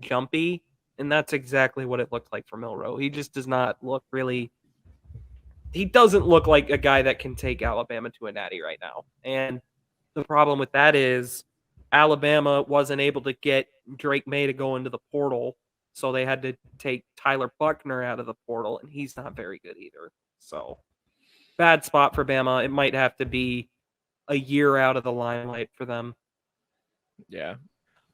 Speaker 4: jumpy, and that's exactly what it looked like for Milroe. He just does not look he doesn't look like a guy that can take Alabama to a natty right now. And the problem with that is Alabama wasn't able to get Drake May to go into the portal, so they had to take Tyler Buckner out of the portal, and he's not very good either. So bad spot for Bama. It might have to be a year out of the limelight for them.
Speaker 1: Yeah.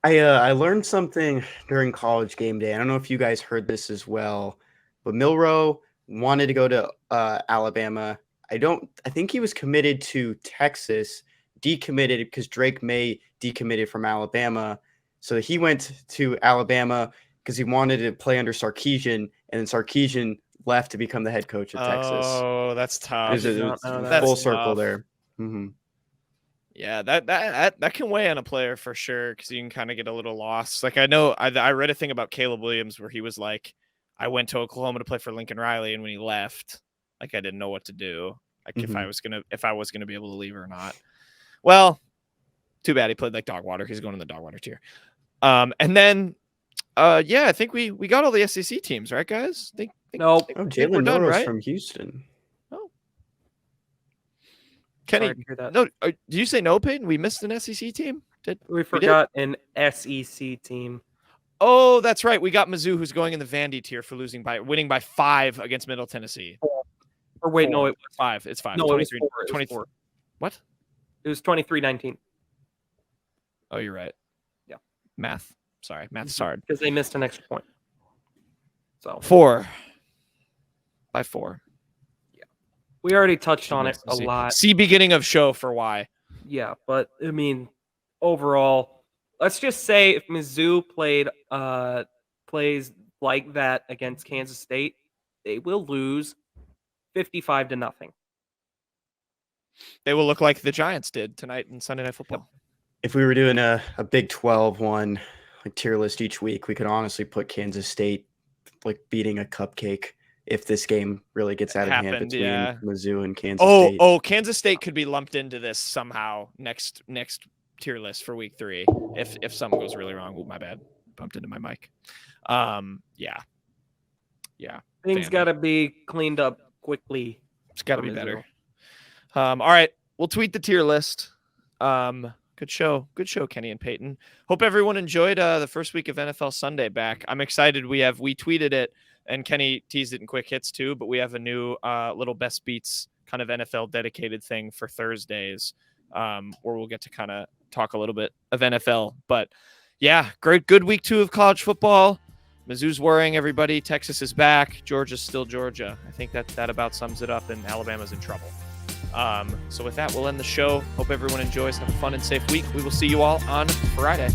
Speaker 5: I learned something during college game day. I don't know if you guys heard this as well, but Milroe wanted to go to Alabama. I think he was committed to Texas, decommitted because Drake May decommitted from Alabama. So he went to Alabama because he wanted to play under Sarkisian, and then Sarkisian left to become the head coach of Texas.
Speaker 1: Oh, that's tough.
Speaker 5: There's a full circle there. Mm-hmm.
Speaker 1: Yeah, that can weigh on a player for sure, because you can kind of get a little lost. Like I read a thing about Caleb Williams where he was like, I went to Oklahoma to play for Lincoln Riley, and when he left, like I didn't know what to do, like if I was gonna be able to leave or not. Well, too bad he played like dog water. He's going in the dog water tier. And then I think we got all the SEC teams, right, guys?
Speaker 4: Nope.
Speaker 5: Jalen Milroe's from Houston.
Speaker 1: Kenny, no, did you say no, Peyton? We missed an SEC team?
Speaker 4: We forgot an SEC team.
Speaker 1: Oh, that's right. We got Mizzou, who's going in the Vandy tier for winning by 5 against Middle Tennessee.
Speaker 4: Or wait, 4. No, it was
Speaker 1: 5. It's 5.
Speaker 4: No, 23, it was 4.
Speaker 1: 24. What?
Speaker 4: It was 23-19.
Speaker 1: Oh, you're right.
Speaker 4: Yeah.
Speaker 1: Math. Sorry. Math's hard.
Speaker 4: Because they missed an extra point. So
Speaker 1: 4. By 4.
Speaker 4: We already touched on it a lot.
Speaker 1: See beginning of show for why.
Speaker 4: Yeah, but overall, let's just say if Mizzou plays like that against Kansas State, they will lose 55-0.
Speaker 1: They will look like the Giants did tonight in Sunday Night Football.
Speaker 5: If we were doing a Big 12 one, like tier list each week, we could honestly put Kansas State like beating a cupcake. If this game really gets out of hand between Mizzou and Kansas State.
Speaker 1: Oh, Kansas State could be lumped into this somehow next tier list for week 3 if something goes really wrong. Oh, my bad. Bumped into my mic. Yeah.
Speaker 4: Things got to be cleaned up quickly.
Speaker 1: It's got to
Speaker 4: for
Speaker 1: be
Speaker 4: Mizzou.
Speaker 1: better. All right, we'll tweet the tier list. Good show, Kenny and Peyton. Hope everyone enjoyed the first week of NFL Sunday back. I'm excited. We tweeted it, and Kenny teased it in quick hits too. But we have a new little best beats kind of NFL dedicated thing for Thursdays, where we'll get to kind of talk a little bit of NFL. But yeah, good week 2 of college football. Mizzou's worrying everybody. Texas is back. Georgia's still Georgia. I think that about sums it up, and Alabama's in trouble. So with that, we'll end the show. Hope everyone enjoys. Have a fun and safe week. We will see you all on Friday.